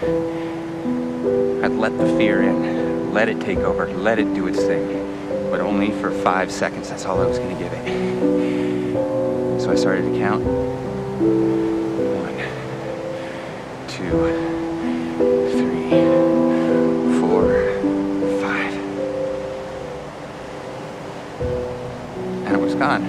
I'd let the fear in, let it take over, let it do its thing. But only for 5 seconds, that's all I was gonna give it. So I started to count. 1, 2, 3, 4, 5. And it was gone.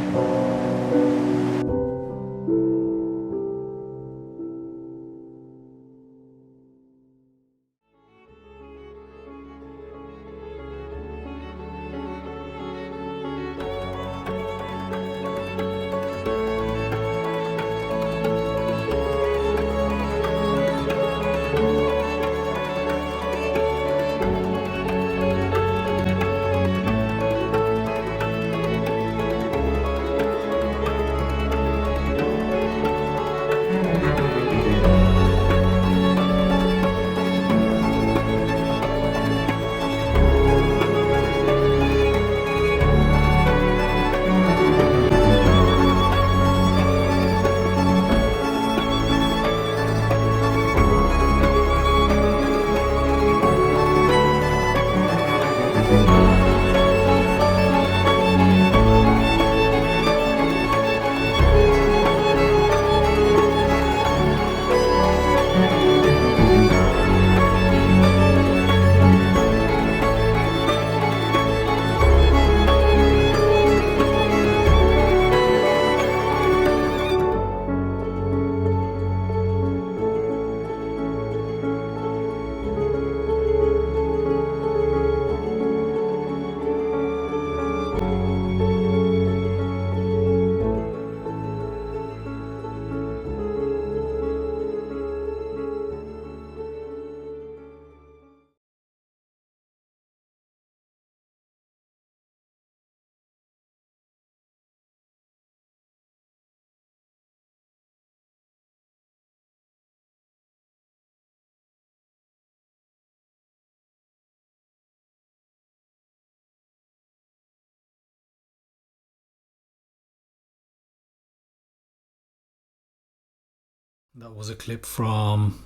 That was a clip from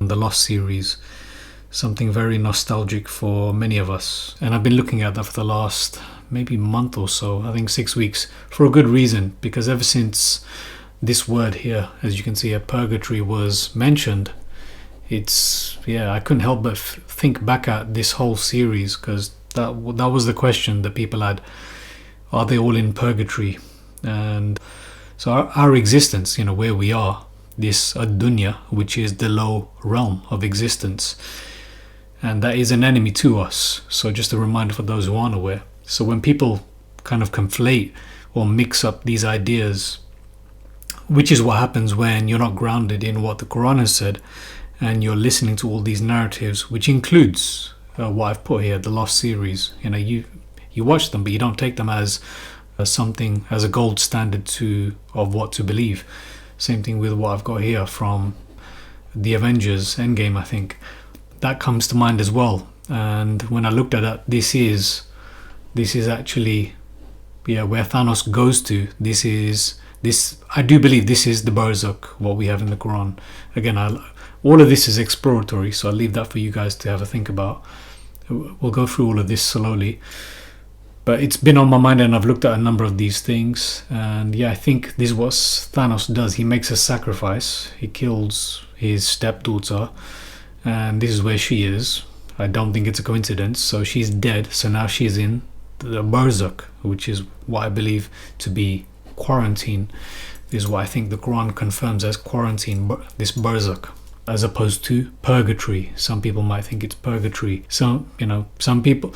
the Lost series, something very nostalgic for many of us. And I've been looking at that for the last maybe month or so, I think 6 weeks, for a good reason, because ever since this word here, as you can see, purgatory was mentioned, I couldn't help but think back at this whole series, because that was the question that people had. Are they all in purgatory? And so our existence, where we are, this ad-dunya, which is the low realm of existence, and that is an enemy to us. So just a reminder for those who aren't aware. So when people kind of conflate or mix up these ideas, which is what happens when you're not grounded in what the Quran has said, and you're listening to all these narratives, which includes what I've put here, the Lost series. You watch them, but you don't take them as something, as a gold standard of what to believe. Same thing with what I've got here from the Avengers Endgame, I think. That comes to mind as well. And when I looked at that, this is actually, where Thanos goes to. I do believe this is the Barzakh, what we have in the Quran. Again, all of this is exploratory, so I'll leave that for you guys to have a think about. We'll go through all of this slowly. But it's been on my mind, and I've looked at a number of these things, and I think this is what Thanos does. He makes a sacrifice. He kills his stepdaughter, and this is where she is. I don't think it's a coincidence. So she's dead, so now she's in the Barzakh, which is what I believe to be quarantine. This is what I think the Quran confirms as quarantine, this Barzakh, as opposed to purgatory. Some people might think it's purgatory. Some people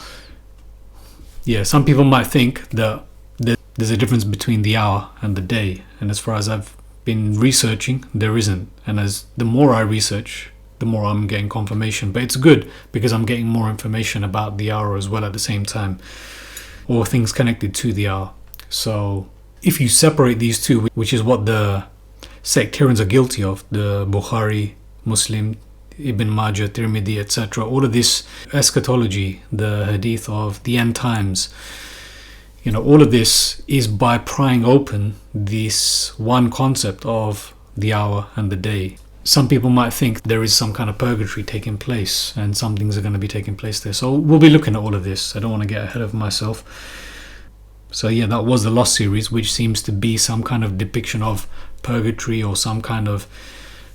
might think that there's a difference between the hour and the day, and as far as I've been researching, there isn't. And as the more I research, the more I'm getting confirmation. But it's good because I'm getting more information about the hour as well at the same time, or things connected to the hour. So if you separate these two, which is what the sectarians are guilty of, the Bukhari, Muslim, Ibn Majah, Tirmidhi, etc., all of this eschatology, the hadith of the end times, all of this is by prying open this one concept of the hour and the day. some people might think there is some kind of purgatory taking place and some things are going to be taking place there. So we'll be looking at all of this. I don't want to get ahead of myself. So yeah, that was the Lost series, which seems to be some kind of depiction of purgatory or some kind of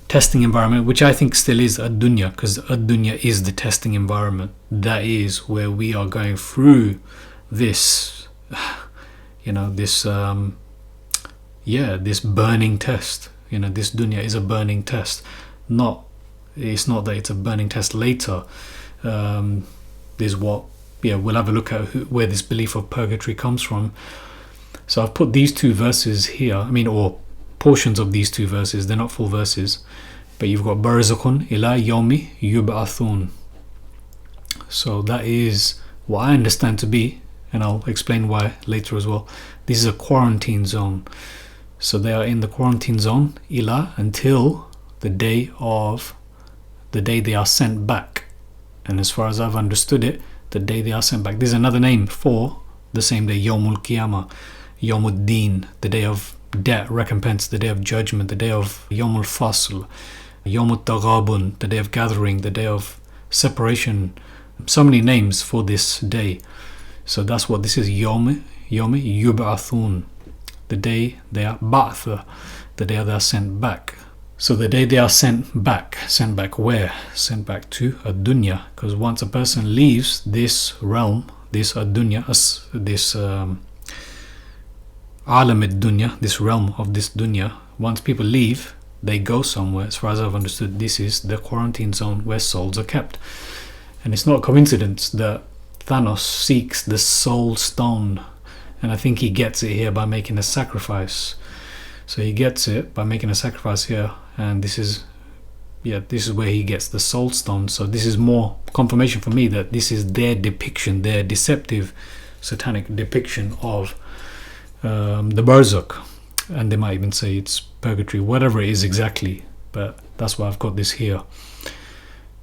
testing environment, which I think still is ad-dunya, because ad-dunya is the testing environment. That is where we are going through this, this burning test. This dunya is a burning test. It's not that it's a burning test later. We'll have a look at where this belief of purgatory comes from. So I've put these two verses here, or portions of these two verses. They're not full verses, but you've got Barzakhun ila yawmi yub'athun. So that is what I understand to be, and I'll explain why later as well. This is a quarantine zone. So they are in the quarantine zone ila, until the day they are sent back. And as far as I've understood it, the day they are sent back. There's another name for the same day, Yawmul Qiyamah, Yawmul Deen, the day of debt, recompense, the day of judgment, the day of Yawmul Fasl, Yawmul Taghabun, the day of gathering, the day of separation. So many names for this day. So that's what this is, Yawmi Yub'athun, the day they are Ba'th, the day they are sent back. So the day they are sent back where? Sent back to ad-dunya, because once a person leaves this realm, this ad-dunya, this alam ad-dunya, this realm of this dunya, once people leave, they go somewhere. As far as I've understood, this is the quarantine zone where souls are kept. And it's not a coincidence that Thanos seeks the soul stone, and I think he gets it here by making a sacrifice. So he gets it by making a sacrifice here, and this is where he gets the soul stone. So this is more confirmation for me that this is their depiction, their deceptive satanic depiction of the Barzakh. And they might even say it's purgatory, whatever it is exactly, but that's why I've got this here.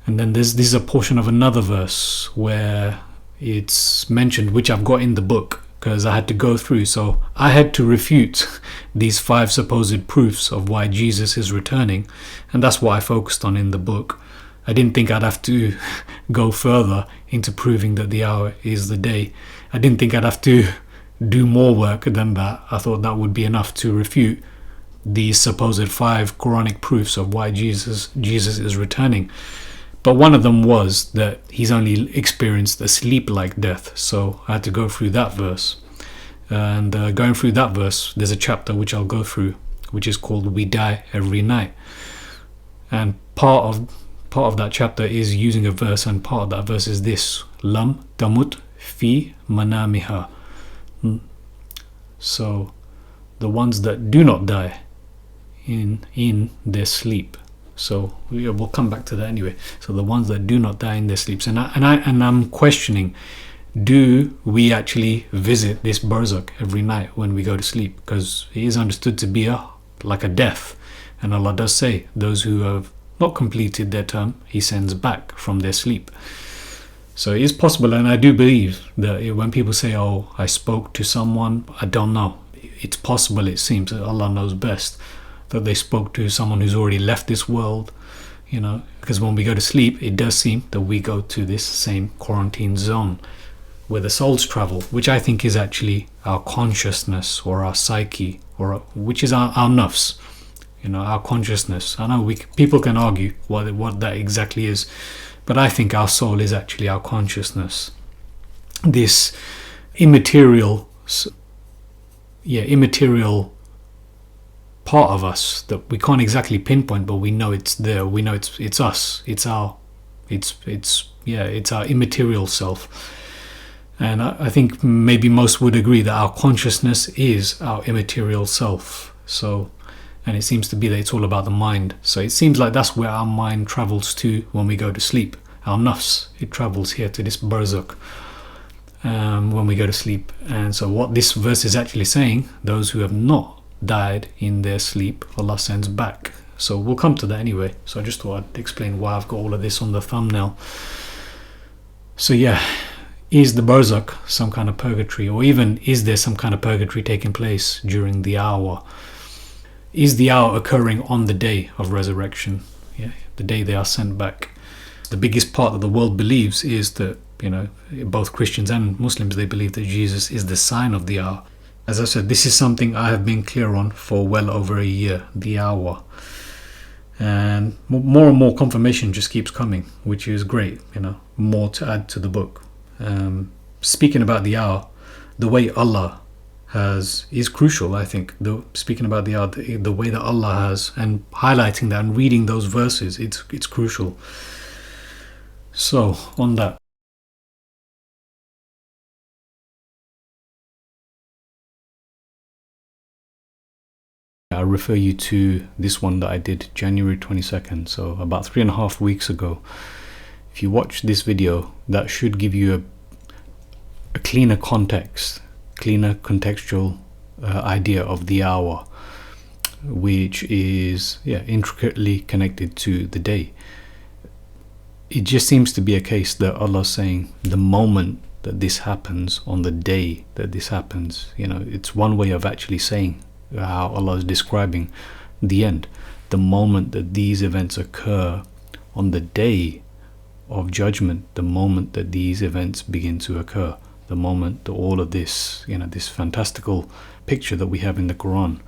And then this is a portion of another verse where it's mentioned, which I've got in the book, because I had to go through. So I had to refute these 5 supposed proofs of why Jesus is returning, and that's what I focused on in the book. I didn't think I'd have to go further into proving that the hour is the day. I didn't think I'd have to do more work than that. I thought that would be enough to refute these supposed 5 Quranic proofs of why Jesus is returning. But one of them was that he's only experienced a sleep-like death. So I had to go through that verse. And going through that verse, there's a chapter which I'll go through, which is called We Die Every Night. And part of that chapter is using a verse, and part of that verse is this: Lam tamut fi manamiha. So the ones that do not die in their sleep. So we'll come back to that anyway. So the ones that do not die in their sleeps, and I'm questioning: do we actually visit this Barzakh every night when we go to sleep? Because it is understood to be like a death, and Allah does say those who have not completed their term, He sends back from their sleep. So it is possible, and I do believe that when people say, "Oh, I spoke to someone," I don't know. It's possible. It seems that Allah knows best, that they spoke to someone who's already left this world, because when we go to sleep, it does seem that we go to this same quarantine zone where the souls travel, which I think is actually our consciousness or our psyche, which is our nafs, our consciousness. I know people can argue what that exactly is, but I think our soul is actually our consciousness. This immaterial part of us that we can't exactly pinpoint, but we know it's there. We know it's us. It's our immaterial self. And I think maybe most would agree that our consciousness is our immaterial self. So, and it seems to be that it's all about the mind. So it seems like that's where our mind travels to when we go to sleep. Our nafs, it travels here to this Barzakh when we go to sleep. And so what this verse is actually saying, those who have not died in their sleep, Allah sends back. So we'll come to that anyway. So I just thought I'd explain why I've got all of this on the thumbnail. So yeah, is the Barzakh some kind of purgatory, or even is there some kind of purgatory taking place during the hour? Is the hour occurring on the day of resurrection? the day they are sent back. The biggest part that the world believes is that, both Christians and Muslims, they believe that Jesus is the sign of the hour. As I said, this is something I have been clear on for well over a year, the hour. And more and more confirmation just keeps coming, which is great, more to add to the book. Speaking about the hour, the way Allah is crucial, I think. Speaking about the hour, the way that Allah has, and highlighting that and reading those verses, it's crucial. So, on that. I refer you to this one that I did January 22nd, so about 3.5 weeks ago. If you watch this video, that should give you a cleaner context, cleaner contextual idea of the hour, which is intricately connected to the day. It just seems to be a case that Allah is saying the moment that this happens, on the day that this happens, it's one way of actually saying how Allah is describing the end. The moment that these events occur, on the day of judgment, the moment that these events begin to occur, the moment that all of this, this fantastical picture that we have in the Quran.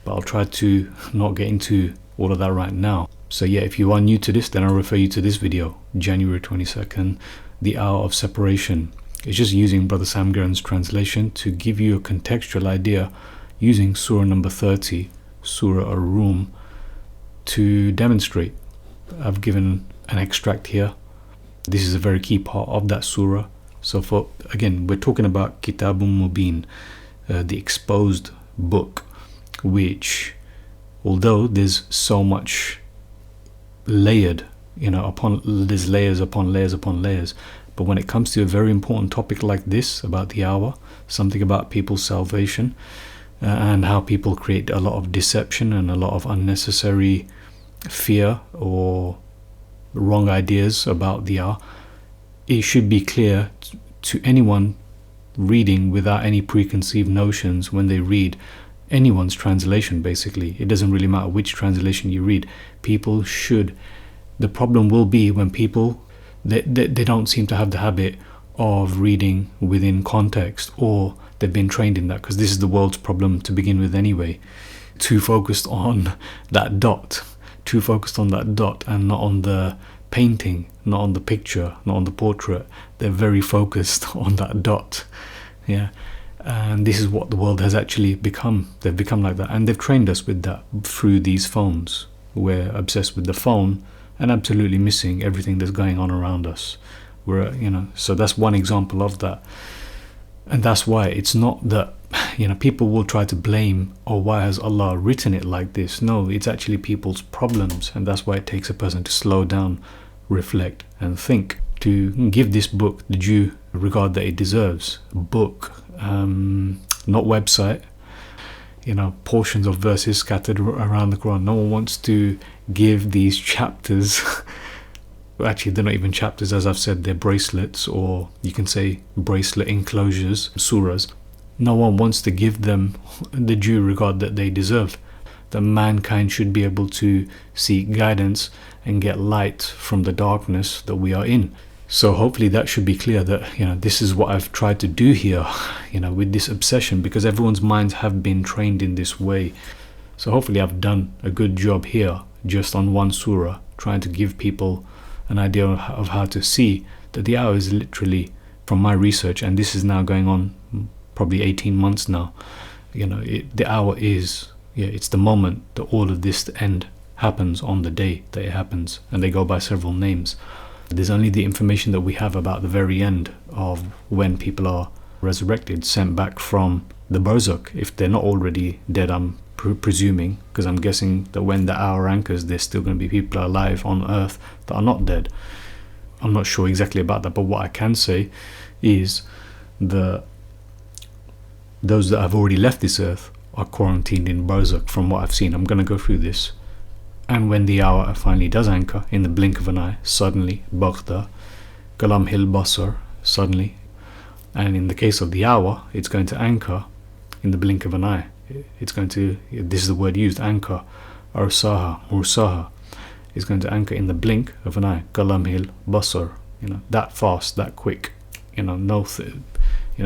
But I'll try to not get into all of that right now. So if you are new to this, then I'll refer you to this video, January 22nd, the hour of separation. It's just using Brother Sam Guerin's translation to give you a contextual idea, using Surah number 30, Surah Ar-Rum, to demonstrate. I've given an extract here. This is a very key part of that surah. So we're talking about Kitabun Mubin, the exposed book, which, although there's so much layered, there's layers upon layers upon layers, but when it comes to a very important topic like this, about the hour, something about people's salvation, and how people create a lot of deception and a lot of unnecessary fear or wrong ideas about the hour, it should be clear to anyone reading without any preconceived notions when they read anyone's translation. Basically, it doesn't really matter which translation you read. People should. The problem will be when people they don't seem to have the habit of reading within context, or they've been trained in that, because this is the world's problem to begin with anyway. Too focused on that dot, and not on the painting, not on the picture, not on the portrait. They're very focused on that dot. And this is what the world has actually become. They've become like that, and they've trained us with that through these phones. We're obsessed with the phone and absolutely missing everything that's going on around us. So that's one example of that. And that's why it's not that, people will try to blame, why has Allah written it like this? No, it's actually people's problems, and that's why it takes a person to slow down, reflect, and think, to give this book the due regard that it deserves. Book, not website. Portions of verses scattered around the Quran. No one wants to give these chapters. Actually, they're not even chapters, as I've said, they're bracelets, or you can say bracelet enclosures, surahs. No one wants to give them the due regard that they deserve. That mankind should be able to seek guidance and get light from the darkness that we are in. So hopefully that should be clear that, this is what I've tried to do here, with this obsession, because everyone's minds have been trained in this way. So hopefully I've done a good job here, just on one surah, trying to give people an idea of how to see that the hour is literally, from my research, and this is now going on probably 18 months now, the hour is, it's the moment that all of this end happens, on the day that it happens, and they go by several names. There's only the information that we have about the very end of when people are resurrected, sent back from the Barzakh, if they're not already dead, I'm presuming, because I'm guessing that when the hour anchors, there's still going to be people alive on earth that are not dead. I'm not sure exactly about that, but what I can say is that those that have already left this earth are quarantined in Barzakh, from what I've seen. I'm going to go through this. And when the hour finally does anchor, in the blink of an eye, suddenly, Baghta, Kalam Hil Basar, suddenly. And in the case of the hour, it's going to anchor in the blink of an eye. It's going to, this is the word used, anchor, Arsaha, Mursaha. is going to anchor in the blink of an eye. Kalamhil basar, that fast, that quick,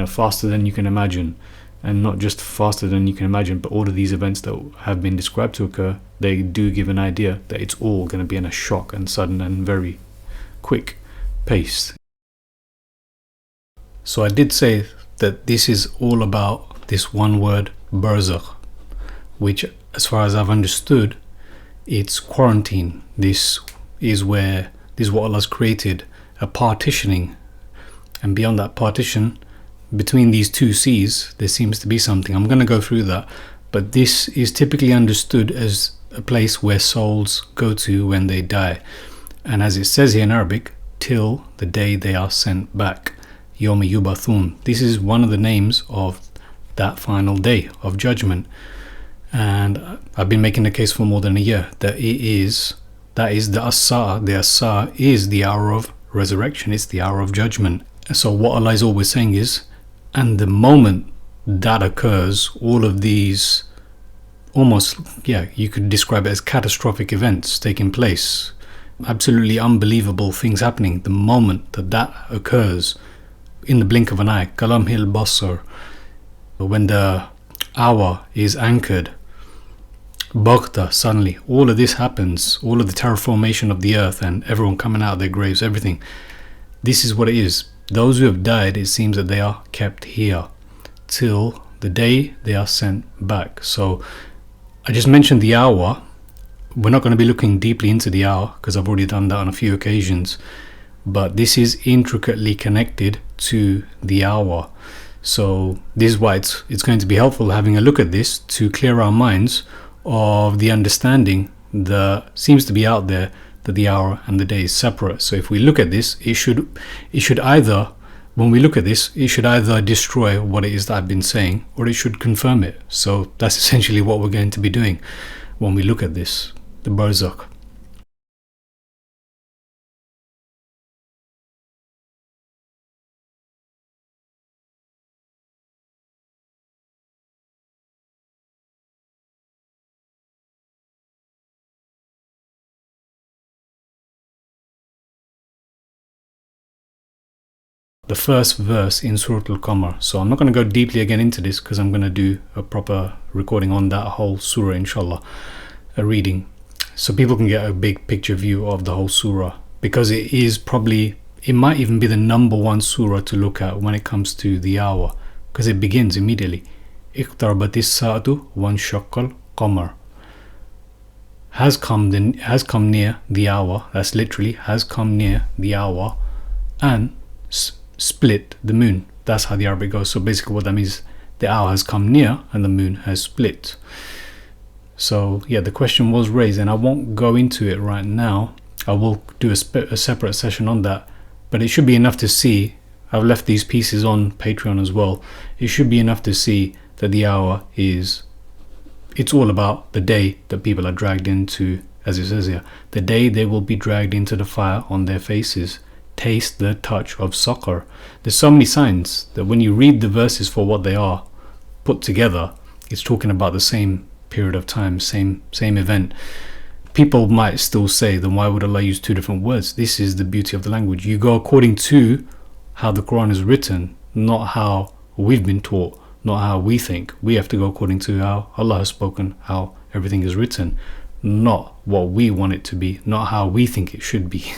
faster than you can imagine. And not just faster than you can imagine, but all of these events that have been described to occur, they do give an idea that it's all going to be in a shock and sudden and very quick pace. So I did say that this is all about this one word, Barzakh, which, as far as I've understood, it's quarantine. This is what Allah's created, a partitioning. And beyond that partition, between these two seas, there seems to be something. I'm going to go through that, but this is typically understood as a place where souls go to when they die, and as it says here in Arabic, till the day they are sent back. Yawm yubathun. This is one of the names of that final day of judgment, and I've been making the case for more than a year that that is the As-Sa'a. The As-Sa'a is the hour of resurrection. It's the hour of judgment. So what Allah is always saying is, and the moment that occurs, all of these almost, you could describe it as catastrophic events taking place, absolutely unbelievable things happening. The moment that occurs, in the blink of an eye, kalamhil basar, when the hour is anchored, baghta, suddenly, all of this happens, all of the terraformation of the earth and everyone coming out of their graves, everything. This is what it is. Those who have died, it seems that they are kept here till the day they are sent back. So I just mentioned the hour. We're not going to be looking deeply into the hour because I've already done that on a few occasions, but this is intricately connected to the hour. So this is why it's going to be helpful having a look at this to clear our minds of the understanding that seems to be out there, that the hour and the day is separate. So if we look at this, it should either, when we look at this, it should either destroy what it is that I've been saying, or it should confirm it. So that's essentially what we're going to be doing when we look at this, the Barzakh. The first verse in Surah Al-Qamar. So I'm not going to go deeply again into this because I'm going to do a proper recording on that whole surah, inshallah, a reading, so people can get a big picture view of the whole surah, because it might even be the number one surah to look at when it comes to the hour, because it begins immediately. Iqtarabatis sa'atu wanshaqqal qamar. Has come near the hour. That's literally has come near the hour, and split the moon. That's how the Arabic goes. So basically what that means, the hour has come near and the moon has split. So the question was raised, and I won't go into it right now. I will do a separate session on that, but it should be enough to see. I've left these pieces on Patreon as well. It should be enough to see that the hour it's all about the day that people are dragged into, as it says here, the day they will be dragged into the fire on their faces. Taste the touch of saqar. There's so many signs that when you read the verses for what they are put together, it's talking about the same period of time, same event. People might still say, then why would Allah use two different words? This is the beauty of the language. You go according to how the Quran is written, not how we've been taught, not how we think. We have to go according to how Allah has spoken, how everything is written, not what we want it to be, not how we think it should be.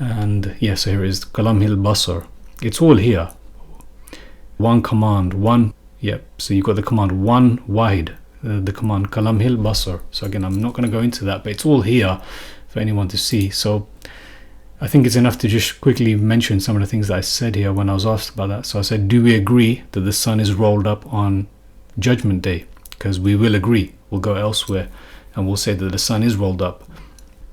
And so here is Kalamhil Basar. It's all here. One command, so you've got the command one wahid, the command Kalamhil Basar. So again, I'm not going to go into that, but it's all here for anyone to see. So I think it's enough to just quickly mention some of the things that I said here when I was asked about that. So I said, do we agree that the sun is rolled up on Judgment Day? Because we will agree. We'll go elsewhere and we'll say that the sun is rolled up.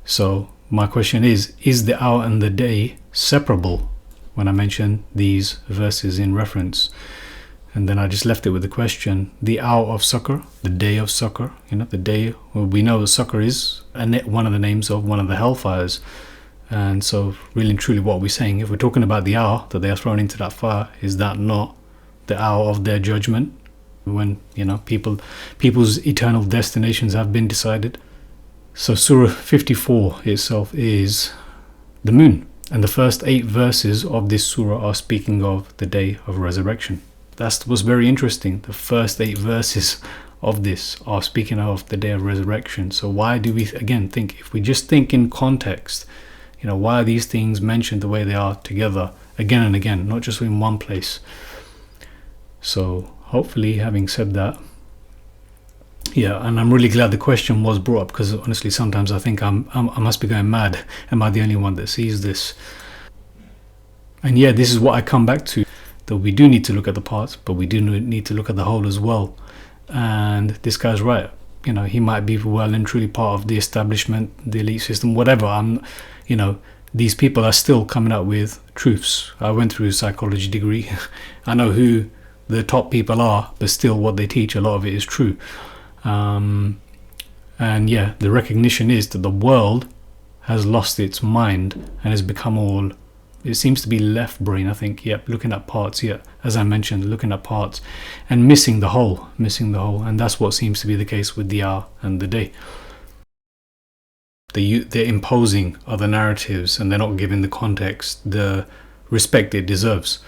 So my question is the hour and the day separable when I mention these verses in reference? And then I just left it with the question, the hour of succor, the day of succor, the day, we know the succor is one of the names of one of the hellfires. And so really and truly what we're saying, if we're talking about the hour that they are thrown into that fire, is that not the hour of their judgment, when people's eternal destinations have been decided? So Surah 54 itself is the moon, and the first 8 verses of this surah are speaking of the day of resurrection. That was very interesting. The first 8 verses of this are speaking of the day of resurrection. So why do we again think, if we just think in context, why are these things mentioned the way they are together again and again, not just in one place? So hopefully, having said that, yeah, and I'm really glad the question was brought up, because honestly sometimes I think I must be going mad. Am I the only one that sees this? And yeah, this is what I come back to, that we do need to look at the parts, but we do need to look at the whole as well. And this guy's right. He might be well and truly part of the establishment, the elite system, whatever. These people are still coming up with truths. I went through a psychology degree. I know who the top people are, but still what they teach, a lot of it is true. And yeah, the recognition is that the world has lost its mind and has become all, it seems to be left brain, I think. Yep, looking at parts, yeah, as I mentioned, looking at parts and missing the whole. And that's what seems to be the case with the hour and the day. They're imposing other narratives, and they're not giving the context the respect it deserves.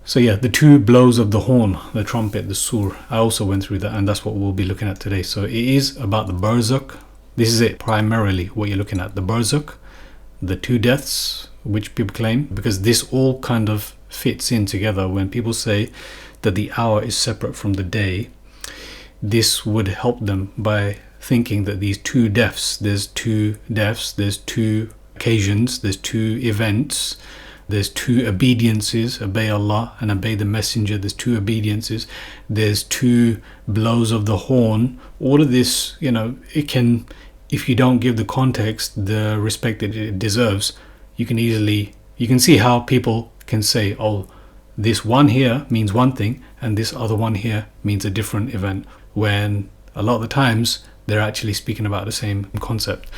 So yeah, the 2 blows of the horn, the trumpet, the sur, I also went through that, and that's what we'll be looking at today. So it is about the Barzakh. This is it, primarily what you're looking at. The Barzakh, the 2 deaths, which people claim, because this all kind of fits in together. When people say that the hour is separate from the day, this would help them by thinking that these 2 deaths, there's 2 occasions, there's 2 events, there's 2 obediences, obey Allah and obey the messenger, there's 2 obediences, there's 2 blows of the horn. All of this, it can, if you don't give the context the respect that it deserves, you can see how people can say, oh, this one here means one thing and this other one here means a different event, when a lot of the times they're actually speaking about the same concept.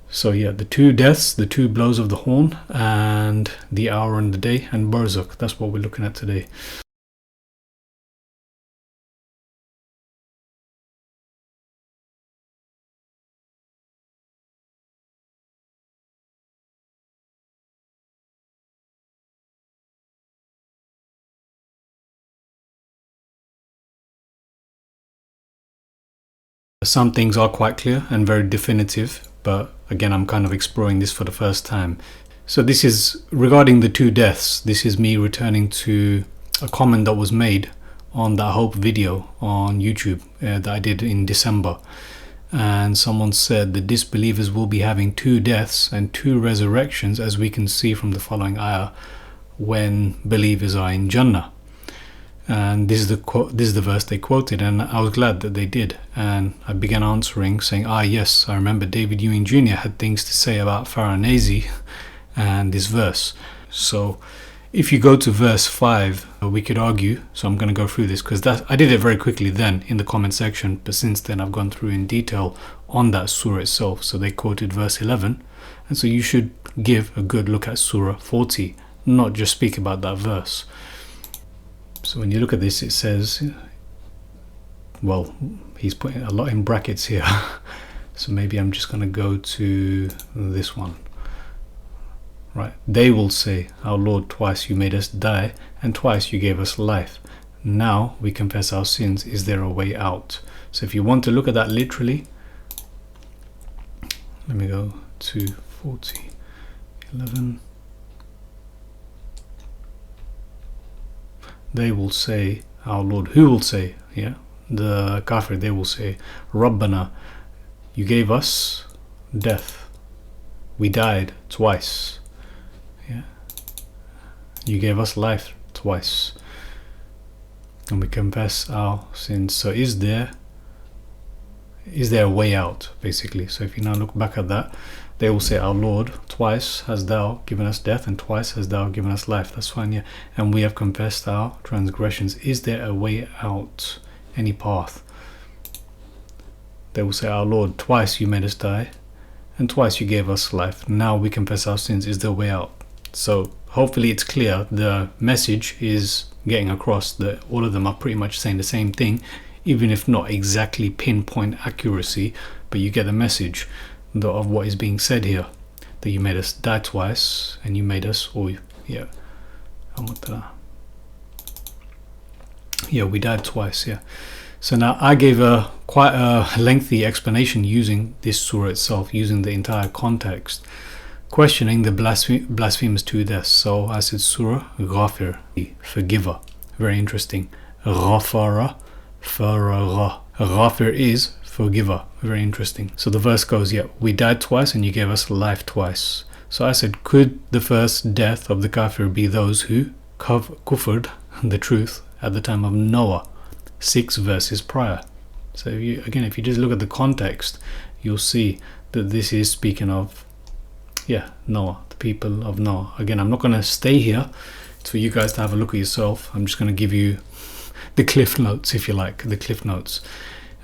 So yeah, the 2 deaths, the 2 blows of the horn, and the hour and the day, and Barzakh. That's what we're looking at today. Some things are quite clear and very definitive, but again, I'm kind of exploring this for the first time. So this is regarding the 2 deaths. This is me returning to a comment that was made on that Hope video on YouTube that I did in December. And someone said the disbelievers will be having 2 deaths and 2 resurrections, as we can see from the following ayah, when believers are in Jannah. And this is the verse they quoted, and I was glad that they did. And I began answering, saying, yes, I remember David Ewing Jr. had things to say about Farnese and this verse. So if you go to verse 5, we could argue, so I'm going to go through this, because I did it very quickly then in the comment section, but since then I've gone through in detail on that surah itself. So they quoted verse 11, and so you should give a good look at surah 40, not just speak about that verse. So when you look at this, it says, well, he's putting a lot in brackets here. So maybe I'm just going to go to this one. Right. They will say, our Lord, twice you made us die, and twice you gave us life. Now we confess our sins. Is there a way out? So if you want to look at that literally, let me go to 40, 11. They will say, our Lord. Who will say? Yeah, the kafir, they will say, Rabbana, you gave us death. We died twice. Yeah. You gave us life twice. And we confess our sins. So is there a way out, basically? So if you now look back at that, they will say, our Lord, twice hast thou given us death, and twice hast thou given us life. That's fine, yeah. And we have confessed our transgressions. Is there a way out? Any path? They will say, our Lord, twice you made us die, and twice you gave us life. Now we confess our sins. Is there a way out? So hopefully it's clear. The message is getting across that all of them are pretty much saying the same thing even if not exactly pinpoint accuracy, but you get the message of what is being said here, that you made us die twice, and you made us, or yeah, we died twice. Yeah. So now I gave quite a lengthy explanation using this surah itself, using the entire context, questioning the blasphemous two deaths. So I said Surah Ghafir, the forgiver. Very interesting. Ghafara, faragha. Ghafir is forgiver. Very interesting. So the verse goes, yeah, we died twice and you gave us life twice. So I said, could the first death of the kafir be those who kufred the truth at the time of Noah, 6 verses prior? So if you just look at the context, you'll see that this is speaking of, Noah, the people of Noah. Again, I'm not going to stay here. It's for you guys to have a look at yourself. I'm just going to give you the cliff notes, if you like, the cliff notes.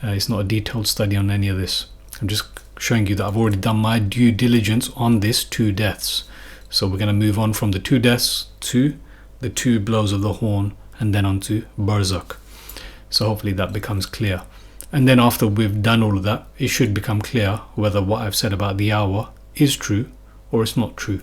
It's not a detailed study on any of this. I'm just showing you that I've already done my due diligence on this 2 deaths. So we're going to move on from the 2 deaths to the 2 blows of the horn, and then on to Barzakh. So hopefully that becomes clear. And then after we've done all of that, it should become clear whether what I've said about the hour is true or it's not true.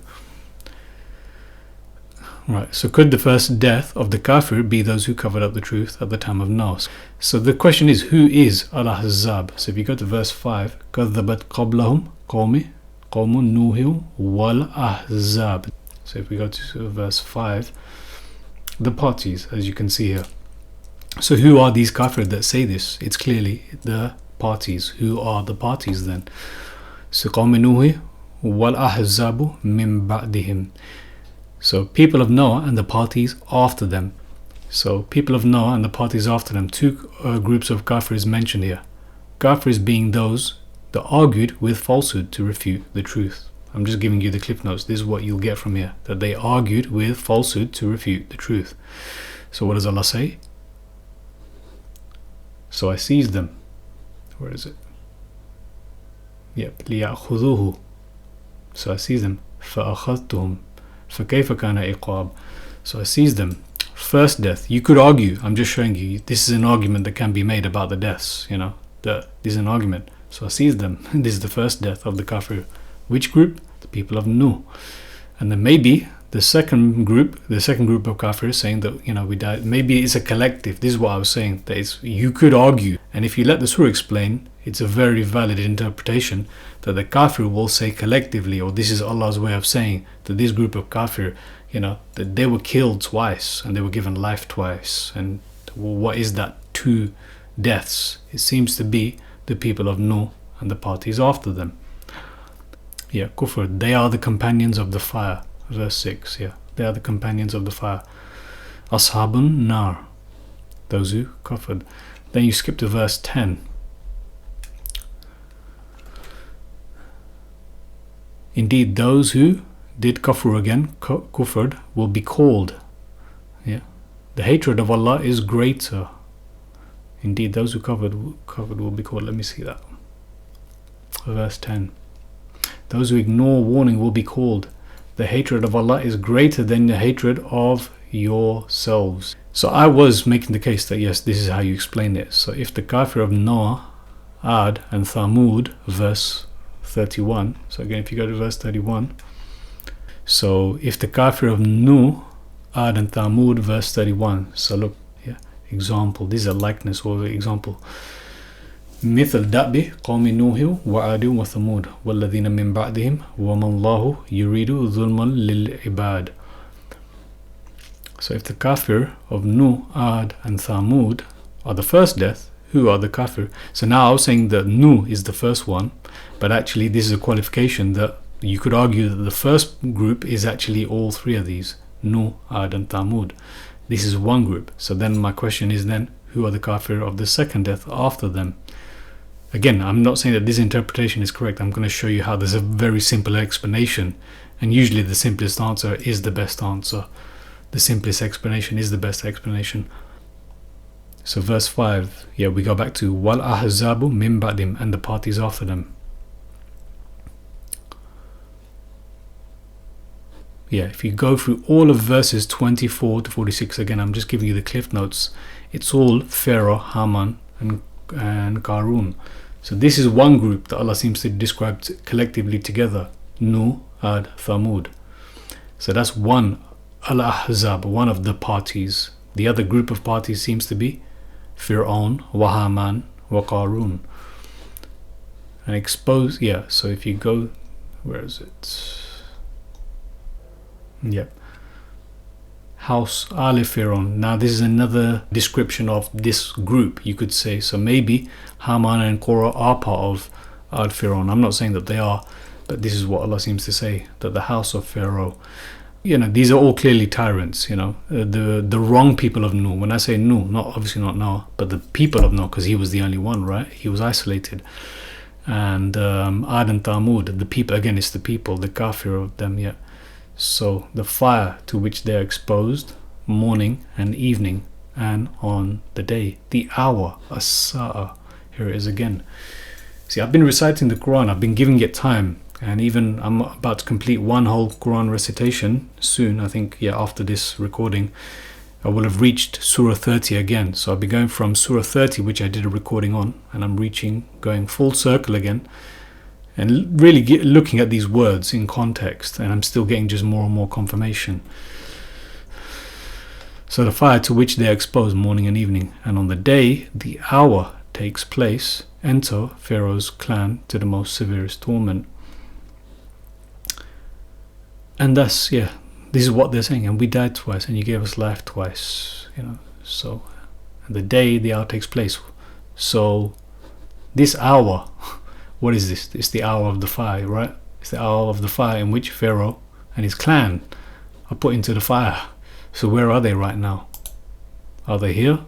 Right, so could the first death of the kafir be those who covered up the truth at the time of Noah? So the question is, who is Al-Ahzab? So if you go to verse 5, كَذَّبَتْ قَبْلَهُمْ قَوْمِ نُوحٍ وَالْأَحْزَابِ. So if we go to verse 5, the parties, as you can see here. So who are these kafir that say this? It's clearly the parties. Who are the parties then? So قَوْمِ نُوحٍ وَالْأَحْزَابُ مِنْ بَعْدِهِمْ. So people of Noah and the parties after them. So people of Noah and the parties after them. 2 groups of kafirs mentioned here. Kafirs being those that argued with falsehood to refute the truth. I'm just giving you the clip notes. This is what you'll get from here. That they argued with falsehood to refute the truth. So what does Allah say? So I seized them. Where is it? Yep. لِيَأْخُذُوهُ. So I seized them. فَأَخَذْتُهُمْ فَكَيْفَ كَانَ عِقَابِ. So I seized them. First death. You could argue. I'm just showing you. This is an argument that can be made about the deaths. This is an argument. So I seized them. This is the first death of the kafir. Which group? The people of Nuh. And then maybe the second group of kafir is saying that we died. Maybe it's a collective. This is what I was saying. That you could argue, and if you let the surah explain, it's a very valid interpretation that the kafir will say collectively, or this is Allah's way of saying that this group of kafir, that they were killed twice and they were given life twice. And what is that? 2 deaths. It seems to be the people of Nuh and the parties after them. Kufr, they are the companions of the fire. Verse 6, they are the companions of the fire. Ashabun nar, those who kufred. Then you skip to verse 10. Indeed, those who did kufr again, kufred, will be called. The hatred of Allah is greater. Indeed, those who covered will be called. Let me see that. Verse 10. Those who ignore warning will be called. The hatred of Allah is greater than the hatred of yourselves. So I was making the case that yes, this is how you explain it. So if the kafir of Noah, Ad and Thamud, verse 31. So again, if you go to verse 31. So if the kafir of Nuh, Ad and Thamud, verse 31. So look, example. This is a likeness or example. مثل دأب قوم نوح وعاد وثمود والذين من بعدهم وما الله يريد ظلما للعباد. So if the kafir of Nuh, Ad and Thamud are the first death, who are the kafir? So now I was saying that Nuh is the first one, but actually this is a qualification that you could argue that the first group is actually all 3 of these, Nuh, Ad and Thamud. This is one group. So then my question is then, who are the kafir of the second death after them? Again, I'm not saying that this interpretation is correct. I'm going to show you how there's a very simple explanation, and usually the simplest answer is the best answer. The simplest explanation is the best explanation. So verse 5, we go back to wal ahzabu min ba'dim, and the parties after them. If you go through all of verses 24 to 46, again I'm just giving you the cliff notes. It's all Pharaoh, Haman and Qarun. So this is one group that Allah seems to describe collectively together, Nu, Ad, Thamud. So that's one Al-Ahzab, one of the parties. The other group of parties seems to be Fir'aun, wa Haman, wa Qarun. And expose, so if you go, where is it? House Al-Fir'aun. Now this is another description of this group, you could say. So maybe Haman and Korah are part of Al-Fir'aun. I'm not saying that they are, but this is what Allah seems to say, that the house of Pharaoh, these are all clearly tyrants, the wrong people of Nuh. When I say Nuh, obviously not Noah, but the people of Nuh, because he was the only one, right? He was isolated. And Ad and Thamud, the people, again, it's the people, the kafir of them, So the fire to which they are exposed, morning and evening, and on the day, the hour, as-sa'a. Here it is again. See, I've been reciting the Quran, I've been giving it time, and even I'm about to complete one whole Quran recitation soon. I think, after this recording, I will have reached Surah 30 again. So I'll be going from Surah 30, which I did a recording on, and I'm going full circle again, and really looking at these words in context, and I'm still getting just more and more confirmation. So the fire to which they are exposed morning and evening, and on the day, the hour takes place, enter Pharaoh's clan to the most severest torment. And thus, this is what they're saying, and we died twice, and you gave us life twice, so, and the day, the hour takes place. So this hour, what is this? It's the hour of the fire, right? It's the hour of the fire in which Pharaoh and his clan are put into the fire. So where are they right now? Are they here?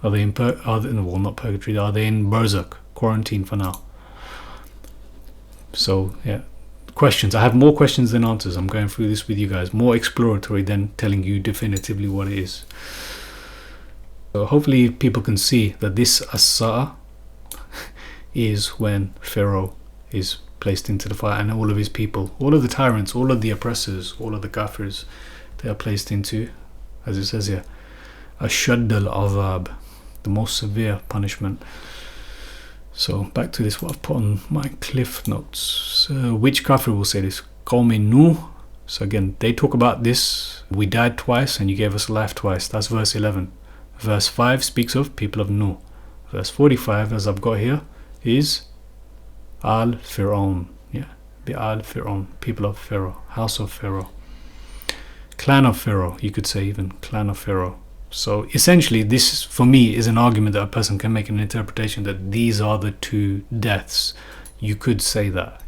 Are they in not Purgatory, are they in Barzakh, quarantine for now? So, questions. I have more questions than answers. I'm going through this with you guys. More exploratory than telling you definitively what it is. So hopefully people can see that this as-sa'a is when Pharaoh is placed into the fire, and all of his people, all of the tyrants, all of the oppressors, all of the kafirs, they are placed into, as it says here, Ashadd al-Azab, the most severe punishment. So back to this, what I've put on my cliff notes. So which kafir will say this? Qawmi Nuh. So again, they talk about this. We died twice and you gave us life twice. That's verse 11. Verse 5 speaks of people of Nuh. Verse 45, as I've got here, is Al-Fir'aun. The Al-Fir'aun, people of Pharaoh, house of Pharaoh, clan of Pharaoh, you could say, even clan of Pharaoh. So essentially, this for me is an argument that a person can make an interpretation that these are the two deaths. You could say that.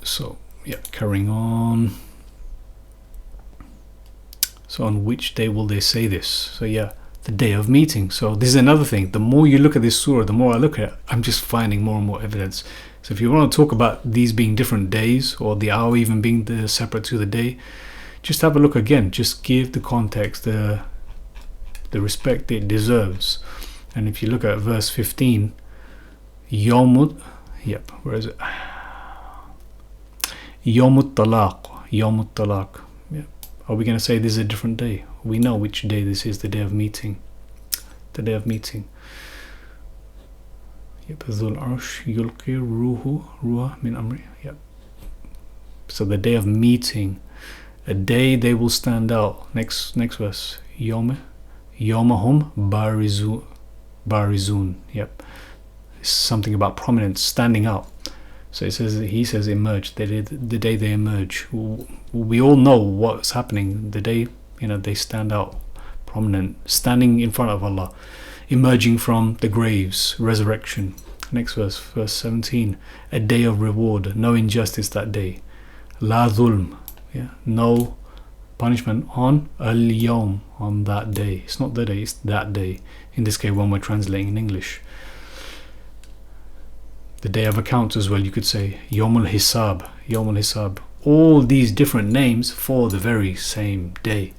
So carrying on. So on which day will they say this? So the day of meeting. So this is another thing. The more you look at this surah, the more I look at it, I'm just finding more and more evidence. So if you want to talk about these being different days, or the hour even being separate to the day, just have a look again. Just give the context the respect it deserves. And if you look at verse 15, Yawmut, where is it? Yawmut Talaq. Are we going to say this is a different day? We know which day this is, the day of meeting. Dhul Arsh Yulqi Ruha Min Amri. So the day of meeting, a day they will stand out. Next verse. Yawmahum Barizun. It's something about prominence, standing out. So he says emerge, the day they emerge. We all know what's happening. The day, they stand out, prominent, standing in front of Allah, emerging from the graves, resurrection. Next verse 17. A day of reward, no injustice that day. La dhulm, no punishment on al-yawm, on that day. It's not the day, it's that day. In this case, when we're translating in English. The day of accounts as well, you could say. Yawmul Hisab. All these different names for the very same day.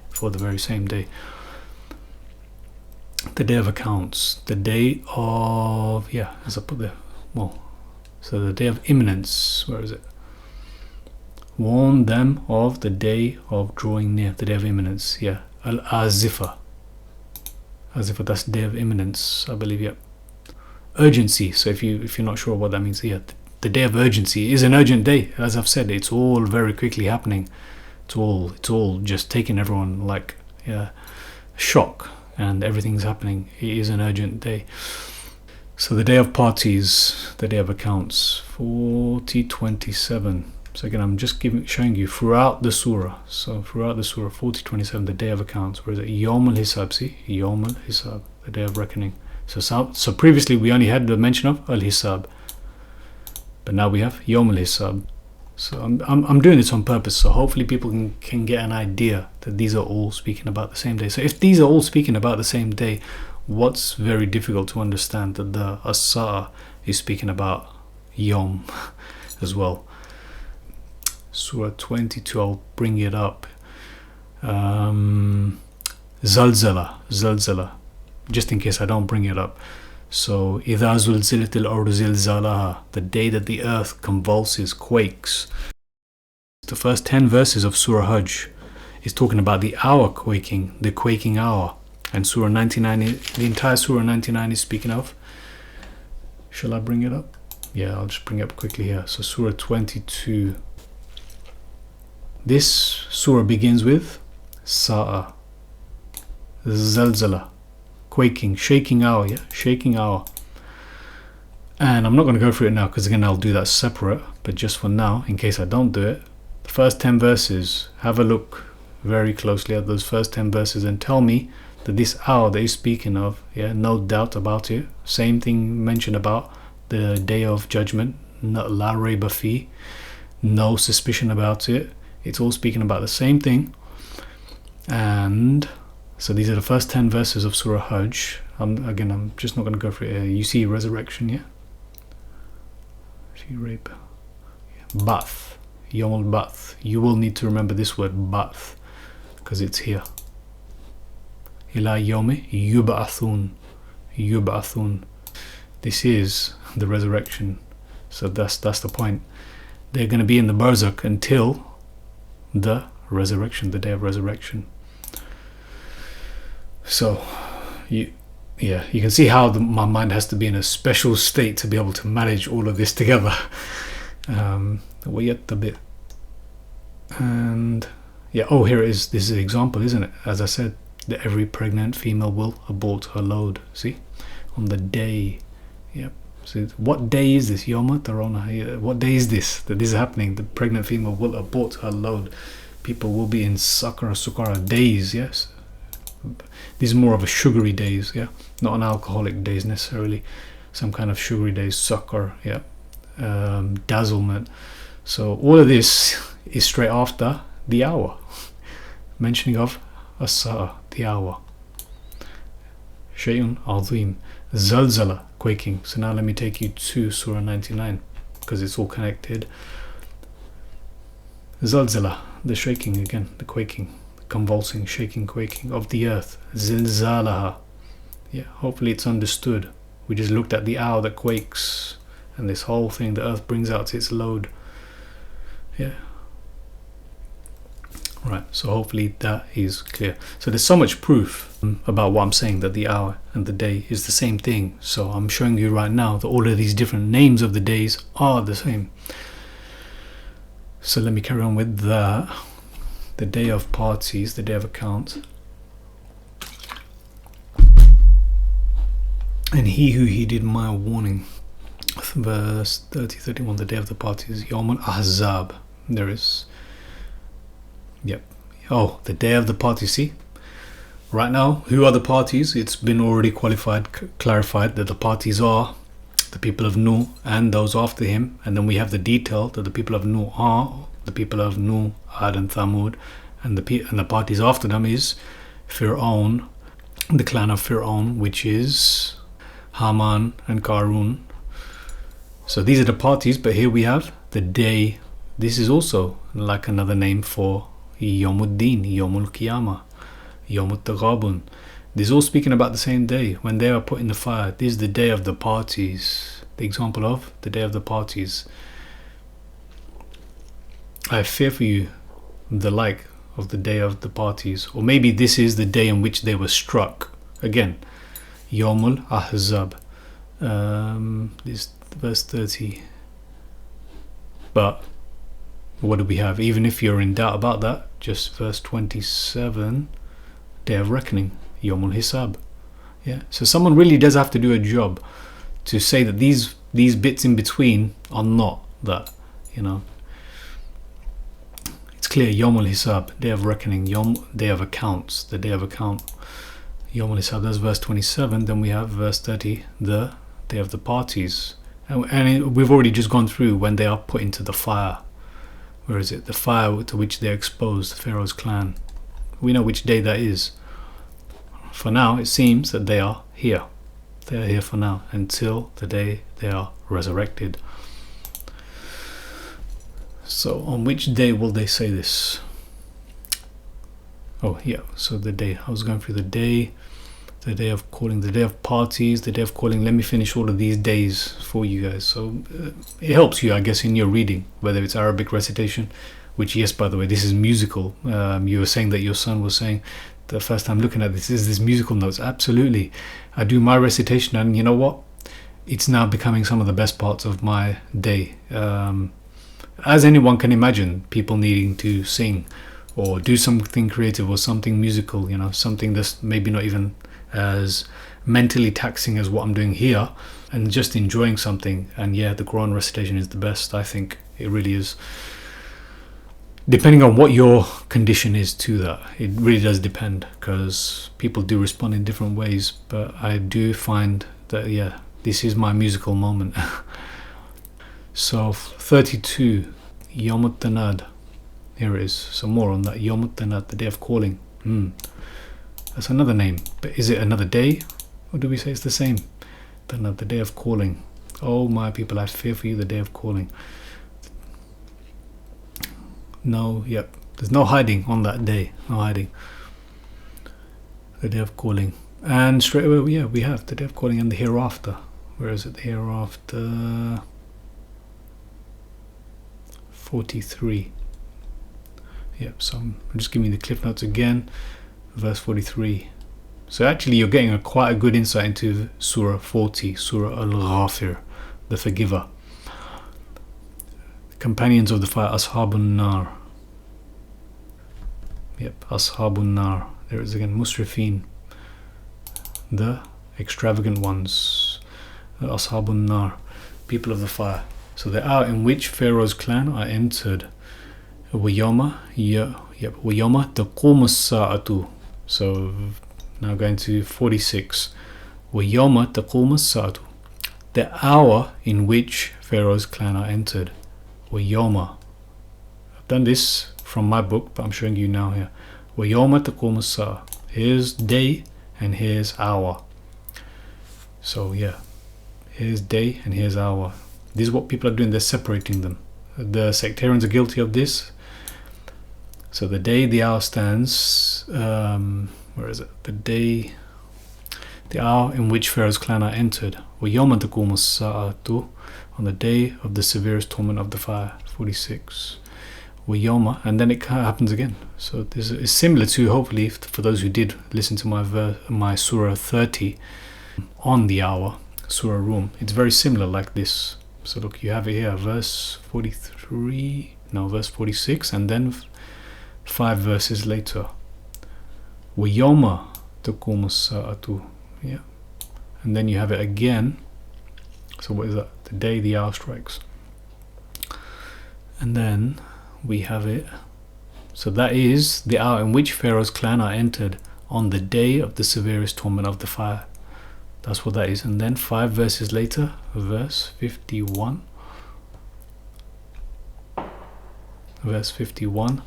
The day of accounts. The day of, as I put there. So the day of imminence. Where is it? Warn them of the day of drawing near. The day of imminence. Al-Azifa. as if that's day of imminence, I believe. Yep. Urgency. So if you're not sure what that means, yeah, the day of urgency is an urgent day. As I've said, it's all very quickly happening. It's all just taking everyone like shock, and everything's happening. It is an urgent day. So the day of parties, the day of accounts, 4027. So again, I'm just showing you throughout the surah. So throughout the surah, 4027, the day of accounts. Where is it? Yawm al-Hisab. See, Yawm al-Hisab, the day of reckoning. So previously we only had the mention of al-Hisab, but now we have Yawm al-Hisab. So I'm doing this on purpose, so hopefully people can get an idea that these are all speaking about the same day. So if these are all speaking about the same day, what's very difficult to understand that the As-Sa'a is speaking about Yom as well. Surah 22, I'll bring it up. Zalzala, just in case I don't bring it up. So إِذَا زُلْزِلَتِ الْأَرْضُ زِلْزَالَهَا, the day that the earth convulses, quakes. The first 10 verses of Surah Hajj is talking about the hour quaking, the quaking hour. And Surah 99, the entire Surah 99 is speaking of. Shall I bring it up? Yeah, I'll just bring it up quickly here. So Surah 22. This Surah begins with Sa'a, Zalzala, quaking, shaking hour, shaking hour. And I'm not going to go through it now because again I'll do that separate, but just for now, in case I don't do it, the first 10 verses, have a look very closely at those first 10 verses and tell me that this hour that he's speaking of, no doubt about it, same thing mentioned about the day of judgment, la rayba fi, no suspicion about it, it's all speaking about the same thing. And so these are the first 10 verses of Surah Hajj. I'm just not going to go through it. You see resurrection, yeah? See rape. Ba'th. Yawm al-Ba'th. You will need to remember this word, Ba'th, because it's here. Ila yawmi yub'athun. Yub'athun. This is the resurrection. So that's the point. They're going to be in the Barzakh until the resurrection, the day of resurrection. So you can see how my mind has to be in a special state to be able to manage all of this together. Yet a bit. And here it is. This is an example, isn't it? As I said, that every pregnant female will abort her load. See, on the day. Yep. So what day is this? Yoma Tarona. What day is this that this is happening? The pregnant female will abort her load. People will be in sukara days. Yes. These are more of a sugary days, not an alcoholic days necessarily. Some kind of sugary days, succor, dazzlement. So all of this is straight after the hour, mentioning of As-Sa'a, the hour. Shay'un Azim, Zalzala, quaking. So now let me take you to Surah 99 because it's all connected. Zalzala, the shaking again, the quaking, convulsing, shaking, quaking of the earth. Zilzalaha. Hopefully it's understood. We just looked at the hour that quakes and this whole thing, the earth brings out its load. Right, so hopefully that is clear. So there's so much proof about what I'm saying, that the hour and the day is the same thing. So I'm showing you right now that all of these different names of the days are the same. So let me carry on with that. The day of parties, the day of account. And he who heeded my warning. Verse 30-31, the day of the parties. Yawm al-Ahzab. There is. Yep. Oh, the day of the parties. See? Right now, who are the parties? It's been already clarified that the parties are the people of Nuh and those after him. And then we have the detail that the people of Nuh are the people of Nuh, Ad and Thamud, and the parties after them is Fir'aun, the clan of Fir'aun, which is Haman and Qarun. So these are the parties, but here we have the day. This is also like another name for Yawmuddin, Yawmul Qiyamah, Yawmut Taghabun. This is all speaking about the same day when they are put in the fire. This is the day of the parties. The example of the day of the parties. I fear for you the like of the day of the parties. Or maybe this is the day in which they were struck. again, Yawmul Ahzab. This verse 30. But what do we have? Even if you're in doubt about that, just verse 27, Day of Reckoning, Yawmul Hisab. Yeah. So someone really does have to do a job to say that these bits in between are not that, you know. It's clear, Yawmul Hisab, Day of Reckoning, Day of Accounts, the Day of Account. Yawmul Hisab, that's verse 27. Then we have verse 30, the Day of the Parties. And we've already just gone through when they are put into the fire. Where is it? The fire to which they're exposed, Pharaoh's clan. We know which day that is. For now, it seems that they are here. They are here for now, until the day they are resurrected. So, on which day will they say this? Oh, yeah, so the day. I was going through the day of calling, the day of parties, the day of calling. Let me finish all of these days for you guys. So, it helps you, I guess, in your reading, whether it's Arabic recitation, which, yes, by the way, this is musical. You were saying that your son was saying the first time looking at this, is this musical notes? Absolutely. I do my recitation, and you know what? It's now becoming some of the best parts of my day. As anyone can imagine, people needing to sing or do something creative or something musical, you know, something that's maybe not even as mentally taxing as what I'm doing here, and just enjoying something. And yeah, the Quran recitation is the best. I think it really is. Depending on what your condition is to that, it really does depend, because people do respond in different ways. But I do find that, yeah, this is my musical moment. So 32, Yawm Tanad. Here it is. Some more on that. Yawm Tanad, the day of calling. That's another name. But is it another day? Or do we say it's the same? Tanad, the day of calling. Oh my people, I fear for you, the day of calling. No, yep. There's no hiding on that day. No hiding. The day of calling. And straight away, yeah, we have the day of calling and the hereafter. Where is it? The hereafter. 43. Yep, so I'm just giving you the cliff notes again. Verse 43. So actually you're getting quite a good insight into Surah 40, Surah Al-Ghafir, the Forgiver. Companions of the fire, Ashabun Nar. Yep, Ashabun Nar. There it is again, Musrifin, the extravagant ones. Ashabun Nar, people of the fire. So the hour in which Pharaoh's clan are entered. Wayoma taqumu as-sa'atu. So now going to 46. Wayoma taqumu as-sa'atu. The hour in which Pharaoh's clan are entered. Wayoma. I've done this from my book, but I'm showing you now here. Wayoma taqumu as-sa'a. Here's day and here's hour. So yeah, here's day and here's hour. This is what people are doing. They're separating them. The sectarians are guilty of this. So the day, the hour stands. Where is it? The hour in which Pharaoh's clan are entered. وَيَوْمَ تَقُومُ السَّاعَةُ. On the day of the severest torment of the fire. 46. وَيَوْمَ. And then it happens again. So this is similar to, hopefully, for those who did listen to my Surah 30 on the hour, Surah Rum. It's very similar like this. So look, you have it here, verse 43, no, verse 46, and then 5 verses later. وَيَوْمَ تَقُومُ السَّاعَةُ. Yeah. And then you have it again. So what is that? The day the hour strikes. And then we have it. So that is the hour in which Pharaoh's clan are entered on the day of the severest torment of the fire. That's what that is. And then 5 verses later, verse 51. Verse 51.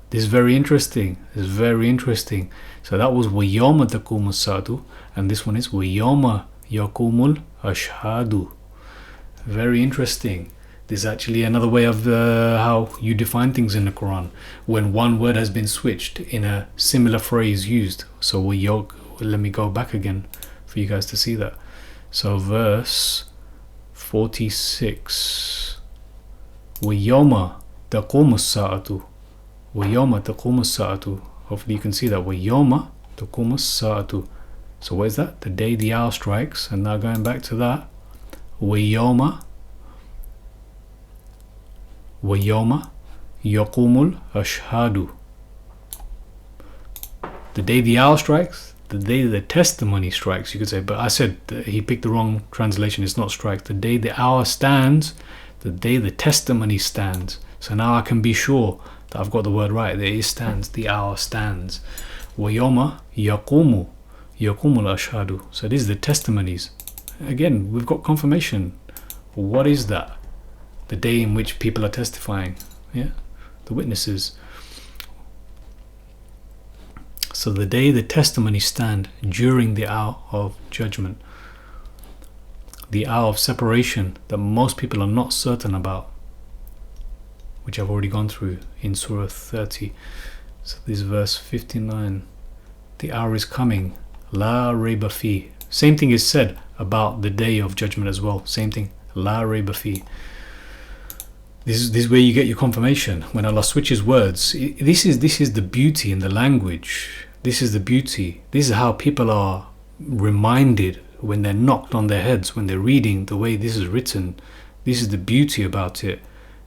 This is very interesting. This is very interesting. So that was وَيَوْمَ تَقُومُ السَّاعَةُ, and this one is وَيَوْمَ يَقُومُ الْأَشْهَادُ. Very interesting. This is actually another way of how you define things in the Quran. When one word has been switched in a similar phrase used. So let me go back again for you guys to see that. So verse 46. وَيَوْمَ تَقُومُ السَّاعَةُ. وَيَوْمَ تَقُومُ السَّاعَةُ. Hopefully you can see that. وَيَوْمَ تقوم الساعة. So what is that? The day the hour strikes. And now going back to that, ويوم يقوم الأشهاد. The day the hour strikes, the day the testimony strikes, you could say. But I said he picked the wrong translation. It's not strikes. The day the hour stands, the day the testimony stands. So now I can be sure that I've got the word right. That it stands. The hour stands. ويوم يقوم الأشهاد. So these are the testimonies. Again, we've got confirmation. What is that? The day in which people are testifying. Yeah, the witnesses. So the day the testimonies stand during the hour of judgment, the hour of separation that most people are not certain about, which I've already gone through in Surah 30. So this is verse 59. The hour is coming, la rayba fi. Same thing is said about the day of judgment as well. Same thing, la rayba fi. This is where you get your confirmation when Allah switches words. This is the beauty in the language. This is the beauty. This is how people are reminded when they're knocked on their heads, when they're reading the way this is written. This is the beauty about it.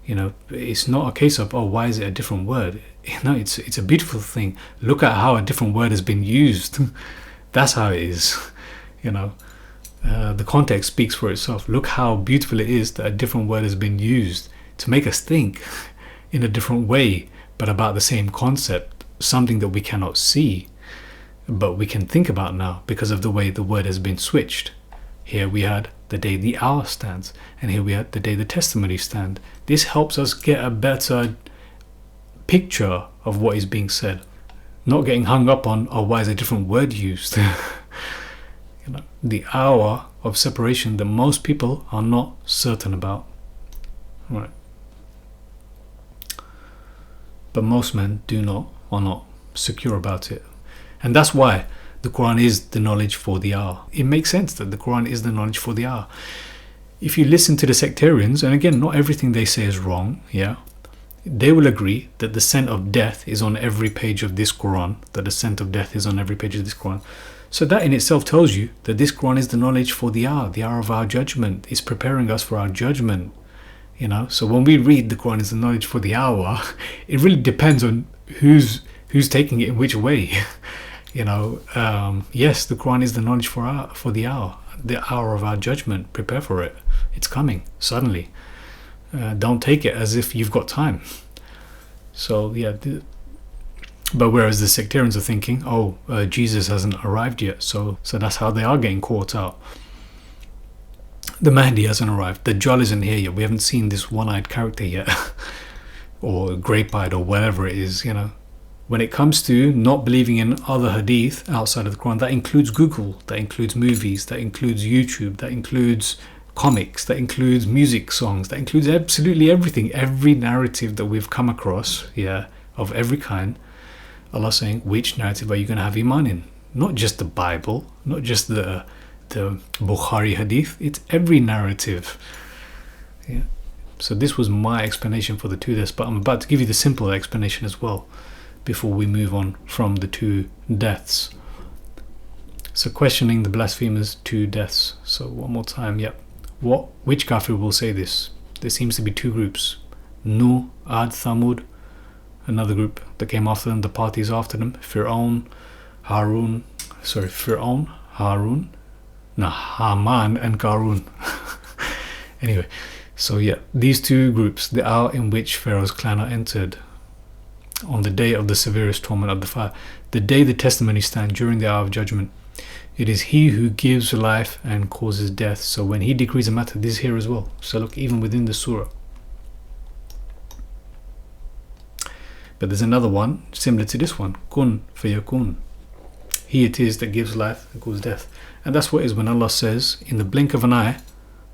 You know, it's not a case of, oh, why is it a different word? No, it's a beautiful thing. Look at how a different word has been used. That's how it is. You know, the context speaks for itself. Look how beautiful it is that a different word has been used to make us think in a different way, but about the same concept, something that we cannot see, but we can think about now because of the way the word has been switched. Here we had the day the hour stands, and here we had the day the testimony stand. This helps us get a better picture of what is being said, not getting hung up on, oh, why is a different word used? You know, the hour of separation that most people are not certain about. Right. But most men are not secure about it. And that's why the Quran is the knowledge for the hour. It makes sense that the Quran is the knowledge for the hour. If you listen to the sectarians, and again, not everything they say is wrong, yeah, they will agree that the scent of death is on every page of this Quran, that the scent of death is on every page of this Quran. So that in itself tells you that this Quran is the knowledge for the hour of our judgment. It's preparing us for our judgment. You know, so when we read the Quran is the knowledge for the hour, it really depends on who's taking it in which way. You know, yes, the Quran is the knowledge for the hour of our judgment. Prepare for it. It's coming suddenly. Don't take it as if you've got time. So yeah, but whereas the sectarians are thinking, oh, Jesus hasn't arrived yet, so that's how they are getting caught out. The Mahdi hasn't arrived. The Dajjal isn't here yet. We haven't seen this one-eyed character yet, or grape-eyed, or whatever it is. You know, when it comes to not believing in other hadith outside of the Quran, that includes Google, that includes movies, that includes YouTube, that includes comics, that includes music songs, that includes absolutely everything, every narrative that we've come across, yeah, of every kind. Allah saying, which narrative are you going to have iman in? Not just the Bible, not just the Bukhari hadith, it's every narrative. Yeah. So this was my explanation for the two deaths, but I'm about to give you the simple explanation as well before we move on from the two deaths. So questioning the blasphemers' two deaths. So one more time, yep. Which kafir will say this? There seems to be two groups. Nuh, Ad, Thamud, another group that came after them, the parties after them, Fir'aun, Haman, and Qarun. Anyway, so yeah, these two groups, the hour in which Pharaoh's clan are entered, on the day of the severest torment of the fire, the day the testimonies stand during the hour of judgment. It is he who gives life and causes death. So when he decrees a matter, this is here as well. So look, even within the surah. But there's another one similar to this one. Kun fayakun. He it is that gives life and causes death. And that's what it is when Allah says, in the blink of an eye,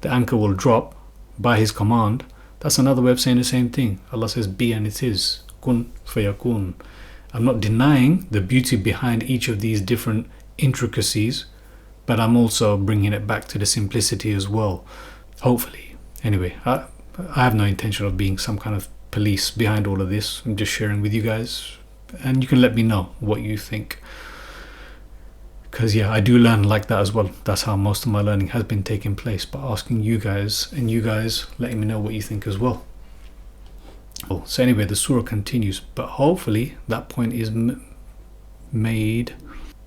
the anchor will drop by his command. That's another way of saying the same thing. Allah says, be and it is. Kun fayakun. I'm not denying the beauty behind each of these different intricacies, but I'm also bringing it back to the simplicity as well. Hopefully. Anyway, I have no intention of being some kind of police behind all of this. I'm just sharing with you guys, and you can let me know what you think. because yeah, I do learn like that as well. That's how most of my learning has been taking place, by asking you guys, and you guys letting me know what you think as well. So anyway, the surah continues, but hopefully that point is made.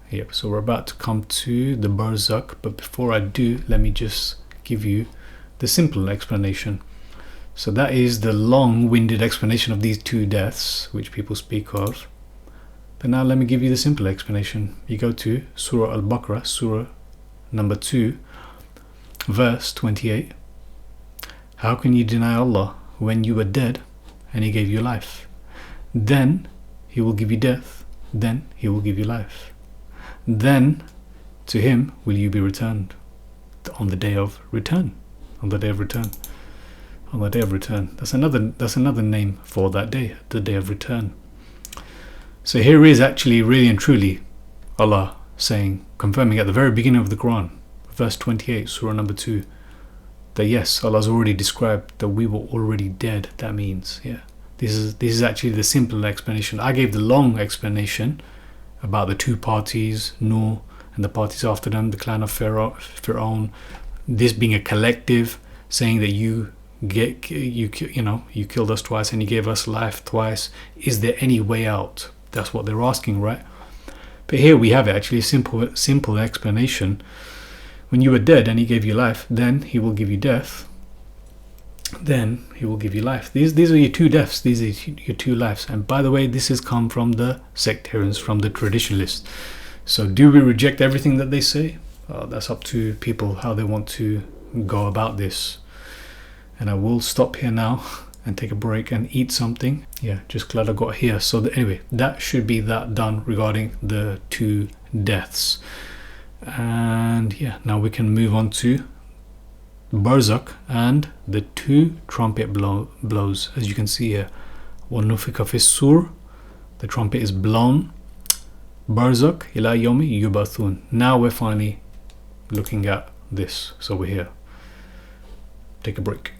Yep, so we're about to come to the Barzakh, but before I do, let me just give you the simple explanation. So that is the long-winded explanation of these two deaths which people speak of. But now let me give you the simple explanation. You go to Surah Al-Baqarah, Surah number 2, verse 28. How can you deny Allah when you were dead and He gave you life? Then He will give you death, then He will give you life. Then to Him will you be returned on the day of return. On the day of return. On the day of return. That's another name for that day, the day of return. So here is actually really and truly Allah saying, confirming at the very beginning of the Quran, verse 28, Surah number 2, that yes, Allah's already described that we were already dead. That means, yeah, this is actually the simple explanation. I gave the long explanation about the two parties, Nuh and the parties after them, the clan of Fir'aun, this being a collective, saying that you killed us twice and you gave us life twice. Is there any way out? That's what they're asking, right? But here we have actually a simple explanation. When you were dead and He gave you life, then He will give you death, then He will give you life. These are your two deaths, these are your two lives. And by the way, this has come from the sectarians, from the traditionalists. So do we reject everything that they say? That's up to people how they want to go about this. And I will stop here now and take a break and eat something. Yeah, just glad I got here. So anyway, that should be that done regarding the two deaths. And yeah, now we can move on to Barzakh and the two trumpet blows. As you can see here, One Nafs fi sur, the trumpet is blown. Barzakh ila yomi yubathun. Now we're finally looking at this. So we're here. Take a break.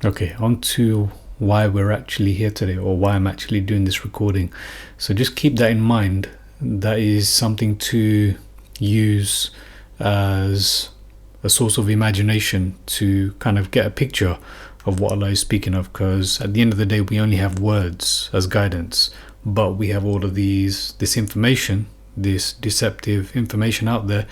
Okay, on to why we're actually here today, or why I'm actually doing this recording. So just keep that in mind. That is something to use as a source of imagination to kind of get a picture of what Allah is speaking of, because at the end of the day we only have words as guidance, but we have all of this information, this deceptive information out there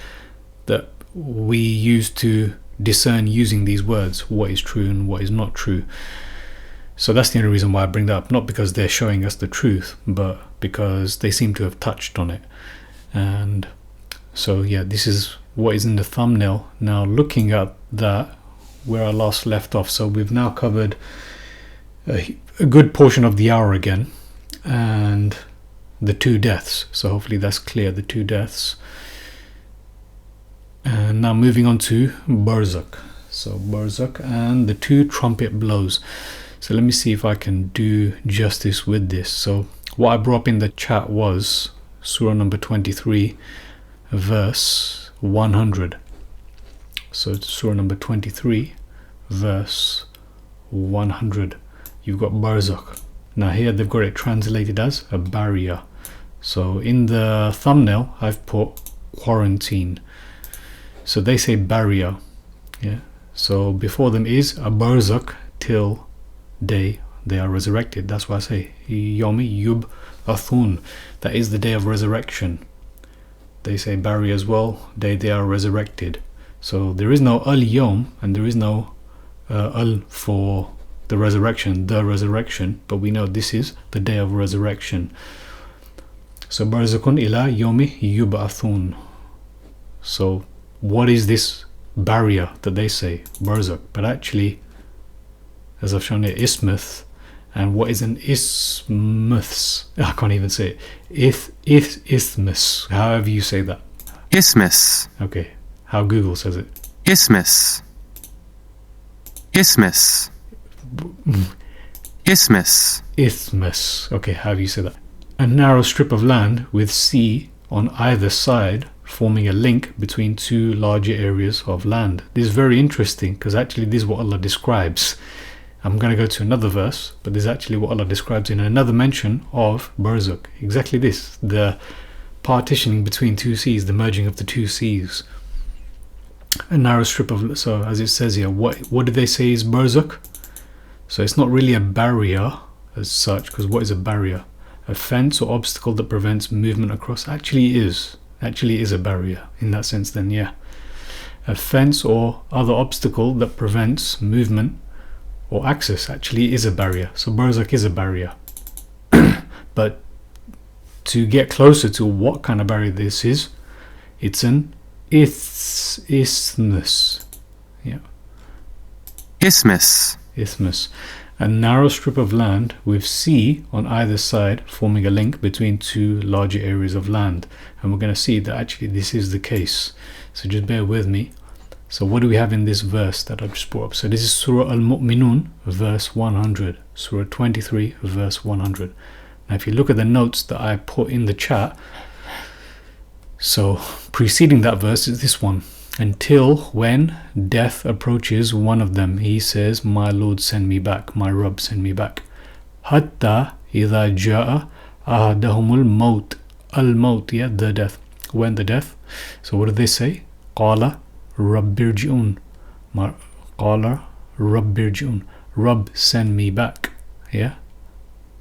that we use to discern using these words what is true and what is not true. So that's the only reason why I bring that up, not because they're showing us the truth, but because they seem to have touched on it. And so yeah, this is what is in the thumbnail. Now looking at that, where I last left off, so we've now covered a good portion of the hour again, and the two deaths. So hopefully that's clear, the two deaths. And now moving on to Barzakh. So Barzakh and the two trumpet blows. So let me see if I can do justice with this. So what I brought up in the chat was Surah number 23, verse 100. So it's Surah number 23, verse 100. You've got Barzakh. Now here they've got it translated as a barrier. So in the thumbnail I've put quarantine. So they say barrier, yeah. So before them is a Barzakh till day, they are resurrected. That's why I say Yomi Yub Athun, that is the day of resurrection. They say Bari as well, they are resurrected. So there is no Al Yom and there is no Al for the resurrection, but we know this is the day of resurrection. So Barzakun ila Yomi Yub'athun. So what is this barrier that they say, Barzakh? But actually, as I've shown here, Isthmus. And what is an isthmus? I can't even say it. Isthmus. However you say that. Isthmus. Okay. How Google says it. Isthmus. Isthmus. Isthmus. Isthmus. Okay, how do you say that? A narrow strip of land with sea on either side, forming a link between two larger areas of land. This is very interesting because actually this is what Allah describes. I'm going to go to another verse, but this is actually what Allah describes in another mention of Barzakh. Exactly this, the partitioning between two seas, the merging of the two seas. A narrow strip of, so as it says here, what did they say is Barzakh? So it's not really a barrier as such, because what is a barrier? A fence or obstacle that prevents movement across. Actually is a barrier in that sense then, yeah. A fence or other obstacle that prevents movement or access actually is a barrier. So Barzakh is a barrier. But to get closer to what kind of barrier this is, it's an isthmus. Yeah. Isthmus. Isthmus. A narrow strip of land with sea on either side, forming a link between two larger areas of land. And we're going to see that actually this is the case. So just bear with me. So what do we have in this verse that I've just brought up? So this is Surah Al-Mu'minun, verse 100. Surah 23, verse 100. Now if you look at the notes that I put in the chat, so preceding that verse is this one. Until when death approaches one of them, he says, my Lord, send me back. My Rabb, send me back. Hatta idha ja'a ahadahumul maut. Al-maut, yeah, the death. When the death. So what do they say? Qala Rabbirji'un. Qala Rabbirji'un. Rabb, send me back. Yeah?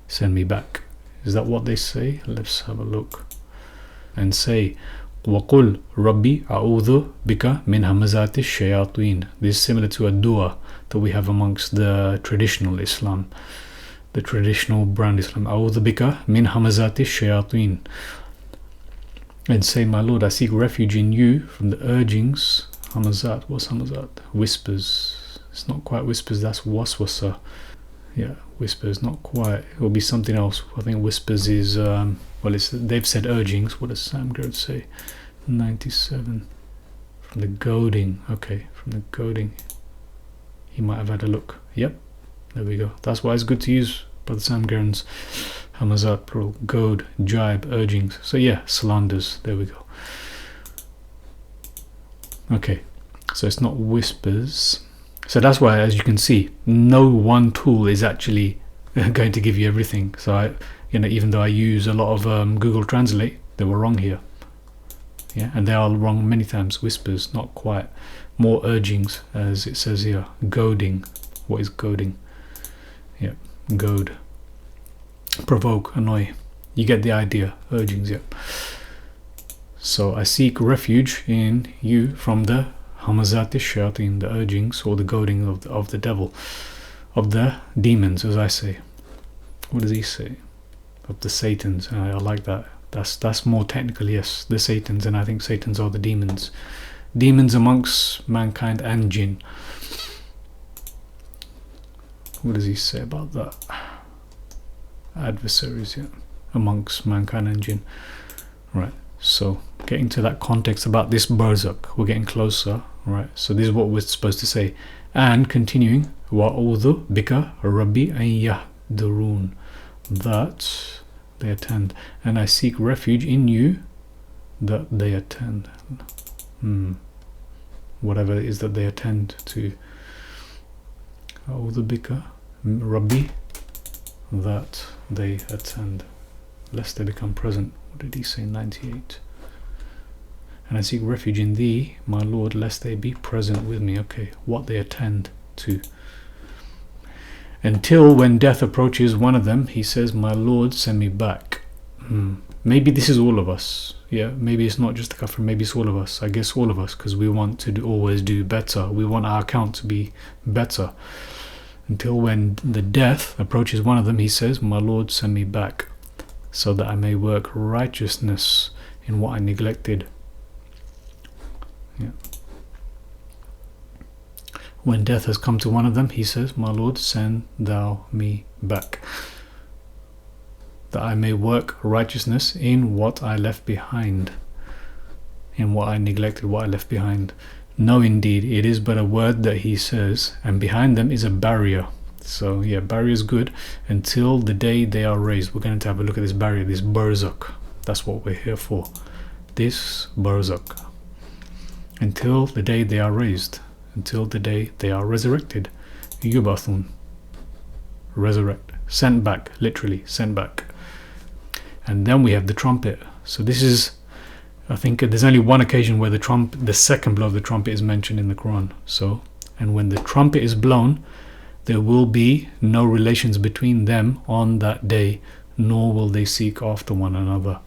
Send me back. Is that what they say? Let's have a look. And say, وَقُلْ رَبِّي أَعُوذُ بِكَ مِنْ هَمَزَاتِ الشَّيَاطِينَ. This is similar to a dua that we have amongst the traditional Islam, the traditional brand Islam. أَعُوذُ بِكَ مِنْ هَمَزَاتِ الشَّيَاطِينَ. And say, my Lord, I seek refuge in you from the urgings. Hamazat, what's Hamazat? Whispers. It's not quite whispers, that's waswasa. Yeah, whispers, not quite. It will be something else. I think whispers is, well, they've said urgings. What does Sam Gerd say? 97. From the goading. Okay, from the goading. He might have had a look. Yep, there we go. That's why it's good to use Brother Sam Gerd's Hamazat, plural, goad, jibe, urgings. So yeah, slanders. There we go. Okay, so it's not whispers. So that's why, as you can see, no one tool is actually going to give you everything. So I, even though I use a lot of Google Translate, they were wrong here. Yeah, and they are wrong many times. Whispers, not quite. More urgings, as it says here. Goading. What is goading? Yeah, goad. Provoke, annoy. You get the idea. Urgings, yeah. So I seek refuge in you from the Hamazat shayateen, the urgings or the goading of the devil, of the demons, as I say. What does he say? Of the Satans. I like that. That's more technical, yes. The Satans, and I think Satans are the demons. Demons amongst mankind and jinn. What does he say about that? Adversaries, yeah, amongst mankind and jinn. Right. So getting to that context about this Barzakh, we're getting closer, right? So this is what we're supposed to say. And continuing, wa'udhu bika rabbi an yahdurun, that they attend. And I seek refuge in you that they attend. Whatever it is that they attend to. Wa'udhu bika rabbi, that they attend, lest they become present. What did he say? 98. And I seek refuge in thee, my Lord, lest they be present with me. Okay, what they attend to. Until when death approaches one of them, he says, "My Lord, send me back." Maybe this is all of us. Yeah, maybe it's not just the kafir, maybe it's all of us. I guess all of us, because we want to always do better. We want our account to be better. Until when the death approaches one of them, he says, "My Lord, send me back, so that I may work righteousness in what I neglected." Yeah. When death has come to one of them, he says, "My Lord, send thou me back, that I may work righteousness in what I left behind," in what I neglected, what I left behind. No, indeed, it is but a word that he says, and behind them is a barrier. So yeah, barrier is good until the day they are raised. We're going to have a look at this barrier, this Barzakh. That's what we're here for. This Barzakh. Until the day they are raised. Until the day they are resurrected. Yubathun. Resurrect. Sent back. Literally, sent back. And then we have the trumpet. So this is, I think there's only one occasion where the second blow of the trumpet is mentioned in the Quran. So, and when the trumpet is blown, there will be no relations between them on that day, nor will they seek after one another.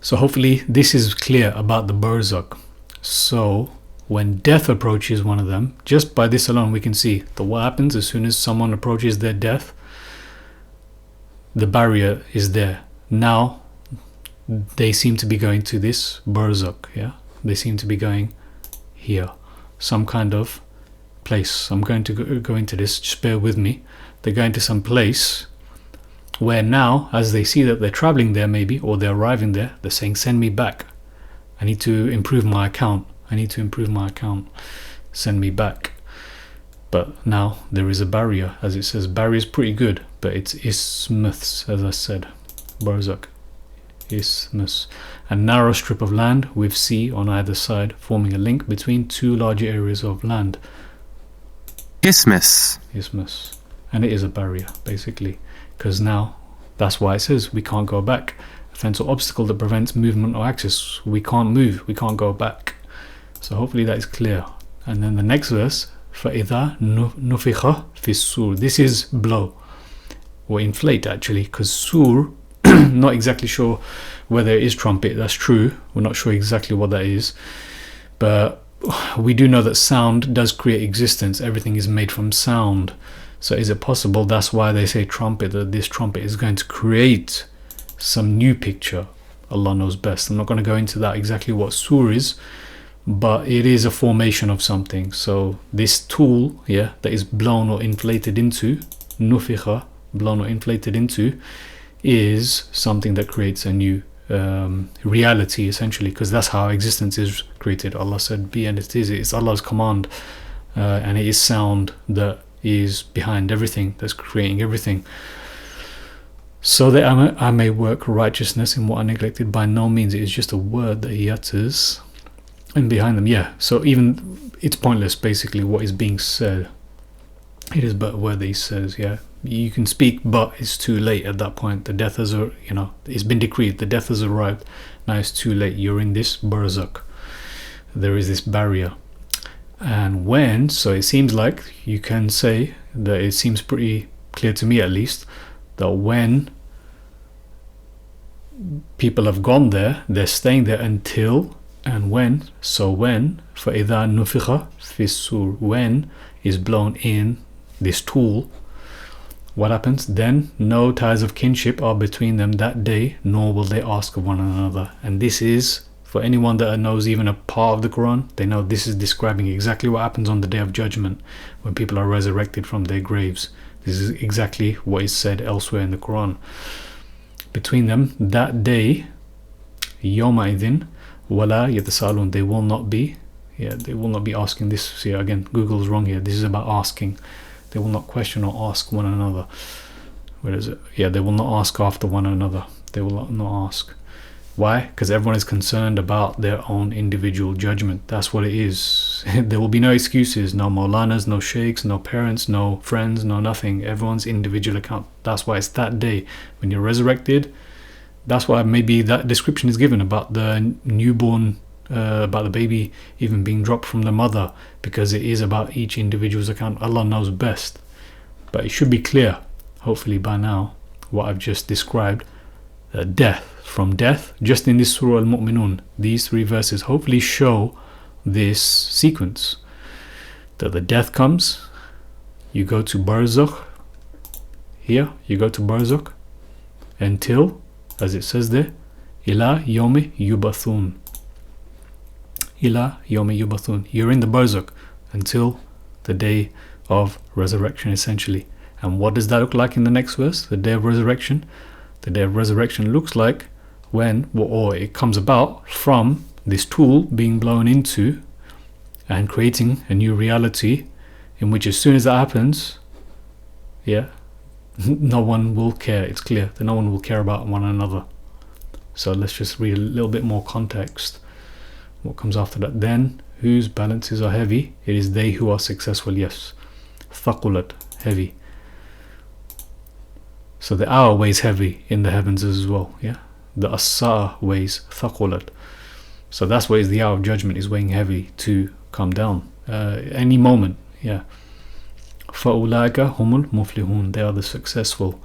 So hopefully this is clear about the Barzakh. So when death approaches one of them, just by this alone we can see that what happens as soon as someone approaches their death, the barrier is there. Now they seem to be going to this Barzakh, yeah? They seem to be going here, some kind of place. I'm going to go into this, just bear with me. They're going to some place where now, as they see that they're traveling there maybe, or they're arriving there, they're saying, "Send me back. I need to improve my account. I need to improve my account. Send me back." But now there is a barrier, as it says. Barrier is pretty good, but it's isthmus, as I said. Barzakh. Isthmus. A narrow strip of land with sea on either side, forming a link between two larger areas of land. Isthmus. Isthmus. And it is a barrier, basically, because now that's why it says we can't go back. A fence or obstacle that prevents movement or access. We can't move, we can't go back. So hopefully that is clear. And then the next verse, فَإِذَا نُفِخَ فِي السُّورِ. This is blow, or inflate actually, because sur, not exactly sure whether it is trumpet, that's true. We're not sure exactly what that is. But we do know that sound does create existence. Everything is made from sound. So is it possible that's why they say trumpet, that this trumpet is going to create some new picture? Allah knows best. I'm not going to go into that exactly what sur is, but it is a formation of something. So this tool, yeah, that is blown or inflated into, nufikha, blown or inflated into, is something that creates a new reality, essentially, because that's how existence is created. Allah said, "Be and it is." It's Allah's command, and it is sound that is behind everything, that's creating everything. So that I may work righteousness in what I neglected. By no means, it is just a word that he utters. And behind them, yeah. So even it's pointless, basically, what is being said. It is but a word that he says, yeah. You can speak, but it's too late at that point. The death has, it's been decreed. The death has arrived. Now it's too late. You're in this Barzakh. There is this barrier. And when, so it seems like you can say that it seems pretty clear to me at least, that when people have gone there, they're staying there until, and when, so when, فَإِذَا نُفِخَ فِي السُّورِ, when is blown in this tool, what happens? Then no ties of kinship are between them that day, nor will they ask of one another. And this is, for anyone that knows even a part of the Quran, they know this is describing exactly what happens on the Day of Judgment, when people are resurrected from their graves. This is exactly what is said elsewhere in the Quran. Between them that day, يَوْمَئِذٍ وَلَا يَتَسَالُونَ, they will not be asking. This here again, Google's wrong here. This is about asking. They will not question or ask one another. Where is it? Yeah, they will not ask after one another. They will not ask. Why? Because everyone is concerned about their own individual judgment. That's what it is. There will be no excuses, no Maulanas, no sheikhs, no parents, no friends, no nothing. Everyone's individual account. That's why it's that day when you're resurrected. That's why maybe that description is given about the newborn, about the baby even being dropped from the mother, because it is about each individual's account. Allah knows best. But it should be clear, hopefully by now, what I've just described. Death, from death, just in this Surah Al-Mu'minun, these 3 verses hopefully show this sequence. That the death comes, you go to Barzakh, here, you go to Barzakh, until, as it says there, Ila Yomi Yubathun. Ila Yomi Yubathun. You're in the Barzakh until the day of resurrection, essentially. And what does that look like in the next verse? The day of resurrection. The day of resurrection looks like when, or it comes about from this tool being blown into and creating a new reality, in which as soon as that happens, no one will care. It's clear that no one will care about one another. So let's just read a little bit more context. What comes after that? Then, whose balances are heavy, it is they who are successful. Yes. Thaqulat, heavy. So the hour weighs heavy in the heavens as well. Yeah. The as-sa'a weighs thaqulat. So that's why the hour of judgment is weighing heavy to come down. Any moment. Yeah. فَأُولَٰئِكَ هُمُ الْمُفْلِحُونَ. They are the successful.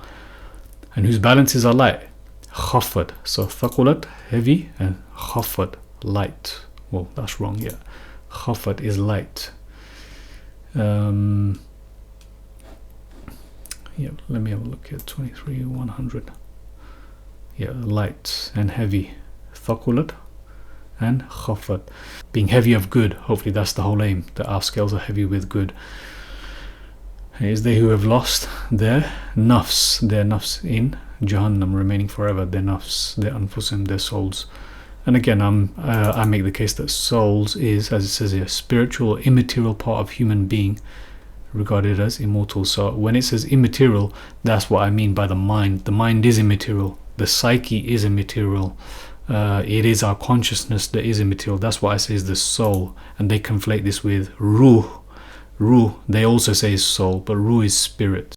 And whose balances are light. Khafat. So thaqulat, heavy, and khafat, light. Well, that's wrong, yeah. Khafat is light. Yeah, let me have a look here. 23, 100. Yeah, light and heavy. Thaqulat and khafat. Being heavy of good. Hopefully that's the whole aim. That our scales are heavy with good. It is they who have lost their nafs. Their nafs in Jahannam, remaining forever. Their nafs, their anfusim, their souls. And again, I make the case that souls is, as it says here, spiritual, immaterial part of human being, regarded as immortal. So when it says immaterial, that's what I mean by the mind. The mind is immaterial. The psyche is immaterial. It is our consciousness that is immaterial. That's what I say is the soul. And they conflate this with ruh. Ruh, they also say is soul, but ruh is spirit.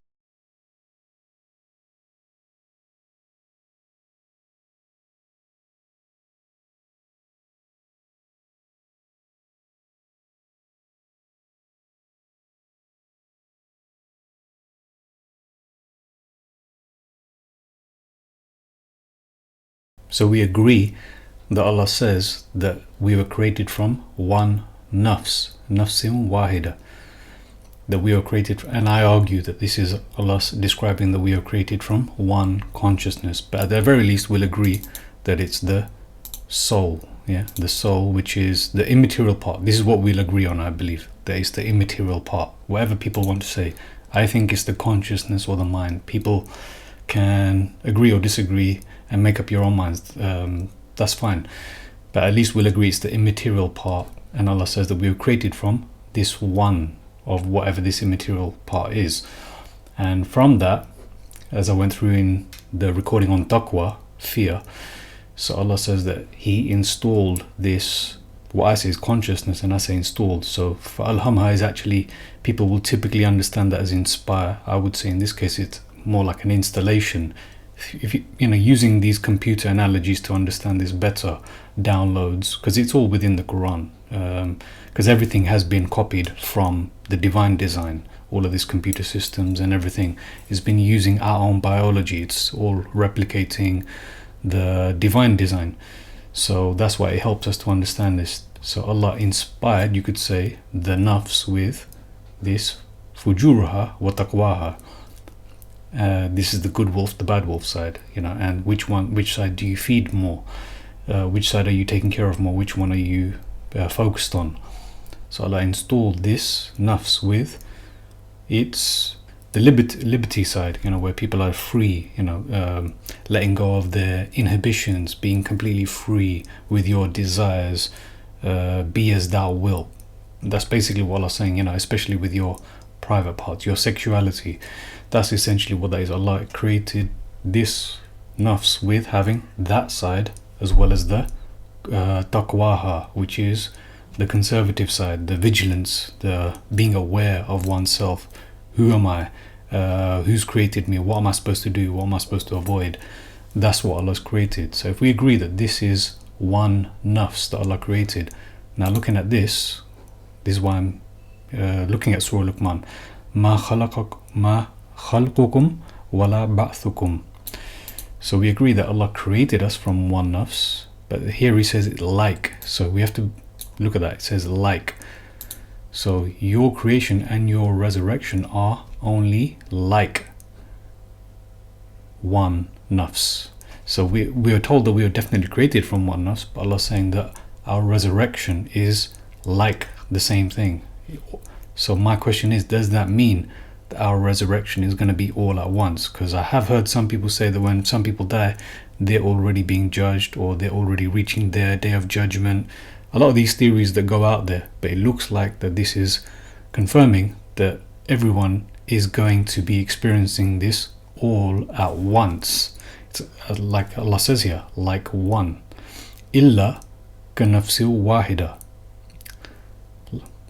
So we agree that Allah says that we were created from one nafs, nafsim wahida, that we were created, and I argue that this is Allah describing that we are created from one consciousness, but at the very least we'll agree that it's the soul, the soul, which is the immaterial part. This is what we'll agree on, I believe, that it's the immaterial part. Whatever people want to say, I think it's the consciousness or the mind. People can agree or disagree and make up your own minds, that's fine, but at least we'll agree it's the immaterial part, and Allah says that we were created from this one of whatever this immaterial part is. And from that, as I went through in the recording on taqwa, fear, so Allah says that He installed this, what I say is consciousness and I say installed. So for Alhamha is actually, people will typically understand that as inspire. I would say in this case it's more like an installation. If you using these computer analogies to understand this better, downloads, because it's all within the Quran, because everything has been copied from the divine design. All of these computer systems and everything has been using our own biology. It's all replicating the divine design. So that's why it helps us to understand this. So Allah inspired, you could say, the nafs with this fujurha wa taqwaha. This is the good wolf, the bad wolf side, and which side do you feed more? Which side are you taking care of more? Which one are you focused on? So Allah installed this nafs with it's the liberty side, where people are free, letting go of their inhibitions, being completely free with your desires, be as thou wilt. That's basically what Allah's saying, especially with your private parts, your sexuality. That's essentially what that is. Allah created this nafs with having that side as well as the taqwaha, which is the conservative side, the vigilance, the being aware of oneself. Who am I? Who's created me? What am I supposed to do? What am I supposed to avoid? That's what Allah's created. So if we agree that this is one nafs that Allah created, now looking at this is why I'm looking at Surah Luqman. Ma خلقكم ولا بعثكم. So we agree that Allah created us from one nafs, but here he says it like, so we have to look at that. It says like, so your creation and your resurrection are only like one nafs. So we are told that we are definitely created from one nafs, but Allah is saying that our resurrection is like the same thing. So my question is, does that mean that our resurrection is going to be all at once? Because I have heard some people say that when some people die, they're already being judged, or they're already reaching their day of judgment. A lot of these theories that go out there, but it looks like that this is confirming that everyone is going to be experiencing this all at once. It's like Allah says here, like one. Illa kanafsil wahida,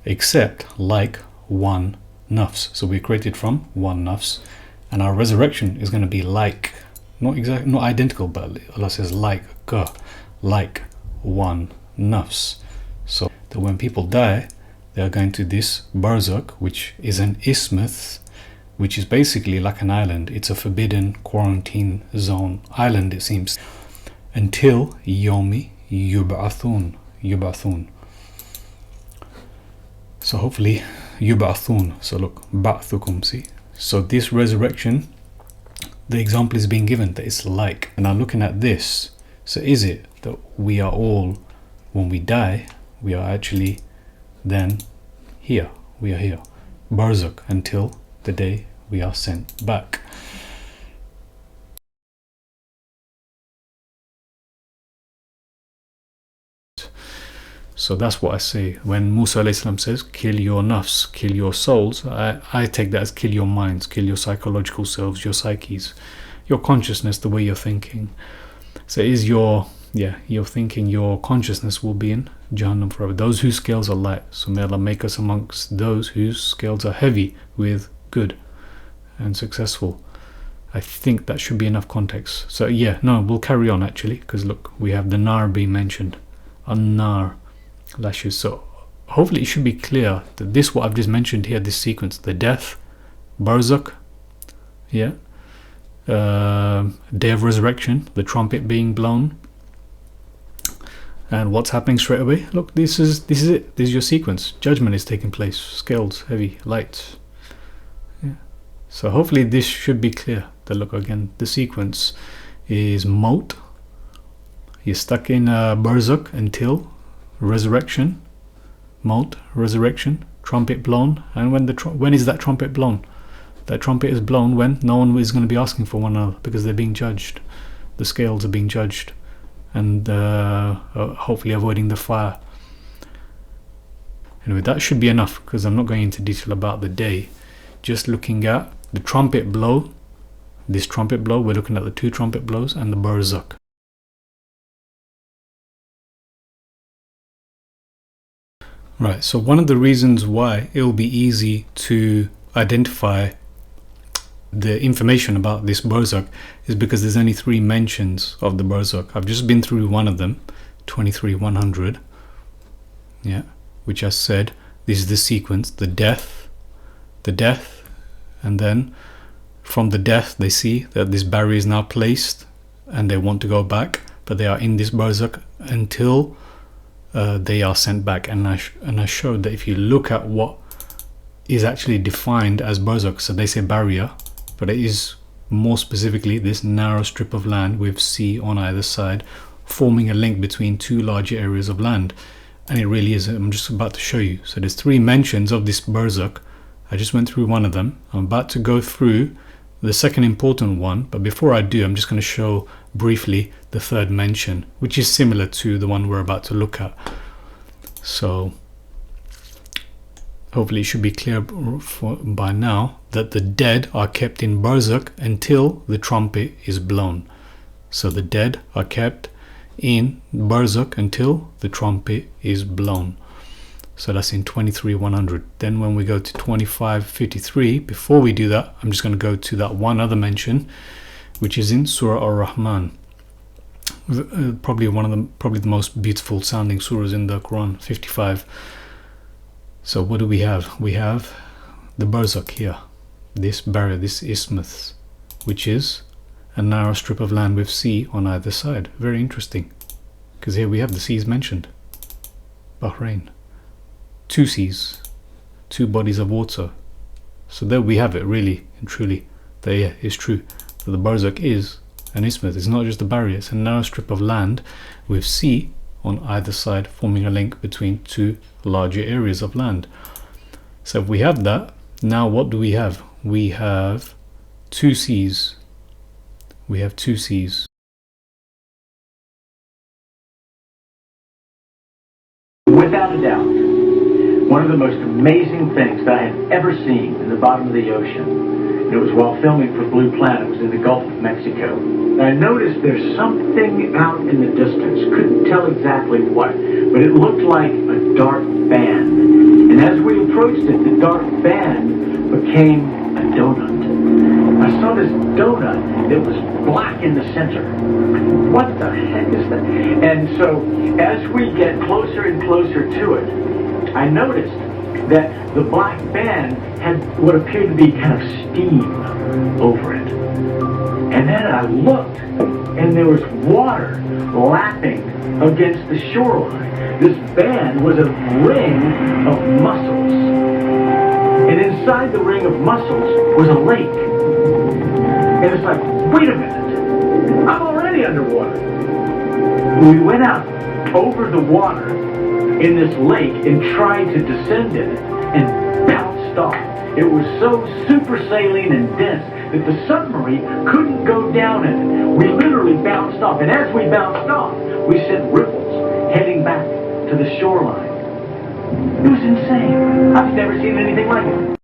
except like one nafs. So we're created from one nafs, and our resurrection is going to be like, not identical, but Allah says like one nafs. So that when people die, they are going to this Barzakh, which is an isthmus, which is basically like an island. It's a forbidden quarantine zone island, it seems, until Yomi Yub'athun. So hopefully Yub'athun. So look, Ba'thukum, see? So this resurrection, the example is being given that it's like. And now looking at this, so is it that we are all, when we die, we are actually then here. We are here, Barzakh, until the day we are sent back. So that's what I say when Musa alayhi salam says kill your nafs, kill your souls. I take that as kill your minds, kill your psychological selves, your psyches, your consciousness, the way you're thinking. So is your thinking, your consciousness will be in Jahannam forever. Those whose scales are light, so may Allah make us amongst those whose scales are heavy with good and successful. I think that should be enough context. So we'll carry on actually, because look, we have the nar being mentioned, an-nar, lashes. So hopefully it should be clear that this, what I've just mentioned here, this sequence, the death, Barzakh, day of resurrection, the trumpet being blown, and what's happening straight away. Look, this is it. This is your sequence. Judgment is taking place. Scales, heavy, light. So hopefully this should be clear. That look, again, the sequence is Maut. You're stuck in Barzakh until resurrection. Maut, resurrection, trumpet blown. And when is that trumpet blown? That trumpet is blown when no one is going to be asking for one another, because they're being judged. The scales are being judged, and hopefully avoiding the fire. Anyway, that should be enough, because I'm not going into detail about the day. Just looking at the trumpet blow, this trumpet blow, we're looking at the two trumpet blows and the Barzakh. Right, so one of the reasons why it will be easy to identify the information about this Barzakh is because there's only 3 mentions of the Barzakh. I've just been through one of them, 23-100, which I said, this is the sequence, the death, and then from the death they see that this barrier is now placed and they want to go back, but they are in this Barzakh until they are sent back. And I showed that if you look at what is actually defined as Barzakh, so they say barrier, but it is more specifically this narrow strip of land with sea on either side, forming a link between 2 larger areas of land. And it really is. I'm just about to show you. So there's 3 mentions of this Barzakh. I just went through one of them. I'm about to go through the second important one, but before I do, I'm just going to show briefly the 3rd mention, which is similar to the one we're about to look at. So hopefully it should be clear by now that the dead are kept in Barzakh until the trumpet is blown. So the dead are kept in Barzakh until the trumpet is blown. So that's in 23-100. Then when we go to 25-53, before we do that, I'm just going to go to that one other mention, which is in Surah Ar-Rahman. Probably the most beautiful sounding surahs in the Quran, 55. So what do we have? We have the Barzakh here. this barrier, this isthmus, which is a narrow strip of land with sea on either side. Very interesting, because here we have the seas mentioned. Bahrain. 2 seas, 2 bodies of water. So there we have it, really and truly. That, yeah, it's true. That the Barzakh is an isthmus. It's not just a barrier, it's a narrow strip of land with sea on either side, forming a link between 2 larger areas of land. So if we have that, now what do we have? We have 2 seas. We have 2 seas. Without a doubt, one of the most amazing things that I have ever seen in the bottom of the ocean, and it was while filming for Blue Planet, was in the Gulf of Mexico. And I noticed there's something out in the distance, couldn't tell exactly what, but it looked like a dark band. And as we approached it, the dark band became a donut. I saw this donut that was black in the center. What the heck is that? And so as we get closer and closer to it, I noticed that the black band had what appeared to be kind of steam over it. And then I looked, and there was water lapping against the shoreline. This band was a ring of mussels. And inside the ring of mussels was a lake. And it's like, wait a minute, I'm already underwater. We went out over the water in this lake and tried to descend in it and bounced off. It was so super saline and dense that the submarine couldn't go down in it. We literally bounced off, and as we bounced off, we sent ripples heading back to the shoreline. It was insane. I've never seen anything like it.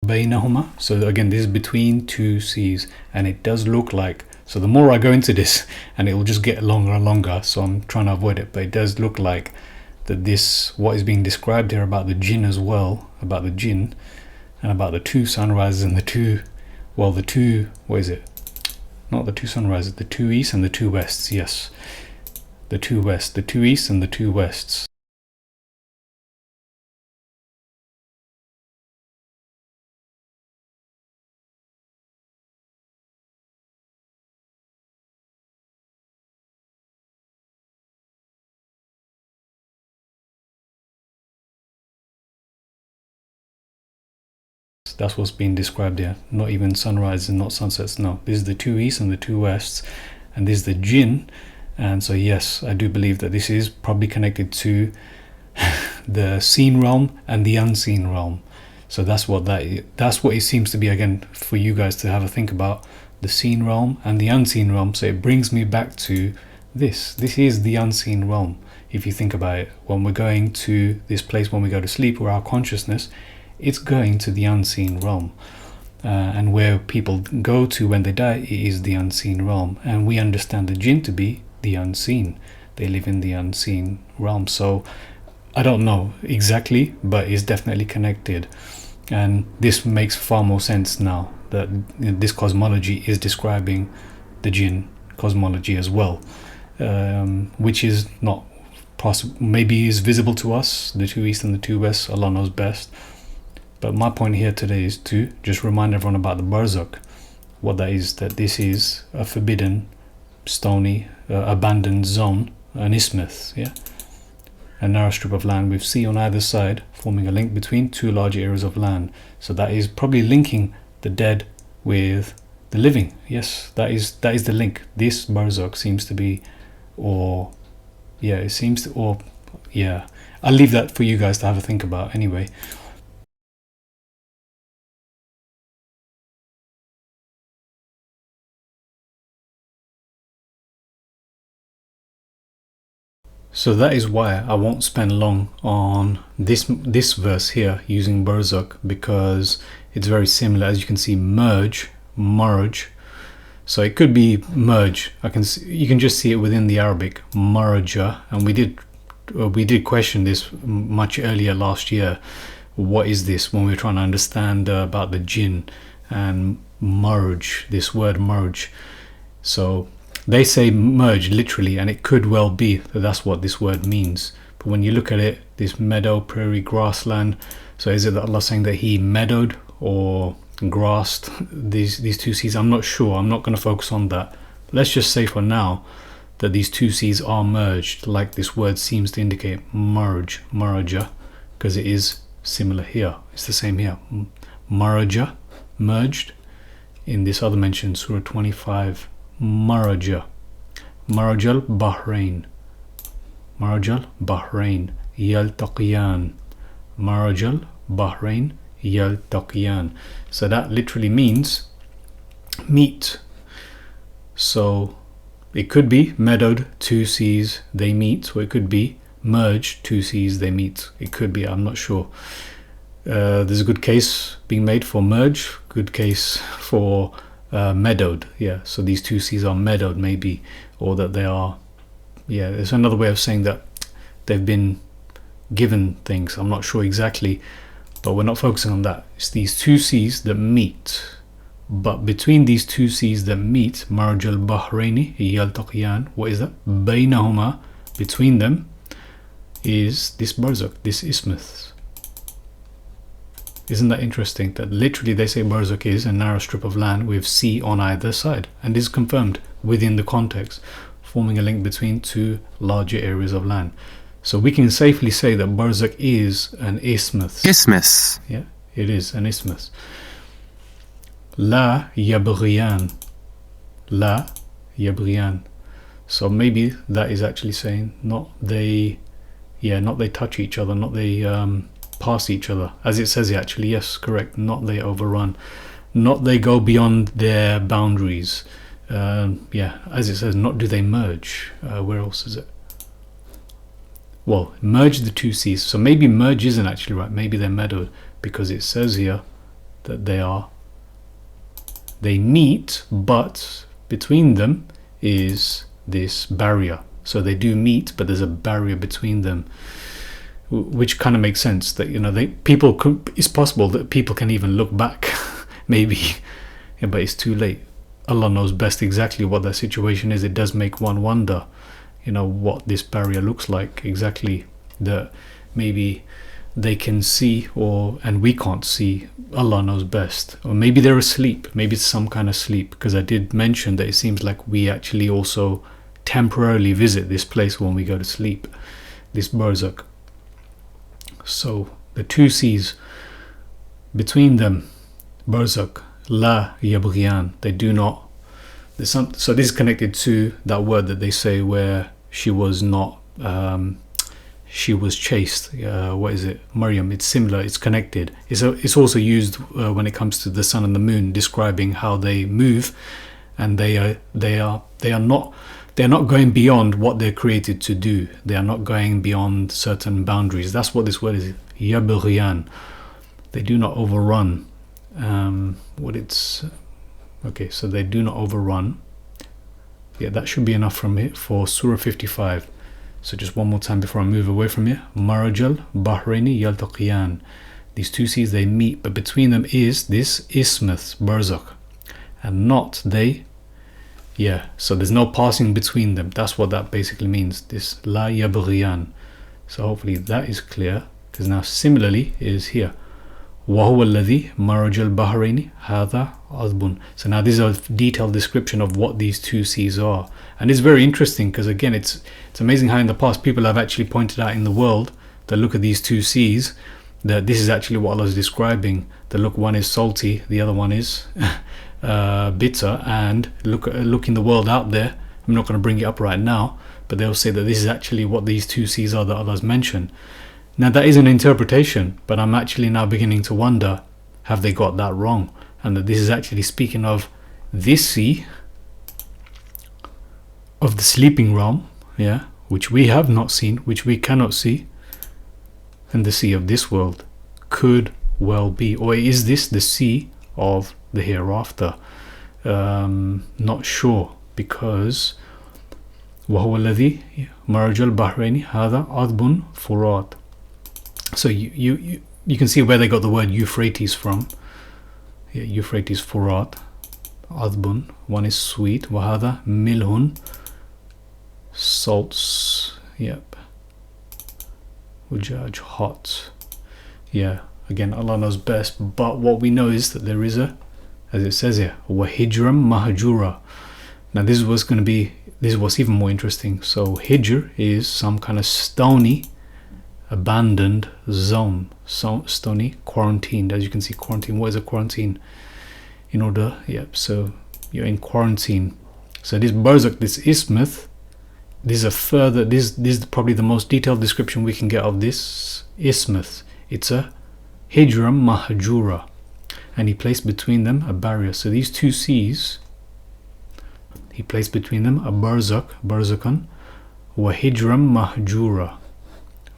Bainahuma. So again, this is between 2 seas, and it does look like, so the more I go into this, and it will just get longer and longer, so I'm trying to avoid it, but it does look like that this, what is being described here about the Jinn as well, about the Jinn, and about the 2 sunrises and the 2, well, the 2, what is it? Not the 2 sunrises, the 2 east and the 2 wests, yes. The 2 west, the 2 east and the 2 wests. That's what's being described here. Not even sunrises and not sunsets. No, this is the 2 east and the 2 wests, and this is the Jinn. And so yes, I do believe that this is probably connected to the seen realm and the unseen realm. So that's what it seems to be, again, for you guys to have a think about, the seen realm and the unseen realm. So it brings me back to this is the unseen realm. If you think about it, when we're going to this place, when we go to sleep, where our consciousness, it's going to the unseen realm, and where people go to when they die, it is the unseen realm. And we understand the Jinn to be the unseen. They live in the unseen realm. So I don't know exactly, but it's definitely connected. And this makes far more sense now that this cosmology is describing the jinn cosmology as well, which is not possible, maybe is visible to us, the two east and the two west, Allah knows best. But my point here today is to just remind everyone about the Barzakh, what that is, that this is a forbidden, stony, abandoned zone, an isthmus, yeah? A narrow strip of land with sea on either side, forming a link between two large areas of land. So that is probably linking the dead with the living. Yes, that is the link. This Barzakh seems to be, I'll leave that for you guys to have a think about anyway. So that is why I won't spend long on this verse here using Barzakh, because it's very similar. As you can see, merge. So it could be merge. You can just see it within the Arabic maraja, and we did question this much earlier last year. What is this, when we were trying to understand about the jinn and merge, this word merge. So they say merge literally, and it could well be that that's what this word means. But when you look at it, this meadow, prairie, grassland, so is it that Allah saying that He meadowed or grassed these two seas? I'm not sure. I'm not going to focus on that. Let's just say for now that these two seas are merged, like this word seems to indicate, merge, maraja, because it is similar here. It's the same here. Maraja, merged. In this other mention, Surah 25, Maraja, Marajal Bahrain, Marajal Bahrain, Yaltaqiyan, Marajal Bahrain, Yaltaqiyan. So that literally means meet. So it could be meadowed, two seas, they meet, or it could be merged, two seas, they meet. It could be, I'm not sure. There's a good case being made for merge, good case for meadowed, yeah. So these two seas are meadowed, maybe, or that they are, yeah. There's another way of saying that they've been given things. I'm not sure exactly, but we're not focusing on that. It's these two seas that meet. But between these two seas that meet, Marj al-Bahraini yaltaqiyan, what is that? Baynahuma, between them, is this Barzakh, this isthmus. Isn't that interesting that literally they say Barzakh is a narrow strip of land with sea on either side, and is confirmed within the context, forming a link between two larger areas of land. So we can safely say that Barzakh is an isthmus. Isthmus. Yeah, it is an isthmus. La yabghiyan. La yabghiyan. So maybe that is actually saying not they touch each other, not they pass each other, as it says here actually. Yes, correct, not they overrun, not they go beyond their boundaries. As it says, not do they merge. Where else is it? Well, merge the two seas. So maybe merge isn't actually right, maybe they're meadowed, because it says here that they meet, but between them is this barrier. So they do meet, but there's a barrier between them, which kind of makes sense that, it's possible that people can even look back maybe, yeah, but it's too late. Allah knows best exactly what that situation is. It does make one wonder, what this barrier looks like exactly, that maybe they can see and we can't see. Allah knows best. Or maybe they're asleep, maybe it's some kind of sleep, because I did mention that it seems like we actually also temporarily visit this place when we go to sleep, this Barzakh. So the two seas, between them, Barzakh, la yabghiyan, they do not. So this is connected to that word that they say where she was not, she was chaste. What is it? Maryam. It's similar. It's connected. It's also used when it comes to the sun and the moon, describing how they move, and they are not going beyond what they're created to do. They are not going beyond certain boundaries. That's what this word is. Yabghiyan. They do not overrun. Okay, so they do not overrun. Yeah, that should be enough from it for Surah 55. So just one more time before I move away from here. Marajal Bahraini Yaltaqiyan. These two seas, they meet, but between them is this Isthmus Barzakh, and not they. Yeah, so there's no passing between them. That's what that basically means. This La Yabghiyan. So hopefully that is clear, because now similarly is here. وَهُوَ الَّذِي مَرَجَ الْبَحْرَيْنِ هَذَا عَذْبٌ. So now this is a detailed description of what these two seas are. And it's very interesting because again, it's amazing how in the past people have actually pointed out in the world that look at these two seas, that this is actually what Allah is describing. That look, one is salty, the other one is bitter. And look in the world out there. I'm not going to bring it up right now, but they'll say that this is actually what these two seas are that Allah's mentioned. Now that is an interpretation, but I'm actually now beginning to wonder, have they got that wrong? And that this is actually speaking of this sea, of the sleeping realm, yeah, which we have not seen, which we cannot see, and the sea of this world could well be, or is this the sea of the hereafter? Not sure, because وَهُوَ الَّذِي مَرَجَ الْبَحْرَيْنِ هَذَا عَذْبٌ فُرَاتٌ. So you can see where they got the word Euphrates from. Yeah, Euphrates Furat, Adbun, one is sweet, Wahada Milhun, salts, yep, Ujaj, hot. Yeah, again, Allah knows best, but what we know is that there is a, as it says here, Wahijram Mahjura. Now this is what's even more interesting. So Hijr is some kind of stony, abandoned zone, so stony, quarantined. As you can see, quarantine. What is a quarantine? In order, yep. So you're in quarantine. So this Barzakh, this Isthmus, this is probably the most detailed description we can get of this Isthmus. It's a Hijram Mahjura, and he placed between them a barrier. So these two seas, he placed between them a Barzakh, Barzakhan, wa Hijram Mahjura.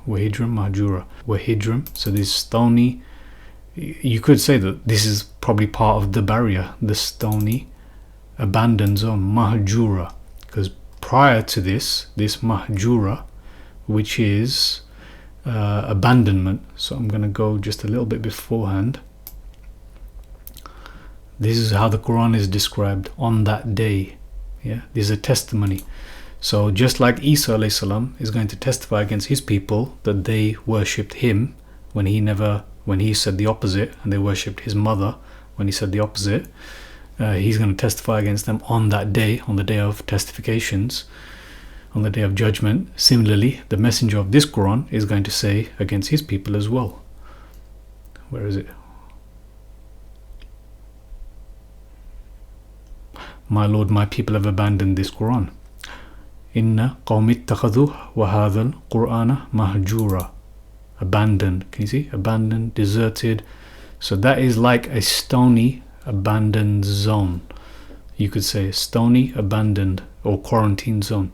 Wahidram Mahjura. Wahidram, so this stony, you could say that this is probably part of the barrier, the stony abandoned zone, Mahjura, because prior to this Mahjura, which is abandonment. So I'm going to go just a little bit beforehand. This is how the Quran is described on that day. Yeah, this is a testimony. So just like Isa alayhi salam is going to testify against his people that they worshipped him when he said the opposite, and they worshipped his mother when he said the opposite, he's going to testify against them on that day, on the day of testifications, on the day of judgment. Similarly, the messenger of this Quran is going to say against his people as well. Where is it? My Lord, my people have abandoned this Quran. Inna qawmi ittakhadhu wa hadha al-Qur'ana mahjura. Abandoned. Can you see? Abandoned, deserted. So that is like a stony, abandoned zone. You could say stony, abandoned, or quarantine zone.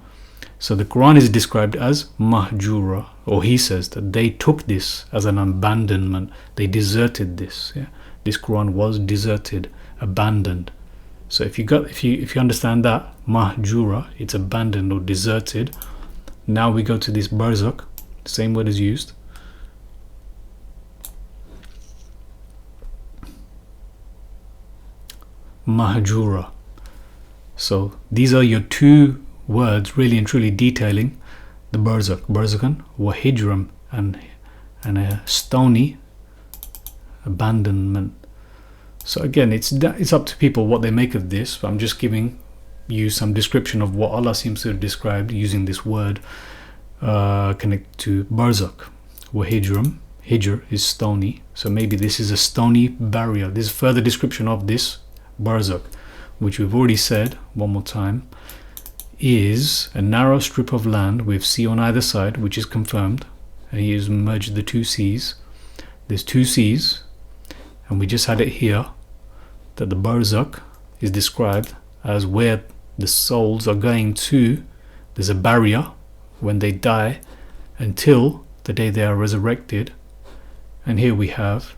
So the Quran is described as mahjura, or he says that they took this as an abandonment. They deserted this. Yeah? This Quran was deserted, abandoned. So if you understand that, mahjura, it's abandoned or deserted. Now we go to this Barzakh, same word is used. Mahjura. So these are your two words really and truly detailing the Barzakh, Barzakhan, Wahijram, and a stony abandonment. So again, it's up to people what they make of this, but I'm just giving you some description of what Allah seems to have described using this word connect to Barzakh. Wahijram, Hijr is stony, so maybe this is a stony barrier. This is further description of this Barzakh, which we've already said one more time, is a narrow strip of land with sea on either side, which is confirmed. And he has merged the two seas. There's two seas, and we just had it here that the Barzakh is described as where the souls are going to. There's a barrier when they die until the day they are resurrected. And here we have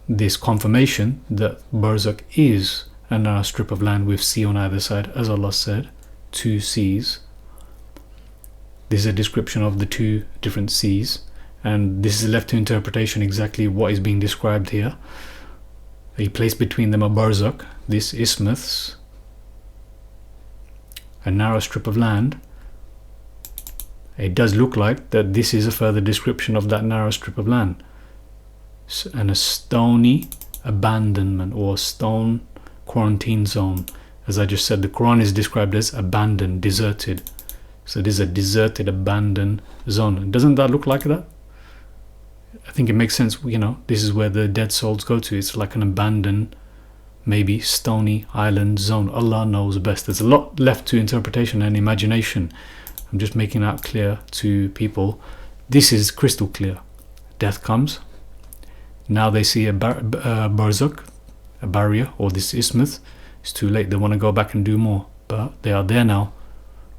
this confirmation that Barzakh is a narrow strip of land with sea on either side, as Allah said, two seas. This is a description of the two different seas, and this is left to interpretation exactly what is being described here. A place between them a Barzakh, this isthmus, a narrow strip of land. It does look like that this is a further description of that narrow strip of land. And a stony abandonment, or stone quarantine zone. As I just said, the Quran is described as abandoned, deserted. So it is a deserted, abandoned zone. Doesn't that look like that? I think it makes sense, you know, this is where the dead souls go to. It's like an abandoned, maybe stony island zone. Allah knows best. There's a lot left to interpretation and imagination. I'm just making that clear to people. This is crystal clear. Death comes. Now they see a Barzakh, a barrier, or this isthmus. It's too late. They want to go back and do more. But they are there now,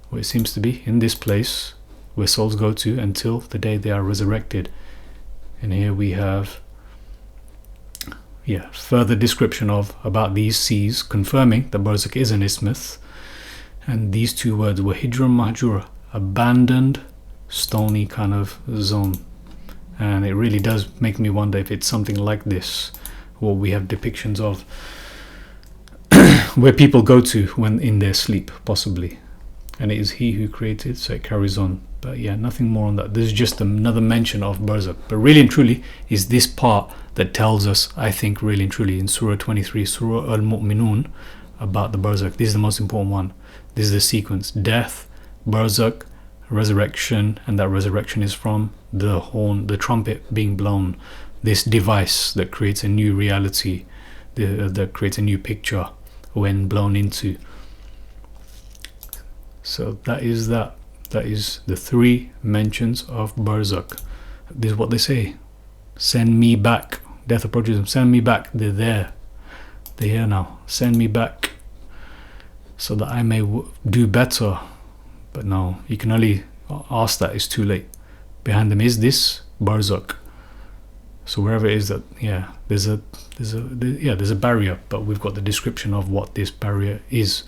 where it seems to be, in this place where souls go to until the day they are resurrected. And here we have further description of about these seas, confirming that Barzakh is an isthmus. And these two words were Hijra Mahjura, abandoned, stony kind of zone. And it really does make me wonder if it's something like this, what we have depictions of, where people go to when in their sleep, possibly. And it is He who created, so it carries on. But yeah, nothing more on that. This is just another mention of Barzakh. But really and truly is this part that tells us, I think, really and truly, in Surah 23, Surah Al-Mu'minun, about the Barzakh. This is the most important one. This is the sequence: death, Barzakh, resurrection, and that resurrection is from the horn, the trumpet being blown. This device that creates a new reality, that creates a new picture when blown into. So that is that. That is the three mentions of Barzakh. This is what they say: send me back. Death approaches them. Send me back. They're there. They're here now. Send me back, so that I may do better. But no, you can only ask that. It's too late. Behind them is this Barzakh. So wherever it is that, there's a barrier. But we've got the description of what this barrier is.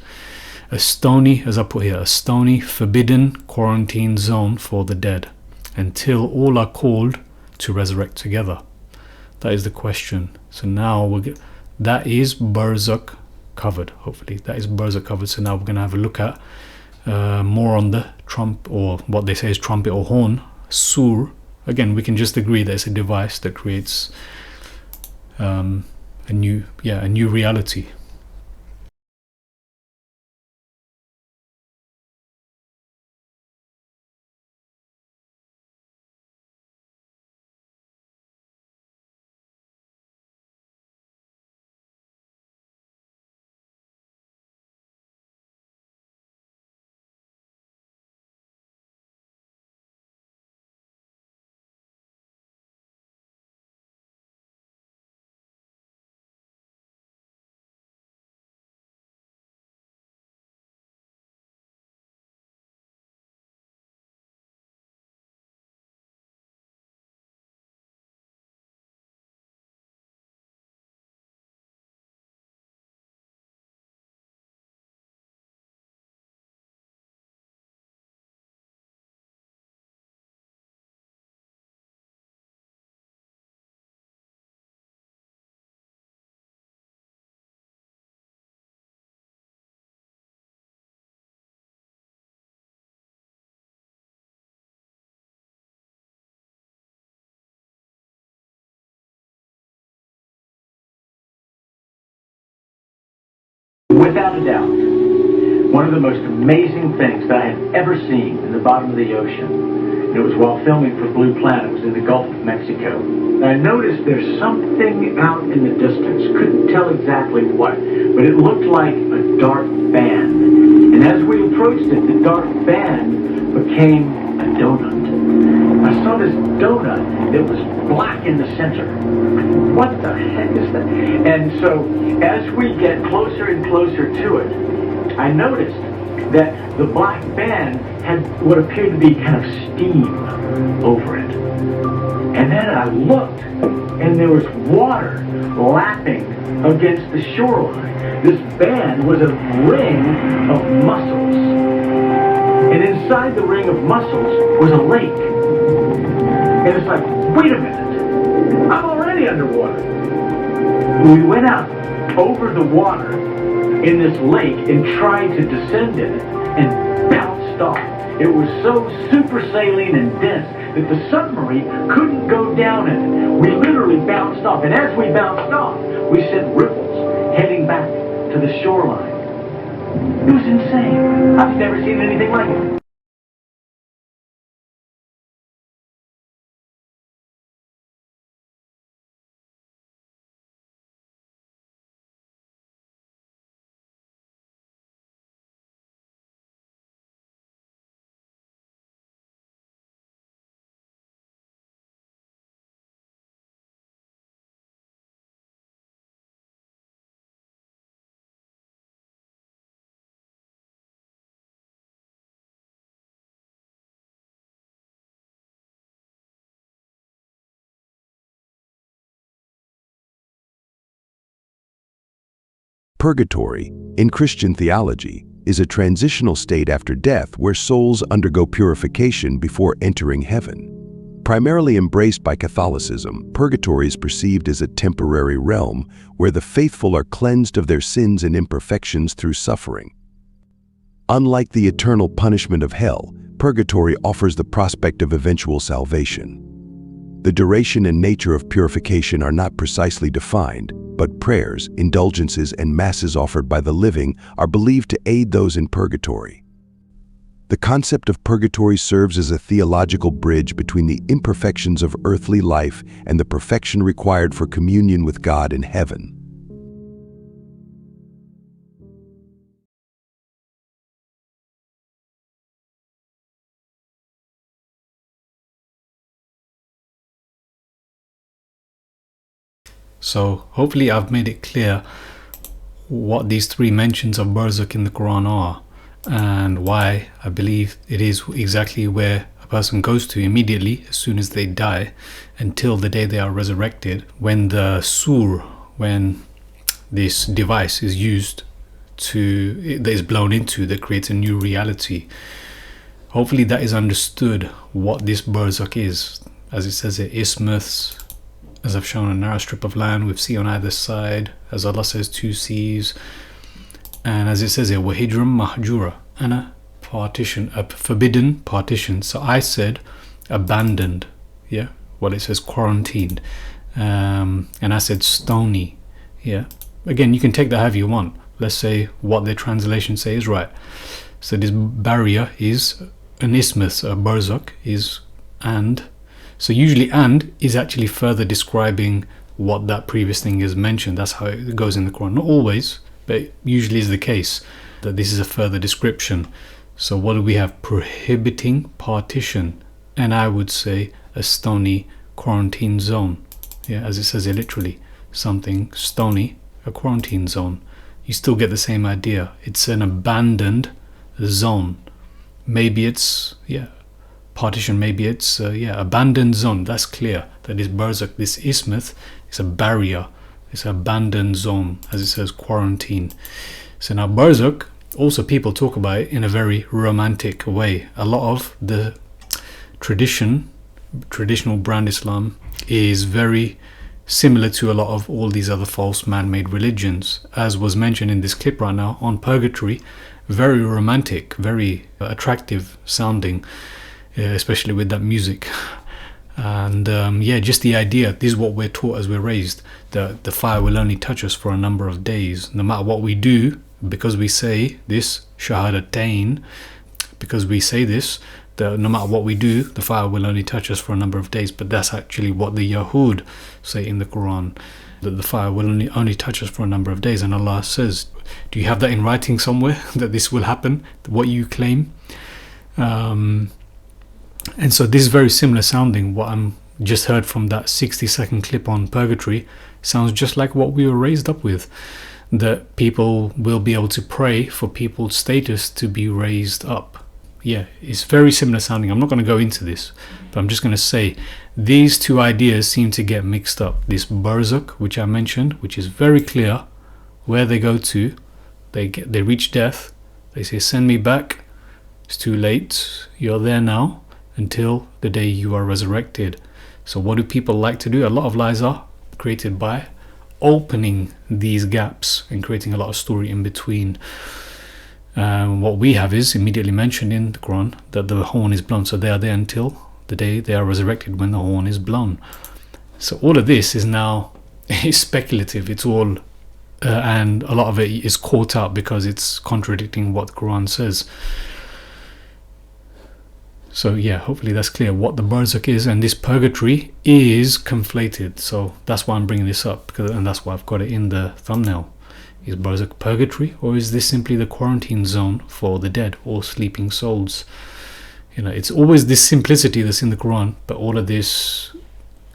A stony, as I put here, a stony, forbidden quarantine zone for the dead, until all are called to resurrect together. That is the question. So now that is Barzakh covered. Hopefully that is Barzakh covered. So now we're going to have a look at more on the trump, or what they say is trumpet or horn, sur. Again, we can just agree that it's a device that creates a new reality. Without a doubt, one of the most amazing things that I have ever seen in the bottom of the ocean, and it was while filming for Blue Planet, it was in the Gulf of Mexico. And I noticed there's something out in the distance, couldn't tell exactly what, but it looked like a dark band. And as we approached it, the dark band became a donut. I saw this donut that was black in the center. What the heck is that? And so as we get closer and closer to it, I noticed that the black band had what appeared to be kind of steam over it. And then I looked, and there was water lapping against the shoreline. This band was a ring of mussels. And inside the ring of mussels was a lake. And it's like, wait a minute, I'm already underwater. We went out over the water in this lake and tried to descend in it and bounced off. It was so super saline and dense that the submarine couldn't go down in it. We literally bounced off, and as we bounced off, we sent ripples heading back to the shoreline. It was insane. I've never seen anything like it. Purgatory, in Christian theology, is a transitional state after death where souls undergo purification before entering heaven. Primarily embraced by Catholicism, purgatory is perceived as a temporary realm where the faithful are cleansed of their sins and imperfections through suffering. Unlike the eternal punishment of hell, purgatory offers the prospect of eventual salvation. The duration and nature of purification are not precisely defined, but prayers, indulgences, and masses offered by the living are believed to aid those in purgatory. The concept of purgatory serves as a theological bridge between the imperfections of earthly life and the perfection required for communion with God in heaven. So hopefully I've made it clear what these three mentions of Barzakh in the Quran are, and why I believe it is exactly where a person goes to immediately as soon as they die until the day they are resurrected, when the sur, when this device is used that is blown into, that creates a new reality. Hopefully that is understood what this Barzakh is. As it says here, Isthmus, as I've shown, a narrow strip of land with sea on either side, as Allah says, 2 seas, and as it says here, Wahidrum Mahjura, and a partition, a forbidden partition. So I said abandoned, yeah, well it says quarantined, and I said stony, yeah. Again, you can take that however you want. Let's say what their translation say is right. So this barrier is an isthmus, a barzakh is, and so usually and is actually further describing what that previous thing is mentioned. That's how it goes in the Quran. Not always, but usually is the case that this is a further description. So what do we have? Prohibiting partition, and I would say a stony quarantine zone. Yeah, as it says here, literally something stony, a quarantine zone. You still get the same idea. It's an abandoned zone. Maybe it's, yeah, partition, maybe it's abandoned zone. That's clear that this barzakh, this isthmus, is a barrier, it's an abandoned zone, as it says quarantine. So now barzakh, also people talk about it in a very romantic way. A lot of the traditional brand Islam is very similar to a lot of all these other false man-made religions, as was mentioned in this clip right now on Purgatory. Very romantic, very attractive sounding, especially with that music. And just the idea, this is what we're taught as we're raised, that the fire will only touch us for a number of days, no matter what we do, because we say this shahadatain, because we say this, that no matter what we do, the fire will only touch us for a number of days. But that's actually what the Yahud say in the Quran, that the fire will only touch us for a number of days. And Allah says, do you have that in writing somewhere, that this will happen, what you claim? And so this is very similar sounding. What I'm just heard from that 60-second clip on Purgatory sounds just like what we were raised up with, that people will be able to pray for people's status to be raised up. Yeah, it's very similar sounding. I'm not going to go into this, but I'm just going to say these two ideas seem to get mixed up. This barzakh, which I mentioned, which is very clear where they go to, they reach death, they say send me back It's too late. You're there now until the day you are resurrected. So what do people like to do? A lot of lies are created by opening these gaps and creating a lot of story in between. What we have is immediately mentioned in the Quran that the horn is blown. So they are there until the day they are resurrected, when the horn is blown. So all of this is now is speculative. It's all and a lot of it is caught out because it's contradicting what the Quran says. So yeah, hopefully that's clear what the Barzakh is, and this purgatory is conflated. So that's why I'm bringing this up, and that's why I've got it in the thumbnail. Is Barzakh purgatory, or is this simply the quarantine zone for the dead or sleeping souls? You know, it's always this simplicity that's in the Quran, but all of this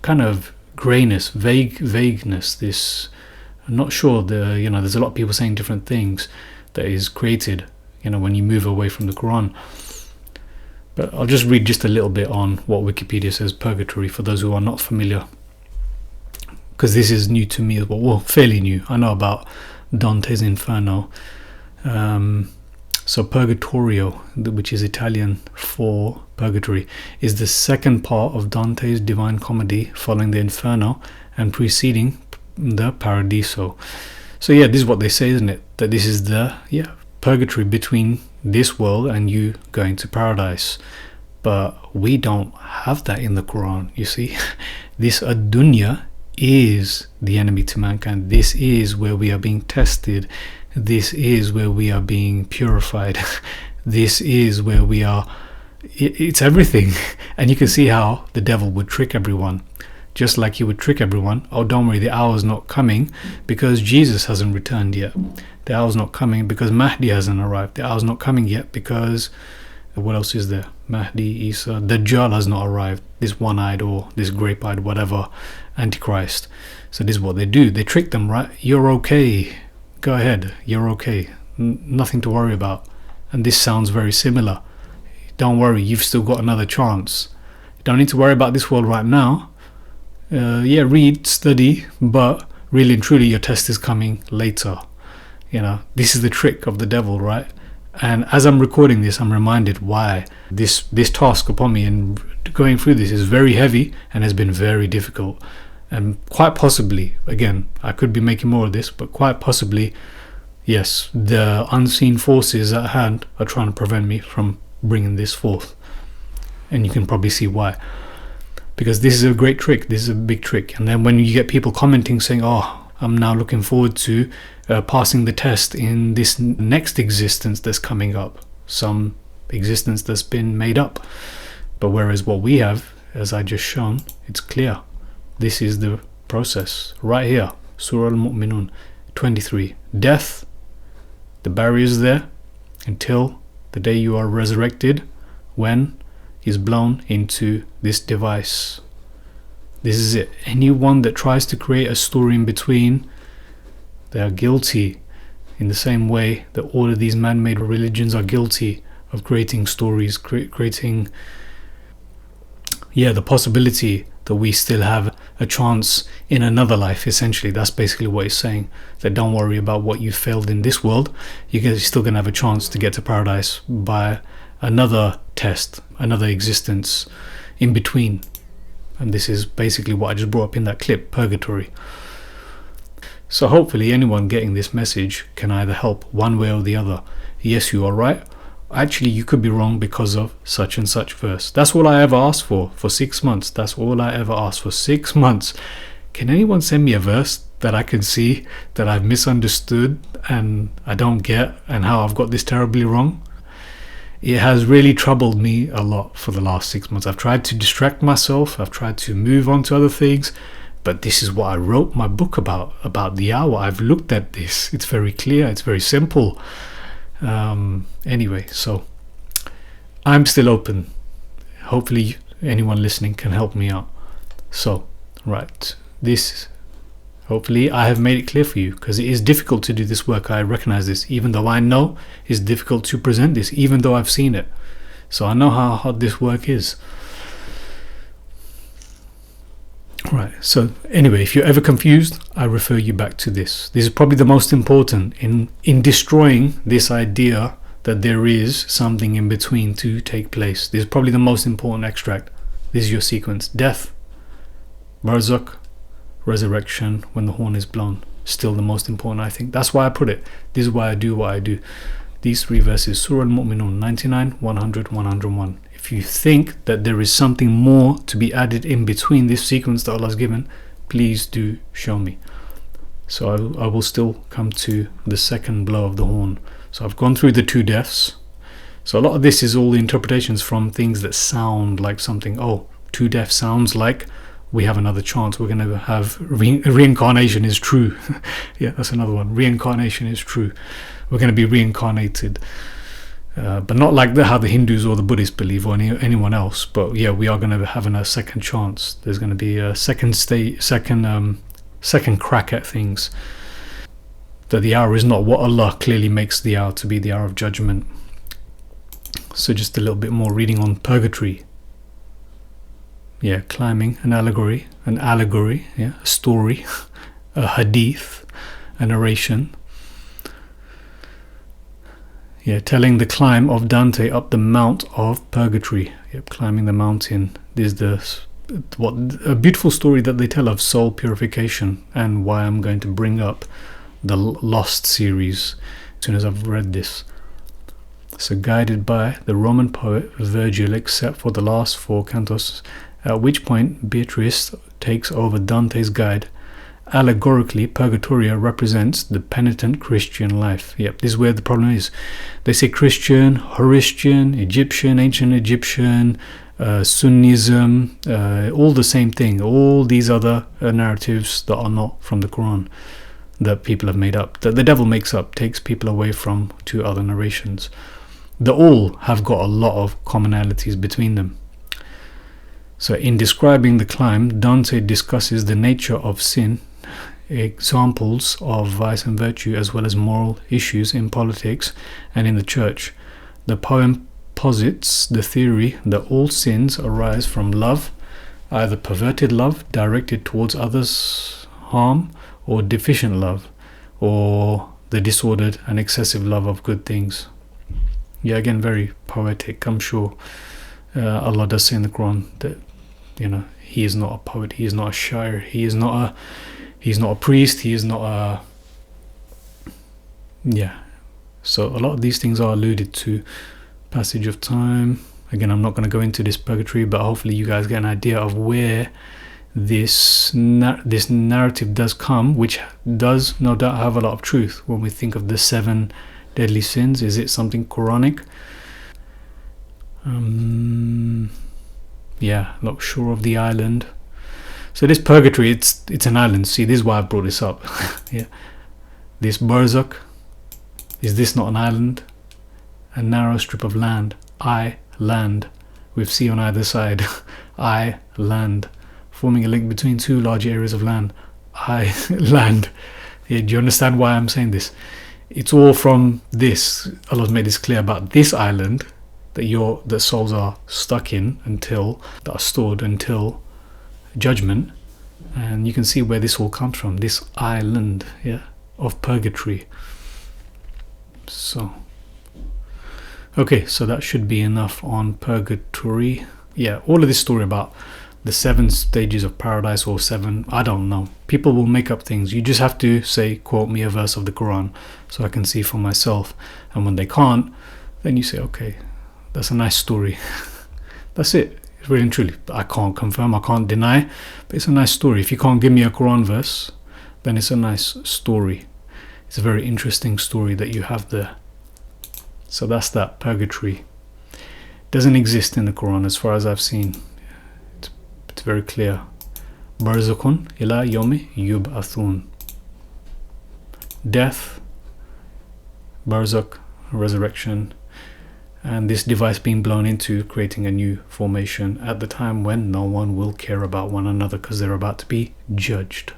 kind of grayness, vagueness, this, I'm not sure, there's a lot of people saying different things that is created, when you move away from the Quran. But I'll just read just a little bit on what Wikipedia says purgatory for those who are not familiar, because this is new to me as well, fairly new. I know about Dante's Inferno. So Purgatorio, which is Italian for purgatory, is the second part of Dante's Divine Comedy, following the Inferno and preceding the Paradiso. So yeah, this is what they say, isn't it? That this is the purgatory between this world and you going to paradise. But we don't have that in the Quran, you see. This ad-dunya is the enemy to mankind. This is where we are being tested. This is where we are being purified. This is where we are, it's everything. And you can see how the devil would trick everyone, just like he would trick everyone. Oh, don't worry, the hour's not coming because Jesus hasn't returned yet. The hour's not coming because Mahdi hasn't arrived. The hour's not coming yet because, what else is there? Mahdi, Isa, Dajjal has not arrived. This one-eyed or this grape-eyed whatever Antichrist. So this is what they do. They trick them, right? You're okay. Go ahead. You're okay. Nothing to worry about. And this sounds very similar. Don't worry. You've still got another chance. You don't need to worry about this world right now. Read, study, but really and truly your test is coming later. This is the trick of the devil, right? And as I'm recording this, I'm reminded why this task upon me and going through this is very heavy and has been very difficult. And quite possibly, again, I could be making more of this, but quite possibly, yes, the unseen forces at hand are trying to prevent me from bringing this forth. And you can probably see why. Because this is a great trick. This is a big trick. And then when you get people commenting saying, oh, I'm now looking forward to passing the test in this next existence that's coming up, some existence that's been made up. But whereas what we have, as I just shown, it's clear. This is the process right here. Surah Al-Mu'minun 23. Death, the barrier is there until the day you are resurrected, when is blown into this device. This is it. Anyone that tries to create a story in between, they are guilty, in the same way that all of these man-made religions are guilty of creating stories, creating the possibility that we still have a chance in another life. Essentially, that's basically what it's saying, that don't worry about what you failed in this world. You're still going to have a chance to get to paradise by another test, another existence in between. And this is basically what I just brought up in that clip, Purgatory. So hopefully anyone getting this message can either help one way or the other. Yes, you are right. Actually, you could be wrong because of such and such verse. That's all I ever asked for 6 months. That's all I ever asked for 6 months. Can anyone send me a verse that I can see that I've misunderstood and I don't get, and how I've got this terribly wrong? It has really troubled me a lot for the last 6 months. I've tried to distract myself. I've tried to move on to other things. But this is what I wrote my book about the hour. I've looked at this. It's very clear. It's very simple. Anyway, so I'm still open. Hopefully anyone listening can help me out. So, right. Hopefully I have made it clear for you, because it is difficult to do this work. I recognize this, even though I know it's difficult to present this, even though I've seen it. So I know how hard this work is. Right, so anyway, if you're ever confused, I refer you back to this. This is probably the most important in destroying this idea that there is something in between to take place. This is probably the most important extract. This is your sequence: death, Barzakh, resurrection, when the horn is blown. Still the most important, I think. That's why I put it. This is why I do what I do. These 3 verses, Surah Al-Mu'minun 99, 100, 101. If you think that there is something more to be added in between this sequence that Allah's given, please do show me. So I will still come to the second blow of the horn. So I've gone through the 2 deaths. So a lot of this is all the interpretations from things that sound like something. Oh, 2 deaths sounds like we have another chance. We're going to have reincarnation is true. Yeah, that's another one. Reincarnation is true. We're going to be reincarnated. But not like how the Hindus or the Buddhists believe, or anyone else. But yeah, we are going to have a second chance. There's going to be a second crack at things. That the hour is not what Allah clearly makes the hour to be, the hour of judgment. So just a little bit more reading on purgatory. Yeah, climbing, an allegory, yeah, a story, a hadith, a narration. Yeah, telling the climb of Dante up the Mount of Purgatory. Yep, climbing the mountain. This is a beautiful story that they tell of soul purification, and why I'm going to bring up the Lost series as soon as I've read this. So guided by the Roman poet Virgil, except for the last 4 cantos, at which point Beatrice takes over Dante's guide. Allegorically, Purgatorio represents the penitent Christian life. Yep, this is where the problem is. They say Christian, Horatian, Egyptian, ancient Egyptian, Sunnism, all the same thing. All these other narratives that are not from the Quran, that people have made up, that the devil makes up, takes people away from 2 other narrations. They all have got a lot of commonalities between them. So in describing the climb, Dante discusses the nature of sin, examples of vice and virtue, as well as moral issues in politics and in the church. The poem posits the theory that all sins arise from love, either perverted love directed towards others' harm, or deficient love, or the disordered and excessive love of good things. Yeah, again, very poetic. I'm sure Allah does say in the Quran that, He is not a poet, He is not a shair, He is not a priest, He is not a... Yeah. So a lot of these things are alluded to. Passage of time. Again, I'm not going to go into this purgatory, but hopefully you guys get an idea of where this narrative does come, which does no doubt have a lot of truth. When we think of the 7 deadly sins, is it something Quranic? Yeah, look, shore of the island. So this purgatory, it's an island. See, this is why I brought this up. Yeah, this Barzakh, is this not an island? A narrow strip of land. Land, with sea on either side. Land, forming a link between 2 large areas of land. Land. Yeah, do you understand why I'm saying this? It's all from this. Allah's made this clear about this island that souls are stuck in that are stored until judgment. And you can see where this all comes from. This island, yeah, of purgatory. So, okay, so that should be enough on purgatory. Yeah, all of this story about the 7 stages of paradise, or 7, I don't know. People will make up things. You just have to say, quote me a verse of the Quran so I can see for myself. And when they can't, then you say, okay, that's a nice story. That's it. It's really and truly. I can't confirm, I can't deny, but it's a nice story. If you can't give me a Quran verse, then it's a nice story. It's a very interesting story that you have there. So that's that purgatory. Doesn't exist in the Quran as far as I've seen. It's very clear. Barzakhun ila yomi yub'athun. Death, Barzakh, resurrection, and this device being blown into, creating a new formation at the time when no one will care about one another because they're about to be judged.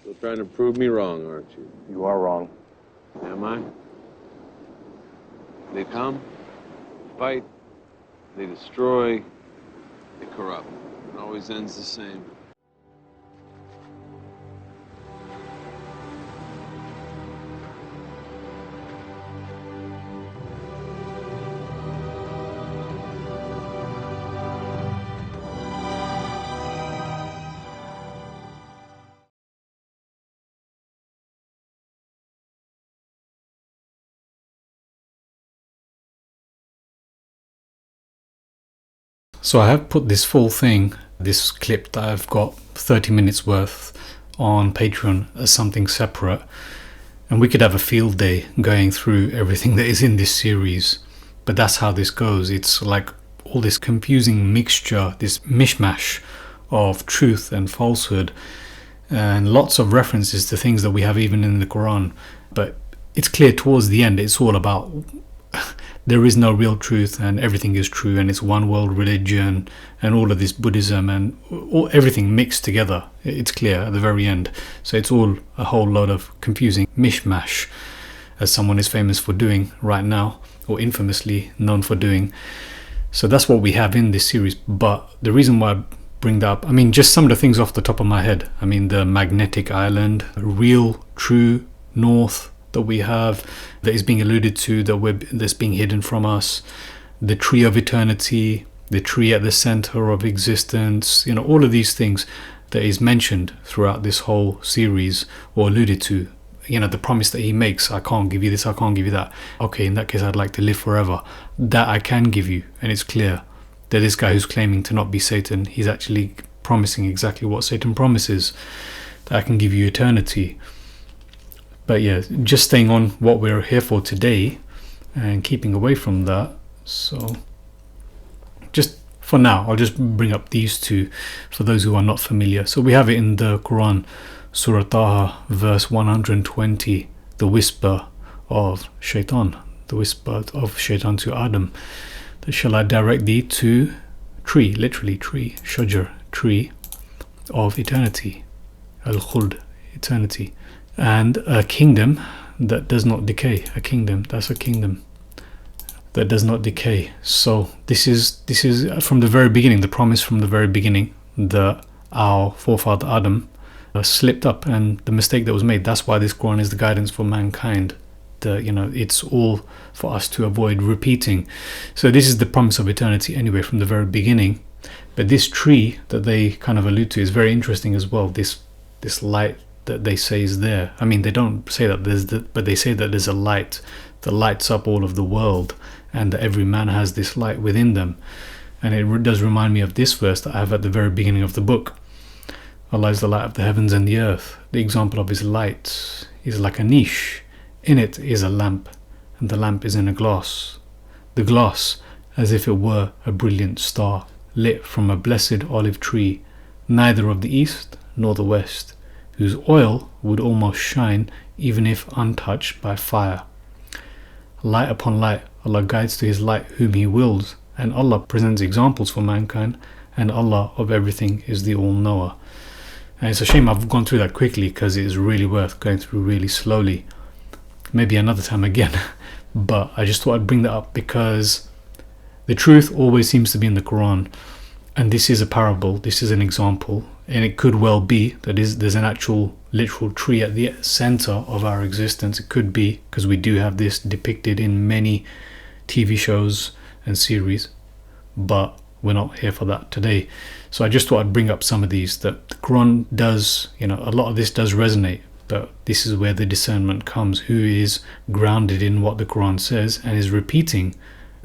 Still trying to prove me wrong, aren't you? You are wrong. Am I? They come, fight, they destroy, they corrupt. It always ends the same. So I have put this full thing, this clip that I've got 30 minutes worth on Patreon as something separate, and we could have a field day going through everything that is in this series. But that's how this goes. It's like all this confusing mixture, this mishmash of truth and falsehood, and lots of references to things that we have even in the Quran. But it's clear towards the end it's all about there is no real truth and everything is true, and it's one world religion and all of this Buddhism and everything mixed together. It's clear at the very end. So it's all a whole lot of confusing mishmash, as someone is famous for doing right now, or infamously known for doing. So that's what we have in this series. But the reason why I bring that up, I mean, just some of the things off the top of my head. I mean, the magnetic island, real, true north that we have, that is being alluded to, that's being hidden from us, the tree of eternity, the tree at the center of existence, all of these things that is mentioned throughout this whole series, or alluded to. The promise that he makes, I can't give you this, I can't give you that. Okay, in that case, I'd like to live forever. That I can give you. And it's clear that this guy who's claiming to not be Satan, he's actually promising exactly what Satan promises, that I can give you eternity. But yeah, just staying on what we're here for today and keeping away from that. So just for now, I'll just bring up these two for those who are not familiar. So we have it in the Quran, Surah Taha, verse 120, the whisper of Shaitan, the whisper of Shaitan to Adam. That shall I direct thee to tree, literally tree, shajar, tree of eternity, al-khuld, eternity. And a kingdom that does not decay. A kingdom that does not decay. So this is from the very beginning, the promise from the very beginning, that our forefather Adam slipped up, and the mistake that was made. That's why this Quran is the guidance for mankind. It's all for us to avoid repeating. So this is the promise of eternity anyway from the very beginning. But this tree that they kind of allude to is very interesting as well. This light that they say is there. I mean, they don't say that but they say that there's a light that lights up all of the world, and that every man has this light within them. And it does remind me of this verse that I have at the very beginning of the book. Allah is the light of the heavens and the earth. The example of his light is like a niche. In it is a lamp, and the lamp is in a glass. The glass as if it were a brilliant star, lit from a blessed olive tree, neither of the east nor the west, whose oil would almost shine even if untouched by fire. Light upon light, Allah guides to his light whom he wills, and Allah presents examples for mankind, and Allah of everything is the all-knower. And it's a shame I've gone through that quickly, because it is really worth going through really slowly. Maybe another time again. But I just thought I'd bring that up because the truth always seems to be in the Quran. And this is a parable, this is an example, and it could well be that there's an actual literal tree at the center of our existence. It could be, because we do have this depicted in many TV shows and series, but we're not here for that today. So I just thought I'd bring up some of these, that the Quran does, a lot of this does resonate, but this is where the discernment comes. Who is grounded in what the Quran says and is repeating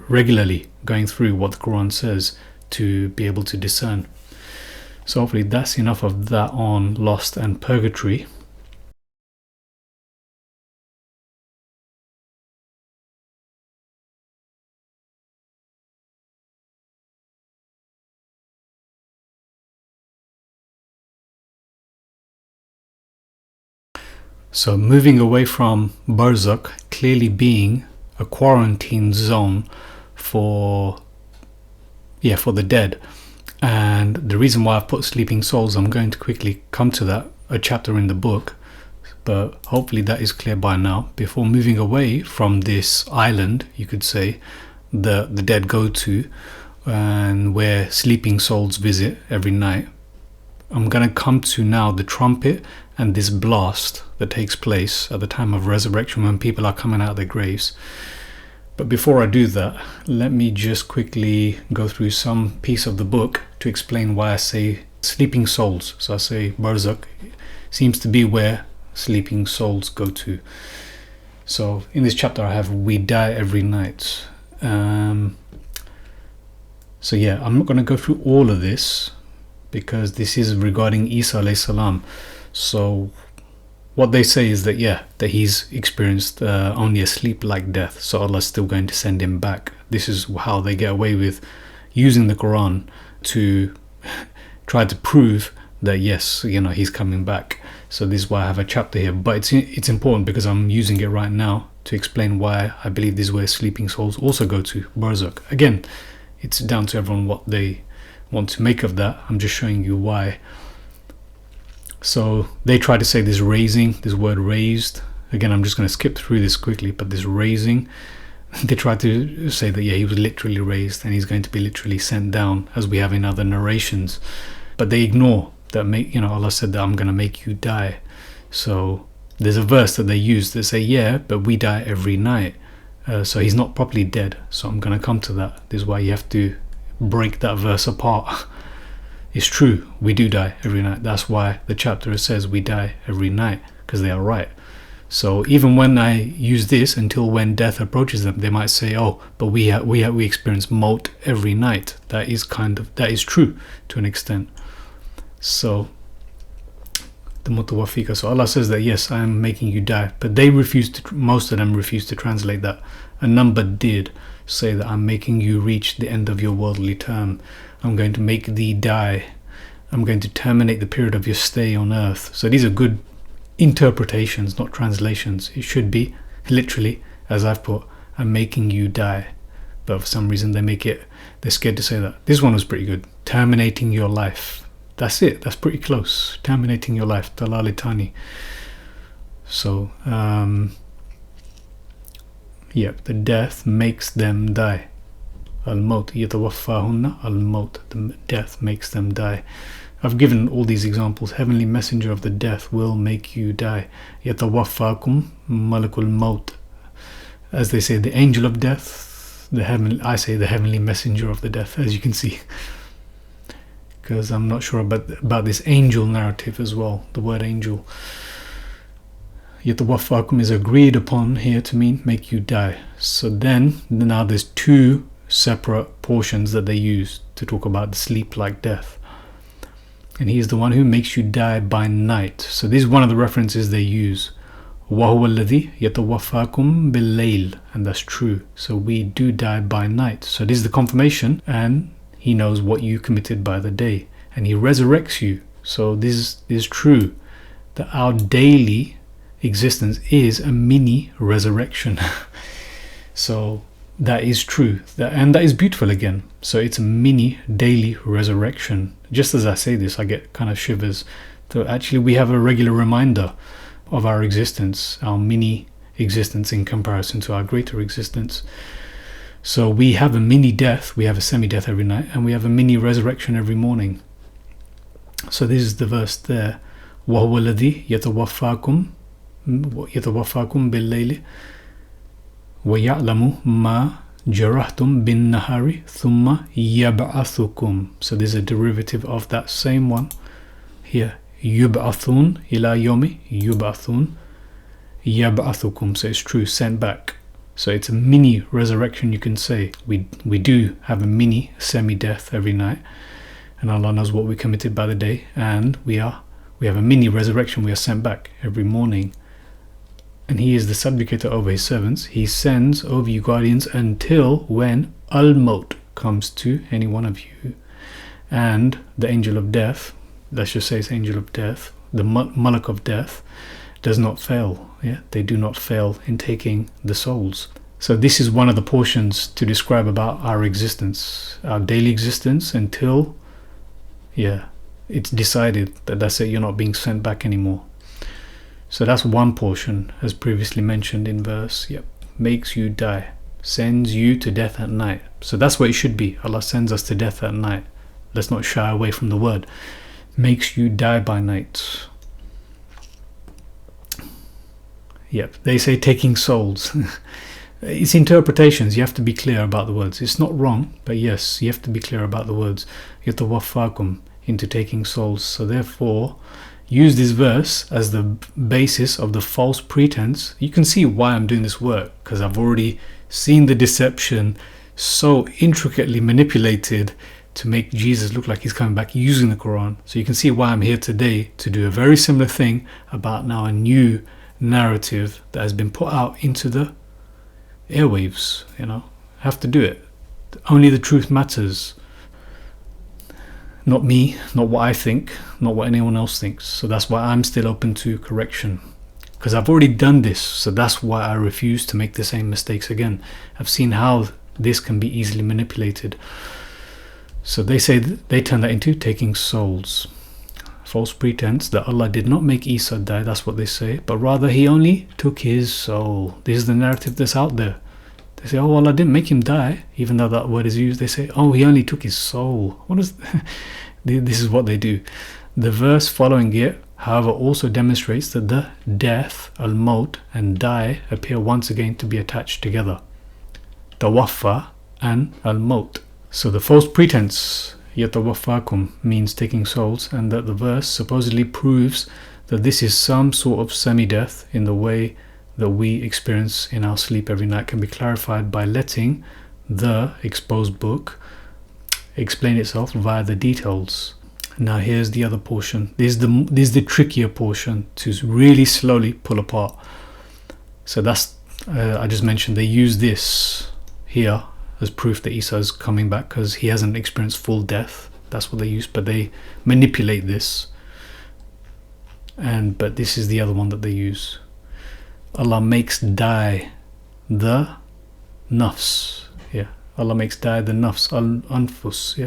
regularly, going through what the Quran says, to be able to discern. So hopefully that's enough of that on Lost and Purgatory. So moving away from Barzakh clearly being a quarantine zone for the dead. And the reason why I've put sleeping souls, I'm going to quickly come to that, a chapter in the book, but hopefully that is clear by now. Before moving away from this island, you could say, the dead go to, and where sleeping souls visit every night, I'm going to come to now the trumpet and this blast that takes place at the time of resurrection when people are coming out of their graves. But before I do that, let me just quickly go through some piece of the book to explain why I say sleeping souls. So I say Barzakh seems to be where sleeping souls go to. So in this chapter I have we die every night. So yeah, I'm not going to go through all of this because this is regarding Isa alayhi salam. So what they say is that that he's experienced only a sleep-like death, so Allah's still going to send him back. This is how they get away with using the Quran to try to prove that yes, he's coming back. So this is why I have a chapter here, but it's important because I'm using it right now to explain why I believe this is where sleeping souls also go to, Barzakh. Again, it's down to everyone what they want to make of that. I'm just showing you why. So they try to say this raising, this word raised. Again, I'm just going to skip through this quickly, but this raising, they try to say that he was literally raised and he's going to be literally sent down, as we have in other narrations. But they ignore that Allah said that I'm going to make you die. So there's a verse that they use that say, but we die every night. So he's not properly dead. So I'm going to come to that. This is why you have to break that verse apart. It's true, we do die every night. That's why the chapter says we die every night, because they are right. So even when I use this, until when death approaches them, they might say, oh, but we experience maut every night. That is true to an extent. So the mutawafika. So Allah says that yes, I am making you die, but they most of them refuse to translate that. A number did say that I'm making you reach the end of your worldly term. I'm going to make thee die. I'm going to terminate the period of your stay on earth. So these are good interpretations, not translations. It should be literally, as I've put, I'm making you die. But for some reason they're scared to say that. This one was pretty good. Terminating your life. That's it. That's pretty close. Terminating your life. Dalalitani. So, the death makes them die. Al-Maut, yatawaffahunna al-Maut, the death makes them die. I've given all these examples. Heavenly messenger of the death will make you die. Yatawaffakum malakul maut. As they say, the angel of death, I say the heavenly messenger of the death, as you can see. Because I'm not sure about this angel narrative as well, the word angel. Yatawaffakum is agreed upon here to mean make you die. So now there's two separate portions that they use to talk about the sleep-like death, and he is the one who makes you die by night. So this is one of the references they use, وَهُوَ الَّذِي يَتَوَفَّاكُمْ بِاللَّيْلِ, and that's true. So we do die by night. So this is the confirmation, and he knows what you committed by the day, and he resurrects you. So this is true, that our daily existence is a mini resurrection. So that is true, and that is beautiful again. So it's a mini daily resurrection. Just as I say this, I get kind of shivers. So actually we have a regular reminder of our existence, our mini existence in comparison to our greater existence. So we have a mini death, we have a semi-death every night, and we have a mini resurrection every morning. So this is the verse there. وَهُوَ الَّذِي يَتَوَفَّاكُمْ بِاللَّيْلِ وَيَعْلَمُ مَا جَرَحْتُمْ بِالنَّهَارِ ثُمَّ يَبْعَثُكُمْ. So this is a derivative of that same one here. يُبْعَثُونَ إِلَى يَوْمِ يُبْعَثُونَ يَبْعَثُكُمْ. So it's true, sent back. So it's a mini resurrection, you can say. We do have a mini semi-death every night, and Allah knows what we committed by the day, and we have a mini resurrection. We are sent back every morning. And he is the subjugator over his servants. He sends over you guardians until when Al-Maut comes to any one of you. And the angel of death, let's just say it's angel of death, the Malak of death, does not fail. They do not fail in taking the souls. So this is one of the portions to describe about our existence, our daily existence, until it's decided that that's it, you're not being sent back anymore. So So that's one portion, as previously mentioned in verse, makes you die, sends you to death at night. So that's what it should be. Allah sends us to death at night. Let's not shy away from the word. Makes you die by night. They say taking souls. It's interpretations. You have to be clear about the words. It's not wrong, but yes, you have to be clear about the words. Yatawaffakum, into taking souls. So therefore, use this verse as the basis of the false pretense. You can see why I'm doing this work, because I've already seen the deception so intricately manipulated to make Jesus look like he's coming back using the Quran. So you can see why I'm here today, to do a very similar thing about now a new narrative that has been put out into the airwaves. Have to do it. Only the truth matters. Not me, not what I think, not what anyone else thinks. So that's why I'm still open to correction, because I've already done this. So that's why I refuse to make the same mistakes again. I've seen how this can be easily manipulated. So they say they turn that into taking souls. False pretense that Allah did not make Isa die, that's what they say, but rather he only took his soul. This is the narrative that's out there. They say, oh, Allah didn't make him die, even though that word is used. They say, oh, he only took his soul. What is this is what they do. The verse following it, however, also demonstrates that the death, al-maut, and die appear once again to be attached together. Tawaffa and al-maut. So the false pretense, yatawaffakum, means taking souls, and that the verse supposedly proves that this is some sort of semi-death in the way that we experience in our sleep every night, can be clarified by letting the exposed book explain itself via the details. Now here's the other portion. This is the trickier portion to really slowly pull apart. So that's I just mentioned they use this here as proof that Isa is coming back because he hasn't experienced full death. That's what they use, but they manipulate this. But this is the other one that they use. Allah makes die the nafs. Allah makes die the nafs, al-anfus,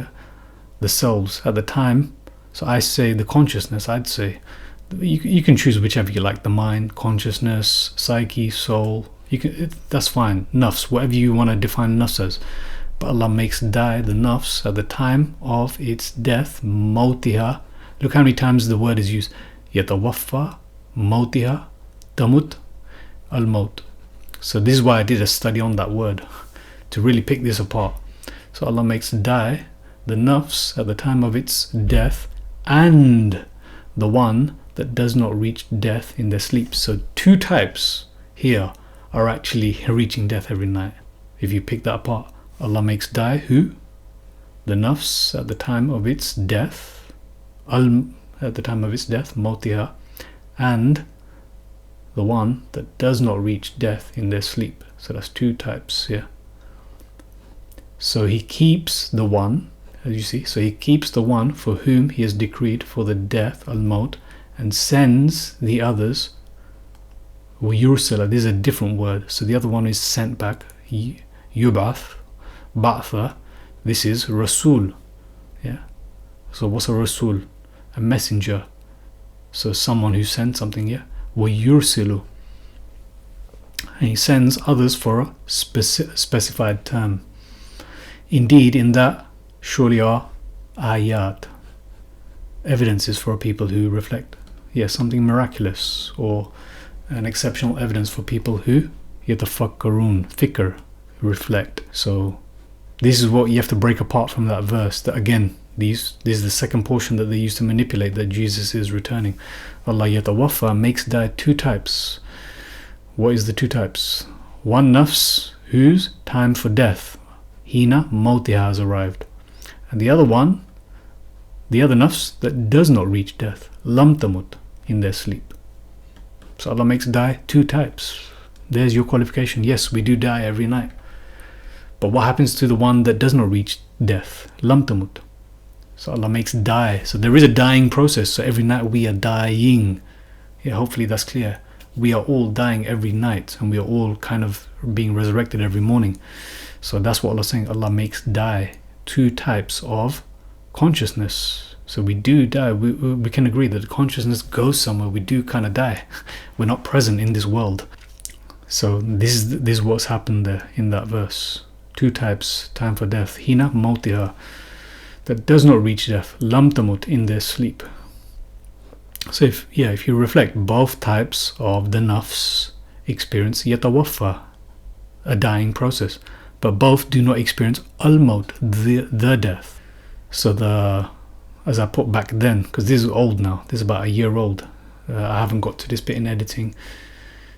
the souls at the time. So I say the consciousness, I'd say. You can choose whichever you like, the mind, consciousness, psyche, soul. That's fine, nafs, whatever you want to define nafs as. But Allah makes die the nafs at the time of its death, mautiha. Look how many times the word is used. Yatawaffa, mautiha, tamut, al-maut. So this is why I did a study on that word, to really pick this apart. So Allah makes die the nafs at the time of its death, and the one that does not reach death in their sleep. So two types here are actually reaching death every night. If you pick that apart, Allah makes die who? The nafs at the time of its death, at the time of its death, mautiha, and the one that does not reach death in their sleep. So that's two types here. So he keeps the one, as you see, so he keeps the one for whom he has decreed for the death, al-maut, and sends the others, yursila. This is a different word. So the other one is sent back, yubath, ba'tha. This is rasul. So what's a rasul? A messenger. So someone who sends something, وَيُرْسِلُ, and he sends others for a specified term. Indeed, in that surely are ayat, evidences for people who reflect. Something miraculous or an exceptional evidence for people who yatafakkarun, fikr, reflect. So this is what you have to break apart from that verse. That again, this is the second portion that they use to manipulate that Jesus is returning. Allah yatawaffa makes die two types. What is the two types? One nafs, whose time for death, hina mautiha, has arrived, and the other one, the other nafs that does not reach death, lam tamut, in their sleep. So Allah makes die two types. There's your qualification. Yes, we do die every night, but what happens to the one that does not reach death, lam tamut? So Allah makes die. So there is a dying process. So every night we are dying. Hopefully that's clear. We are all dying every night, and we are all kind of being resurrected every morning. So that's what Allah is saying. Allah makes die two types of consciousness. So we do die. We can agree that the consciousness goes somewhere. We do kind of die. We're not present in this world. So this is what's happened there in that verse. Two types, time for death. Hina mautiha, that does not reach death. Lam tamut, in their sleep. So if you reflect, both types of the nafs experience yatawaffa, a dying process, but both do not experience al-maut, the death. So as I put back then, because this is old now, this is about a year old, I haven't got to this bit in editing.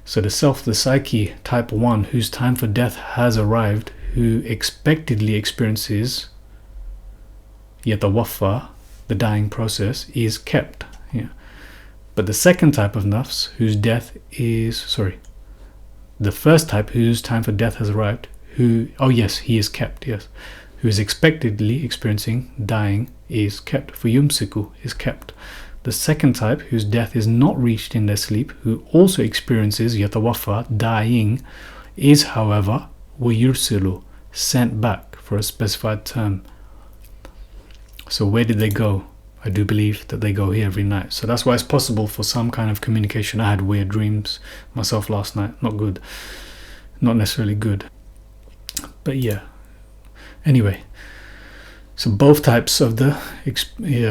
So the self, the psyche, type 1, whose time for death has arrived, who expectedly experiences yatawaffa, the dying process, is kept. Yeah. But the second type of nafs, whose death is, the first type, whose time for death has arrived, he is kept, yes. Who is expectedly experiencing dying is kept. For yumsiku, is kept. The second type, whose death is not reached in their sleep, who also experiences yatawaffa, dying, is, however, wayursilu, sent back for a specified term. So where did they go? I do believe that they go here every night. So that's why it's possible for some kind of communication. I had weird dreams myself last night. Not good. Not necessarily good. But yeah. Anyway. So both types of the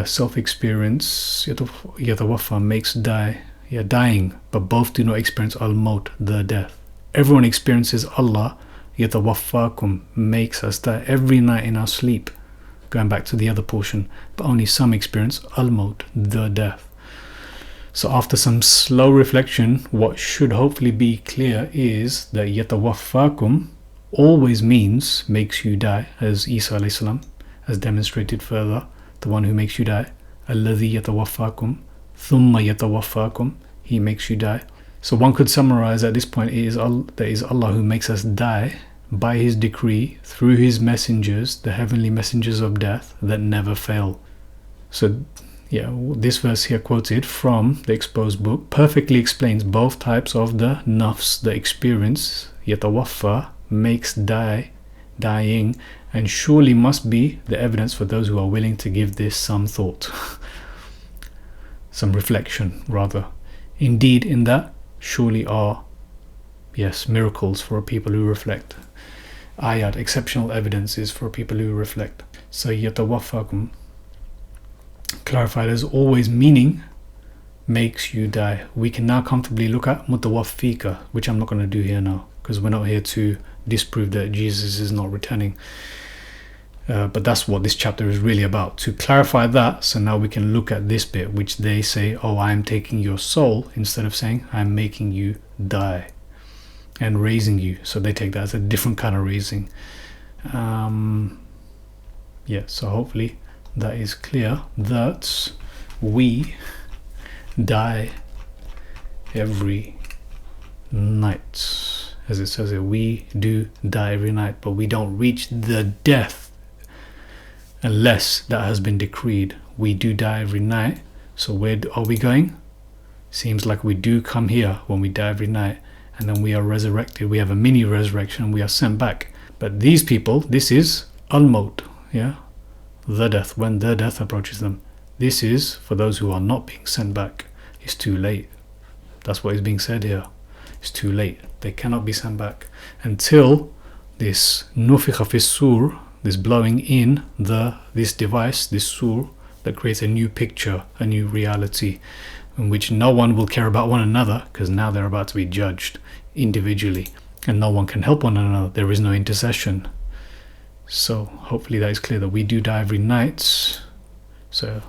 self-experience, yatawaffa, makes dying, but both do not experience al-maut, the death. Everyone experiences Allah, yatawaffakum, makes us die every night in our sleep. Going back to the other portion, but only some experience al-maut, the death. So after some slow reflection, what should hopefully be clear is that yatawaffakum always means makes you die, as Isa alayhi salam has demonstrated further, the one who makes you die. Alladhi yatawaffakum, thumma yatawaffakum, he makes you die. So one could summarize at this point, that is Allah who makes us die by his decree through his messengers, the heavenly messengers of death that never fail. So this verse here quoted from the exposed book perfectly explains both types of the nafs, the experience, yatawaffa, makes dying, and surely must be the evidence for those who are willing to give this some thought. Some reflection, rather. Indeed, in that surely are, miracles for people who reflect. Ayat, exceptional evidences for people who reflect. So yatawaffakum, clarified as always meaning makes you die. We can now comfortably look at mutawaffika, which I'm not going to do here now, because we're not here to disprove that Jesus is not returning. But that's what this chapter is really about, to clarify that. So now we can look at this bit, which they say, I'm taking your soul, instead of saying I'm making you die and raising you. So they take that as a different kind of raising. So hopefully that is clear, that we die every night. As it says here, we do die every night, but we don't reach the death unless that has been decreed. We do die every night. So where are we going? Seems like we do come here when we die every night, and then we are resurrected. We have a mini resurrection. We are sent back. But these people, this is al-maut, the death, when the death approaches them. This is for those who are not being sent back. It's too late. That's what is being said here. It's too late. They cannot be sent back until this nufikha fi sur, this blowing in this device, this sur, that creates a new picture, a new reality, in which no one will care about one another, because now they're about to be judged individually, and no one can help one another. There is no intercession. So hopefully that is clear, that we do die every night. So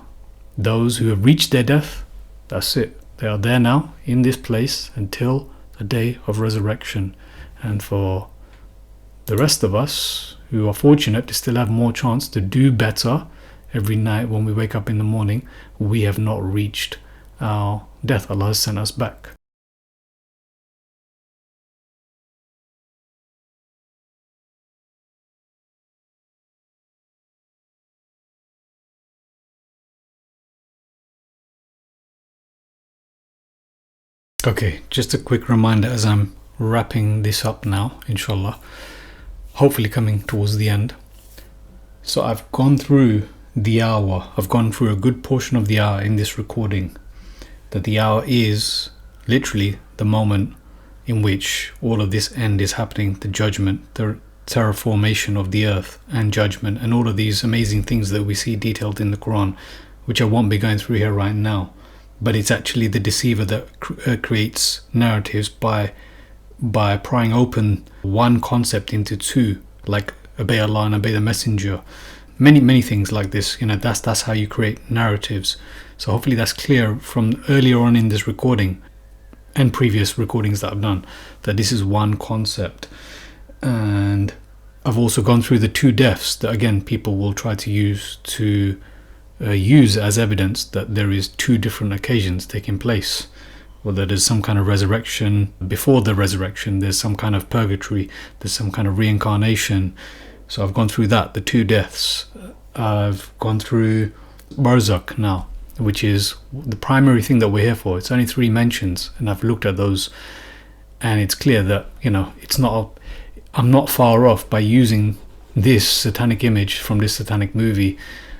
those who have reached their death, that's it. They are there now in this place until the day of resurrection. And for the rest of us who are fortunate to still have more chance to do better every night when we wake up in the morning, we have not reached our death. Allah has sent us back. Okay, just a quick reminder as I'm wrapping this up now, inshallah, hopefully coming towards the end. So I've gone through the hour. I've gone through a good portion of the hour in this recording. That the hour is literally the moment in which all of this end is happening, the judgment, the terraformation of the earth and judgment, and all of these amazing things that we see detailed in the Quran, which I won't be going through here right now. But it's actually the deceiver that creates narratives by prying open one concept into two, like obey Allah and obey the messenger. Many things like this, that's how you create narratives. So hopefully that's clear from earlier on in this recording and previous recordings that I've done, that this is one concept. And I've also gone through the two deaths that again people will try to use as evidence that there is two different occasions taking place. Whether there's some kind of resurrection, before the resurrection there's some kind of purgatory, there's some kind of reincarnation. So I've gone through that, the two deaths. I've gone through Barzakh now, which is the primary thing that we're here for. It's only 3 mentions, and I've looked at those, and it's clear that I'm not far off by using this satanic image from this satanic movie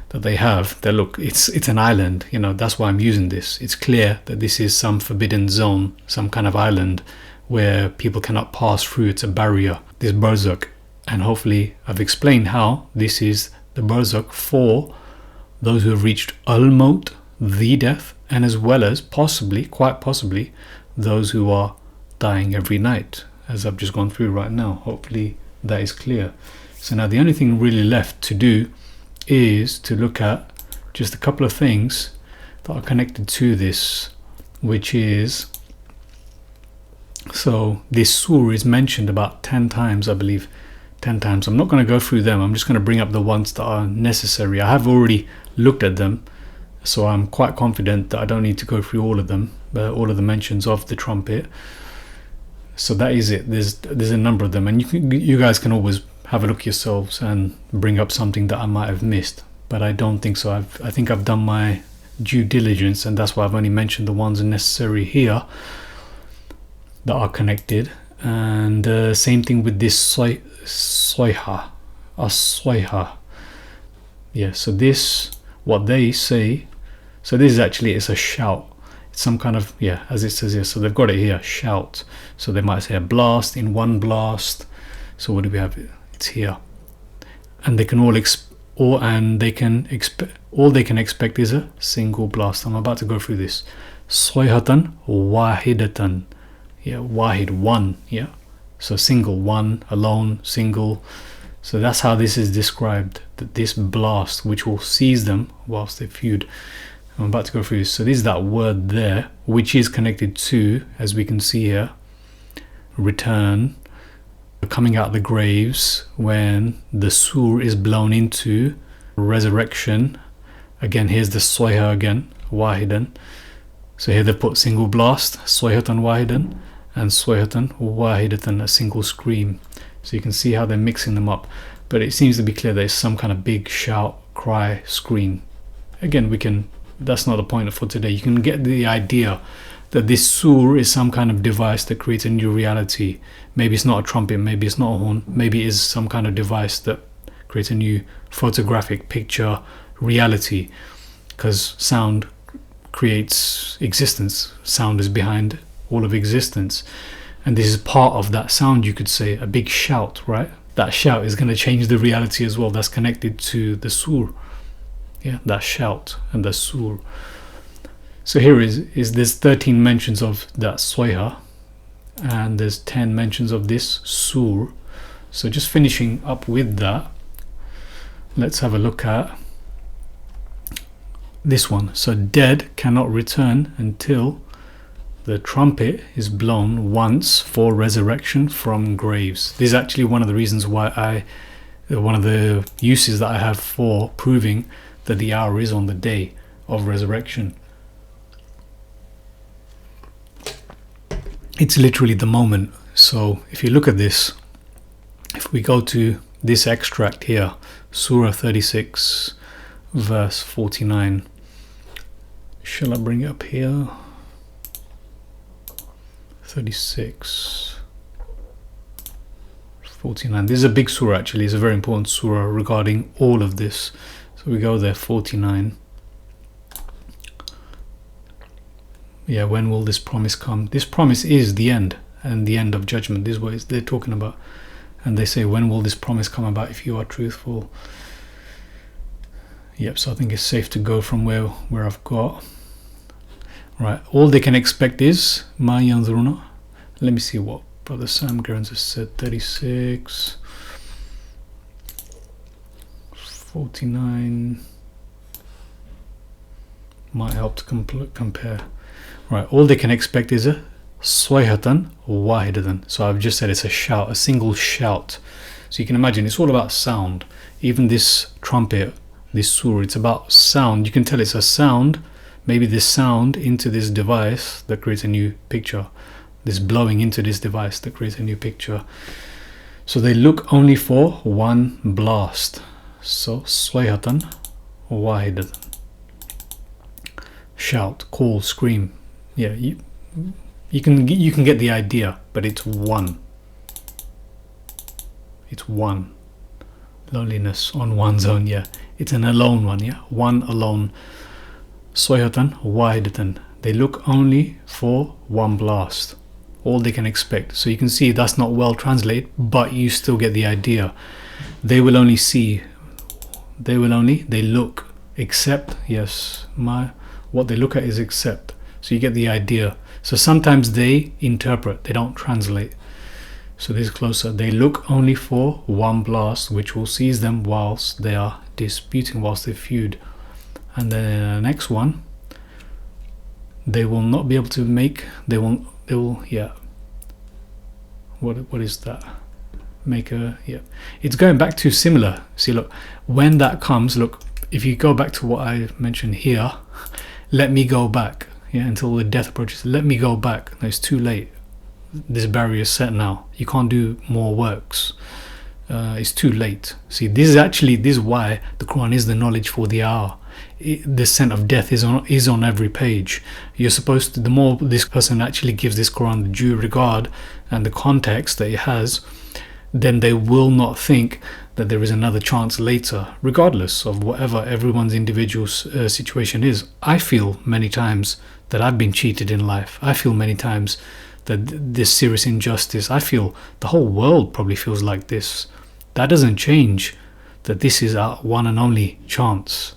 that they have. That look, it's an island, that's why I'm using this. It's clear that this is some forbidden zone, some kind of island where people cannot pass through. It's a barrier, this Barzakh. And hopefully I've explained how this is the Barzakh for those who have reached Al-Maut, the death, and as well as quite possibly, those who are dying every night, as I've just gone through right now. Hopefully that is clear. So now the only thing really left to do is to look at just a couple of things that are connected to this, which is, so this surah is mentioned about 10 times, I believe. 10 times. I'm not going to go through them. I'm just going to bring up the ones that are necessary. I have already looked at them, so I'm quite confident that I don't need to go through all of them, all of the mentions of the trumpet. So that is it. There's a number of them, and you guys can always have a look yourselves and bring up something that I might have missed, but I don't think so. I think I've done my due diligence, and that's why I've only mentioned the ones necessary here that are connected. And same thing with this Soiha. Yeah, so this, what they say, so this is actually, it's a shout. It's some kind of, as it says here, so they've got it here, shout. So they might say a blast, in one blast. So what do we have? It's here. And they can all they can expect is a single blast. I'm about to go through this. Soihatan wahidatan. Yeah, wahid, one. Yeah, so single, one, alone, single. So that's how this is described, that this blast which will seize them whilst they feud. I'm about to go through this. So this is that word there, which is connected to, as we can see here, return, coming out of the graves when the sur is blown into, resurrection. Again, here's the soiha again, wahidan. So here they put single blast, soihatan wahidan, and soihatan wahidatan, a single scream. So you can see how they're mixing them up, but it seems to be clear there's some kind of big shout, cry, scream. Again, that's not the point for today. You can get the idea that this sur is some kind of device that creates a new reality. Maybe it's not a trumpet, maybe it's not a horn, maybe it is some kind of device that creates a new photographic picture reality, because sound creates existence. Sound is behind all of existence, and this is part of that sound, you could say, a big shout, right? That shout is going to change the reality as well. That's connected to the sur. Yeah, that shout and the sur. So here is there's 13 mentions of that soiha, and there's 10 mentions of this sur. So just finishing up with that, let's have a look at this one. So dead cannot return until the trumpet is blown once for resurrection from graves. This is actually one of the reasons why one of the uses that I have for proving that the hour is on the day of resurrection. It's literally the moment. So if you look at this, if we go to this extract here, Surah 36 verse 49, shall I bring it up here? 36 49. This is a big surah, actually. It's a very important surah regarding all of this. So So we go there, 49. Yeah, when will this promise come? This promise is the end, and the end of judgment. This is what they're talking about. And they say, when will this promise come about if you are truthful? Yep, so I think it's safe to go from where I've got. Right, all they can expect is Ma yanzuruna. Let me see what Brother Sam Gerrans has said. 36, 49. Might help to compare. Right, all they can expect is a swayhatan wahidatan. So I've just said it's a shout, a single shout. So you can imagine it's all about sound. Even this trumpet, this surah, it's about sound. You can tell it's a sound. Maybe this sound into this device that creates a new picture. This blowing into this device that creates a new picture. So they look only for one blast. So swayhatan wahidatan. Shout, call, scream. Yeah, you can get the idea, but it's one. It's one. Loneliness on one's own, yeah. It's an alone one, yeah. One alone. Swayhatan wahidatan. They look only for one blast. All they can expect. So you can see that's not well translated, but you still get the idea. They will only see. They look. Except, yes, what they look at is except. So you get the idea. So sometimes they interpret, they don't translate. So this is closer. They look only for one blast, which will seize them whilst they are disputing, whilst they feud. And then the next one, they will not be able to make. They will. Yeah. What is that? Make a, yeah. It's going back to similar. See, look, when that comes, look, if you go back to what I mentioned here, let me go back. Yeah, until the death approaches. Let me go back. No, it's too late. This barrier is set now. You can't do more works. It's too late. See, this is why the Quran is the knowledge for the hour. The scent of death is on every page. You're supposed to, the more this person actually gives this Quran the due regard and the context that it has, then they will not think that there is another chance later, regardless of whatever everyone's individual situation is. I feel many times that I've been cheated in life. I feel many times that this serious injustice. I feel the whole world probably feels like this. That doesn't change that this is our one and only chance.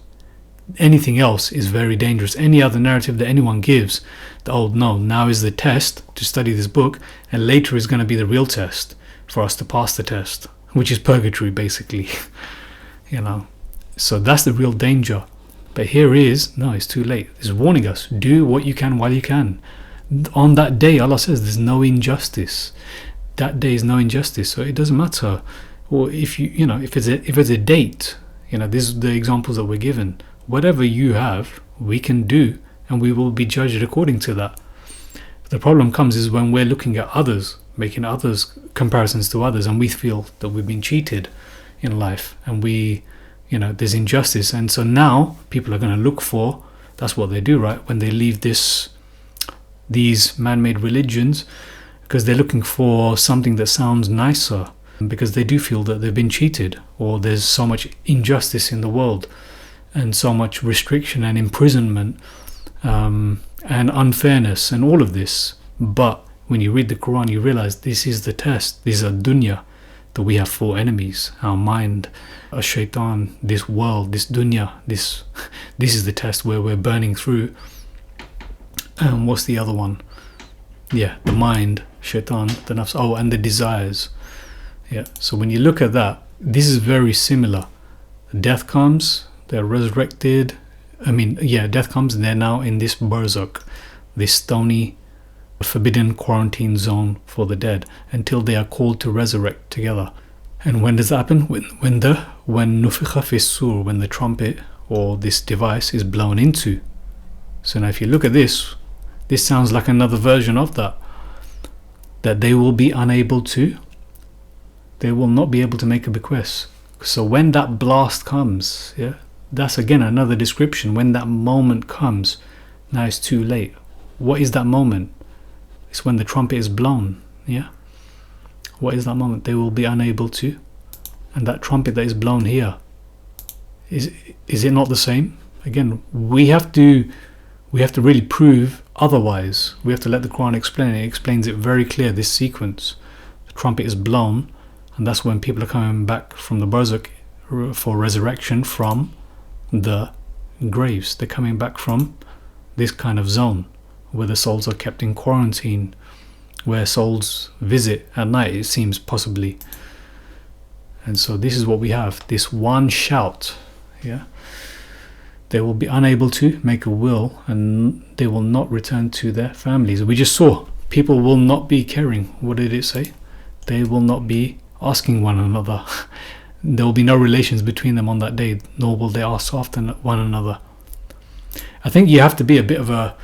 Anything else is very dangerous. Any other narrative that anyone gives, that, oh no, now is the test to study this book, and later is going to be the real test for us to pass the test, which is purgatory basically. You know, so that's the real danger. But here is, no, it's too late. It's warning us, do what you can while you can. On that day, Allah says there's no injustice. That day is no injustice, so it doesn't matter. Or if if it's a date, this is the examples that we're given. Whatever you have, we can do, and we will be judged according to that. The problem comes is when we're looking at others, making others comparisons to others, and we feel that we've been cheated in life, and there's injustice, and so now people are going to look for. That's what they do, right? When they leave these man-made religions, because they're looking for something that sounds nicer, because they do feel that they've been cheated, or there's so much injustice in the world, and so much restriction and imprisonment, and unfairness, and all of this. But when you read the Quran, you realize this is the test. This is a dunya, that we have four enemies: our mind, a shaitan, this world, this dunya. This is the test where we're burning through. And what's the other one? Yeah, the mind, shaitan, the nafs. Oh, and the desires. Yeah. So when you look at that, this is very similar. Death comes, they're resurrected. Death comes, and they're now in this Barzakh, this stony, forbidden quarantine zone for the dead, until they are called to resurrect together. And when does that happen? When nufikha fi sur, when the trumpet or this device is blown into. So now if you look at this sounds like another version of that they will be unable to, they will not be able to make a bequest. So when that blast comes, yeah, that's again another description. When that moment comes, now it's too late. What is that moment? It's when the trumpet is blown, yeah? What is that moment? They will be unable to. And that trumpet that is blown here Is it not the same? Again, we have to really prove otherwise. We have to let the Quran explain it. It explains it very clear, this sequence. The trumpet is blown, and that's when people are coming back from the Barzakh for resurrection from the graves. They're coming back from this kind of zone where the souls are kept in quarantine, where souls visit at night, it seems, possibly. And so this is what we have, this one shout. Yeah, they will be unable to make a will, and they will not return to their families. We just saw people will not be caring. What did it say? They will not be asking one another. There will be no relations between them on that day, nor will they ask after one another. I think you have to be a bit of a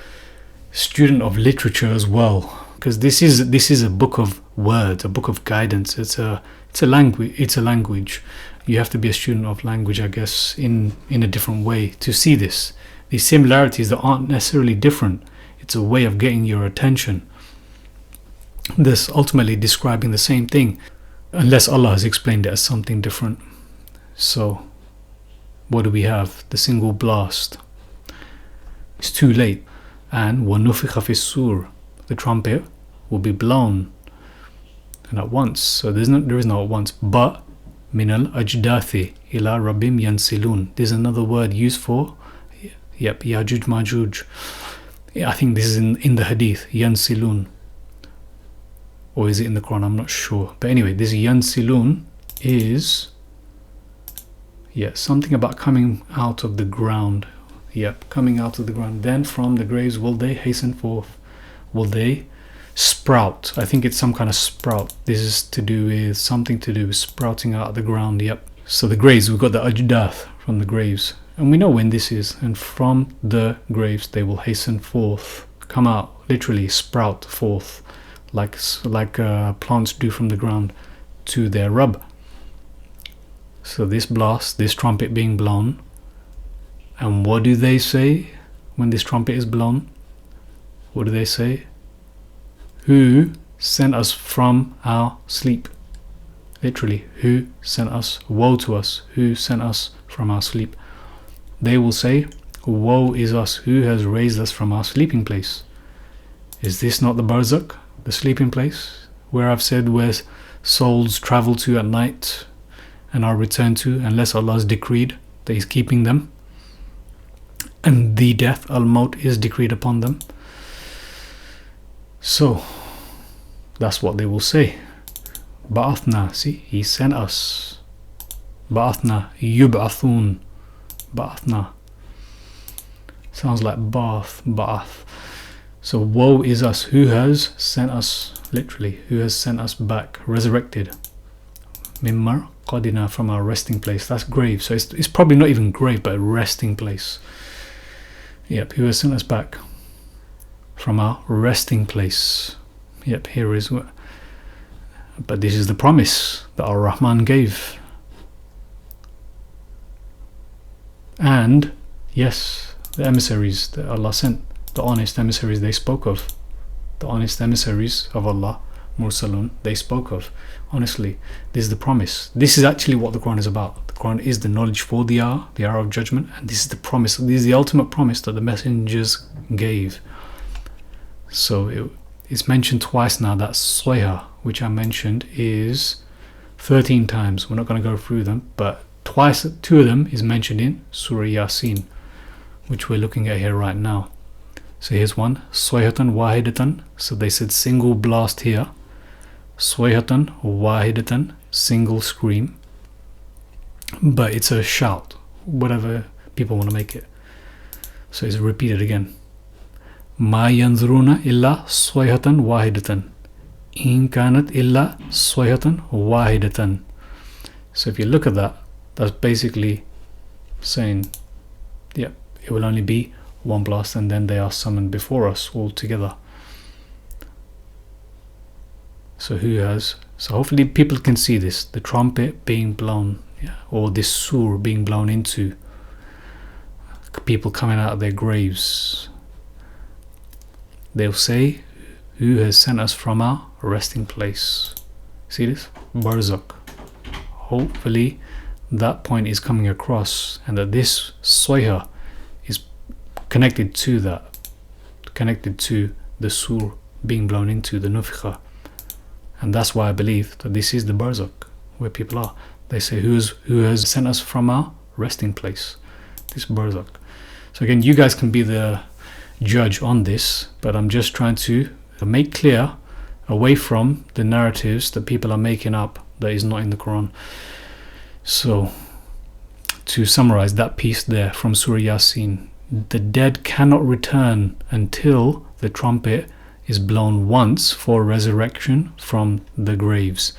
student of literature as well, because this is a book of words, a book of guidance. It's a language. You have to be a student of language, I guess, in a different way to see this. These similarities that aren't necessarily different. It's a way of getting your attention. This ultimately describing the same thing, unless Allah has explained it as something different. So, what do we have? The single blast. It's too late. And وَنُفِخَ فِي السُّورِ, the trumpet will be blown, and at once. So there is no at once. But minal ajdathi ila rabbim yansilun. There's another word used for, Yajuj Majuj. I think this is in the hadith, yansilun. Or is it in the Quran? I'm not sure. But anyway, this yansilun is, something about coming out of the ground. Coming out of the ground. Then from the graves will they hasten forth. Will they sprout? I think it's some kind of sprout. This is to do with something to do with sprouting out of the ground. So the graves, we've got the ajdath from the graves, and we know when this is. And from the graves they will hasten forth, come out, literally sprout forth, like plants do from the ground to their Rabb. So this blast, this trumpet being blown, and what do they say when this trumpet is blown? What do they say? Who sent us from our sleep? Literally, who sent us? Woe to us, who sent us from our sleep? They will say, woe is us, who has raised us from our sleeping place? Is this not the Barzakh, the sleeping place, where I've said where souls travel to at night and are returned to unless Allah has decreed that He's keeping them, and the death, al-maut, is decreed upon them? So that's what they will say. Ba'athna, see, He sent us. Ba'athna, yub'athun. Ba'athna sounds like bath, ba'ath. So woe is us, who has sent us, literally, who has sent us back, resurrected. Mimmar qadina, from our resting place. That's grave. So it's probably not even grave, but a resting place. Who has sent us back from our resting place. Here is what. But this is the promise that Ar-Rahman gave. And yes, the emissaries that Allah sent, the honest emissaries they spoke of, the honest emissaries of Allah, Mursalun, they spoke of. Honestly, this is the promise. This is actually what the Quran is about. The Quran is the knowledge for the hour of judgment, and this is the promise. This is the ultimate promise that the messengers gave. So it's mentioned twice now. That Soyha, which I mentioned, is 13 times. We're not going to go through them, but twice, 2 of them is mentioned in Surah Yasin, which we're looking at here right now. So here's one, Soyhatan Wahidatan. So they said single blast here. Soyhatan Wahidatan, single scream. But it's a shout, whatever people want to make it. So it's repeated again. Ma yanzuruna illa soyhatan wahidatan. In kanat illa soyhatan wahidatan. So if you look at that, that's basically saying, it will only be one blast, and then they are summoned before us all together. So hopefully people can see this, the trumpet being blown, or this sur being blown into, people coming out of their graves. They'll say, who has sent us from our resting place? See this? Barzakh. Hopefully that point is coming across, and that this soiha is connected to that, connected to the sur being blown into, the nufikha. And that's why I believe that this is the Barzakh, where people are. They say, who has sent us from our resting place? This Barzakh. So again, you guys can be the judge on this, but I'm just trying to make clear, away from the narratives that people are making up that is not in the Quran. So, to summarize that piece there from Surah Yasin, the dead cannot return until the trumpet is blown once for resurrection from the graves.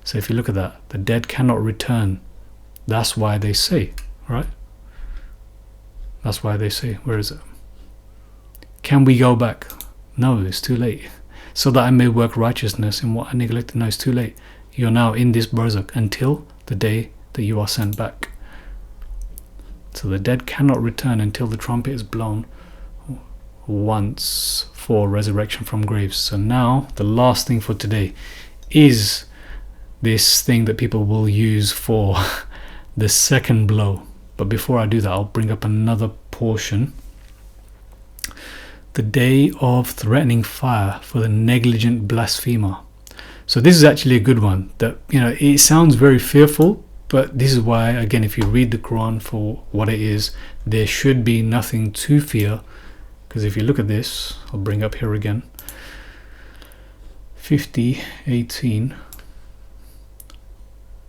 So if you look at that, the dead cannot return. That's why they say, right? That's why they say, where is it? Can we go back? No, it's too late. So that I may work righteousness in what I neglected. No, it's too late. You're now in this Barzakh until the day that you are sent back. So the dead cannot return until the trumpet is blown once for resurrection from graves. So now the last thing for today is this thing that people will use for the second blow. But before I do that, I'll bring up another portion. The day of threatening fire for the negligent blasphemer. So this is actually a good one. That, you know, it sounds very fearful, but this is why, again, if you read the Quran for what it is, there should be nothing to fear. Because if you look at this, I'll bring up here again, 50:18.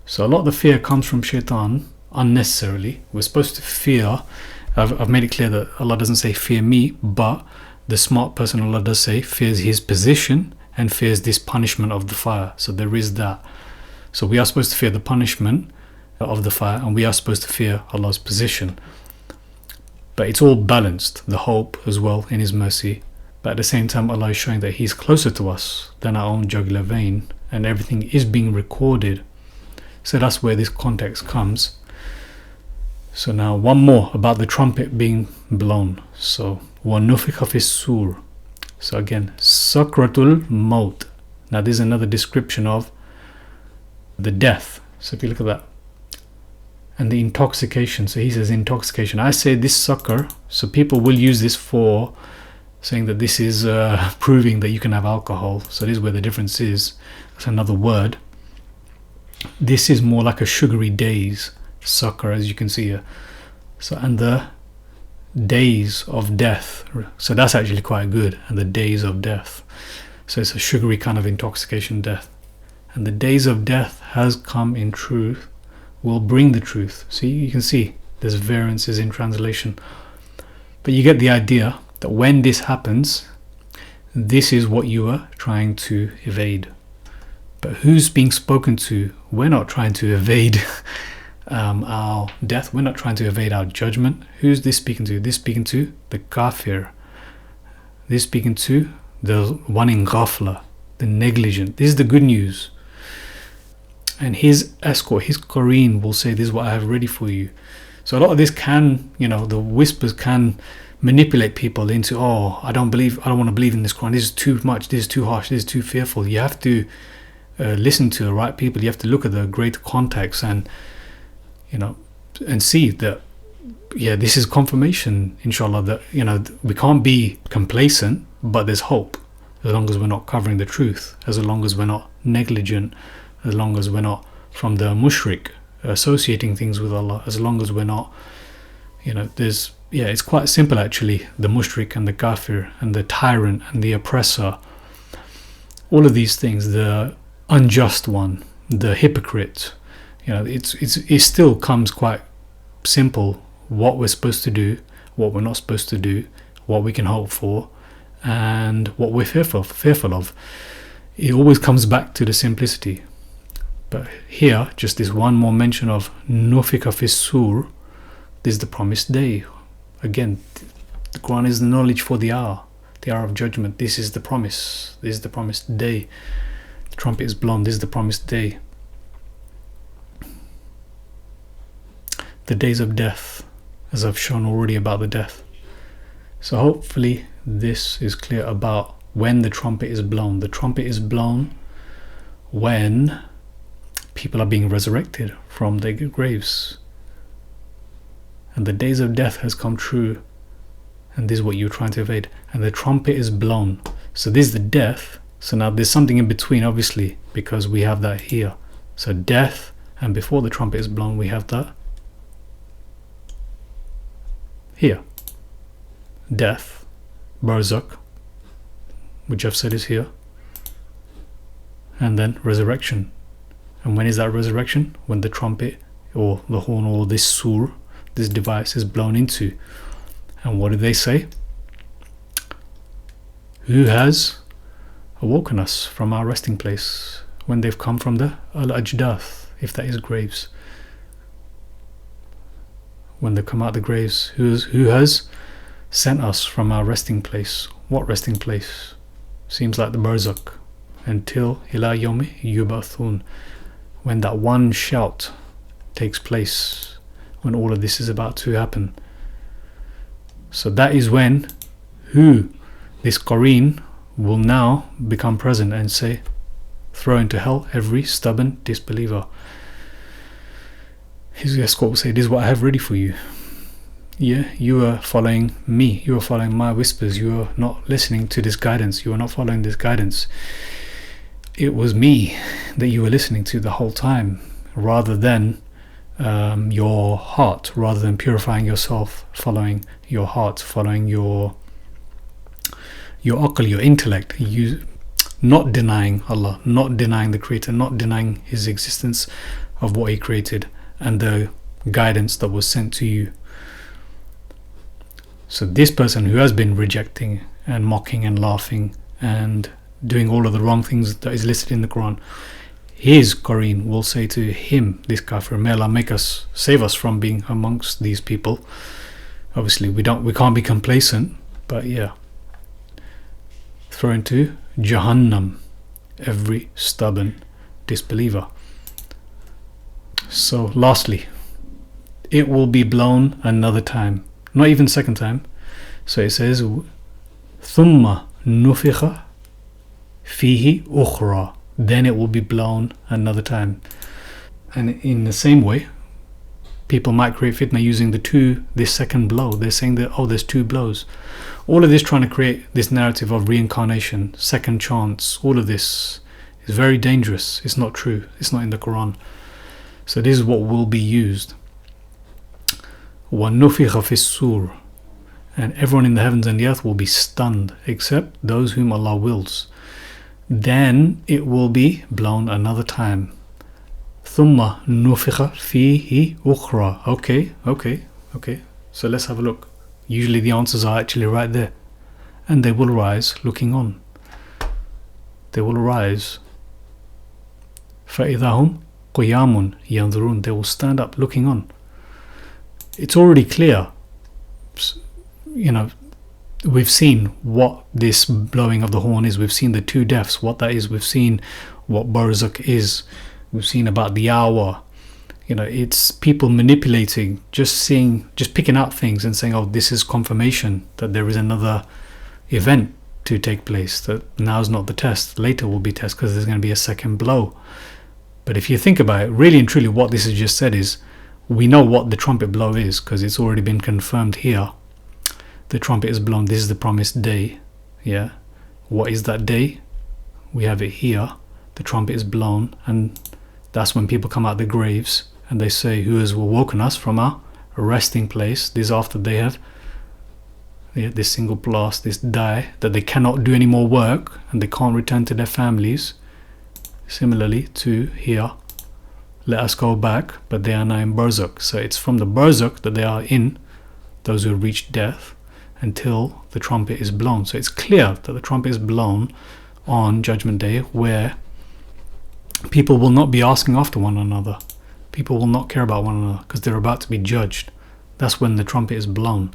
So a lot of the fear comes from shaitan unnecessarily. We're supposed to fear. I've made it clear that Allah doesn't say fear me, but the smart person, Allah does say, fears his position and fears this punishment of the fire. So there is that. So we are supposed to fear the punishment of the fire, and we are supposed to fear Allah's position. But it's all balanced, the hope as well in His mercy. But at the same time, Allah is showing that He's closer to us than our own jugular vein, and everything is being recorded. So that's where this context comes. So now one more about the trumpet being blown. So One Nafs sur. So again, Sakratul Maut. Now this is another description of the death. So if you look at that. And the intoxication. So he says intoxication. I say this sucker. So people will use this for saying that this is proving that you can have alcohol. So this is where the difference is. That's another word. This is more like a sugary daze. Sucker, as you can see here. So, and the days of death. So that's actually quite good. And the days of death. So it's a sugary kind of intoxication death. And the days of death has come in truth. Will bring the truth. See, you can see there's variances in translation. But you get the idea that when this happens, this is what you are trying to evade. But who's being spoken to? We're not trying to evade our death. We're not trying to evade our judgment. Who's this speaking to? This speaking to the kafir. This speaking to the one in ghafla, the negligent. This is the good news. And his escort, his Qareen will say, this is what I have ready for you. So a lot of this can, you know, the whispers can manipulate people into, oh, I don't want to believe in this Quran. This is too much. This is too harsh. This is too fearful. You have to listen to the right people. You have to look at the greater context and, you know, and see that, yeah, this is confirmation, inshallah, that, you know, we can't be complacent, but there's hope as long as we're not covering the truth, as long as we're not negligent, as long as we're not from the mushrik, associating things with Allah, as long as we're not, you know, there's, yeah, it's quite simple actually, the mushrik and the kafir and the tyrant and the oppressor, all of these things, the unjust one, the hypocrite, you know, it still comes quite simple, what we're supposed to do, what we're not supposed to do, what we can hope for, and what we're fearful of. It always comes back to the simplicity. But here, just this one more mention of Nufika fis sur. This is the promised day. Again, the Quran is the knowledge for the hour of judgment. This is the promise. This is the promised day. The trumpet is blown. This is the promised day. The days of death, as I've shown already about the death. So hopefully this is clear about when the trumpet is blown. The trumpet is blown when People are being resurrected from their graves. And the days of death has come true. And this is what you're trying to evade. And the trumpet is blown. So this is the death. So now there's something in between, obviously, because we have that here. So death, and before the trumpet is blown, we have that here. Death, Barzakh, which I've said is here. And then resurrection. And when is that resurrection? When the trumpet or the horn or this sur, this device, is blown into. And what do they say? Who has awoken us from our resting place when they've come from the Al-Ajdath, if that is graves? When they come out the graves, who has sent us from our resting place? What resting place? Seems like the Barzakh. Until ila yomi yubathun, when that one shout takes place, when all of this is about to happen. So that is when this Qareen will now become present and say, throw into hell every stubborn disbeliever. His escort will say, this is what I have ready for you. Yeah, you are following me, you are following my whispers, you are not listening to this guidance, you are not following this guidance. It was me that you were listening to the whole time, rather than your heart, rather than purifying yourself, following your heart, following your aql, your intellect, you not denying Allah, not denying the Creator, not denying His existence of what He created and the guidance that was sent to you. So this person who has been rejecting and mocking and laughing and doing all of the wrong things that is listed in the Quran, his Qareen will say to him, this kafir, may Allah save us from being amongst these people. Obviously we can't be complacent, but yeah, throw into Jahannam every stubborn disbeliever. So lastly, it will be blown another time, not even second time. So it says thumma nufikha fihi ukhra, then it will be blown another time. And in the same way, people might create fitna using this second blow. They're saying that, oh, there's two blows. All of this trying to create this narrative of reincarnation, second chance, all of this is very dangerous. It's not true. It's not in the Quran. So this is what will be used. وَنُفِخَ فِي السُّورِ, and everyone in the heavens and the earth will be stunned, except those whom Allah wills. Then it will be blown another time. ثُمَّ نُفِخَ فِيهِ أُخْرَى. Okay. So let's have a look. Usually the answers are actually right there. And they will rise looking on. They will rise. فَإِذَا هُمْ قِيَامٌ يَنْظُرُونَ. They will stand up looking on. It's already clear. We've seen what this blowing of the horn is. We've seen the two deaths, what that is. We've seen what Barzakh is. We've seen about the hour. It's people manipulating, just picking out things and saying, oh, this is confirmation that there is another event to take place, that now is not the test, later will be test because there's going to be a second blow. But if you think about it, really and truly what this has just said is, we know what the trumpet blow is because it's already been confirmed here. The trumpet is blown. This is the promised day. Yeah. What is that day? We have it here. The trumpet is blown, and that's when people come out of the graves and they say, who has awoken us from our resting place? This is after they have this single blast, this die, that they cannot do any more work and they can't return to their families. Similarly to here, let us go back, but they are now in Barzakh. So it's from the Barzakh that they are in, those who reach death, until the trumpet is blown. So it's clear that the trumpet is blown on Judgment Day, where people will not be asking after one another. People will not care about one another because they're about to be judged. That's when the trumpet is blown.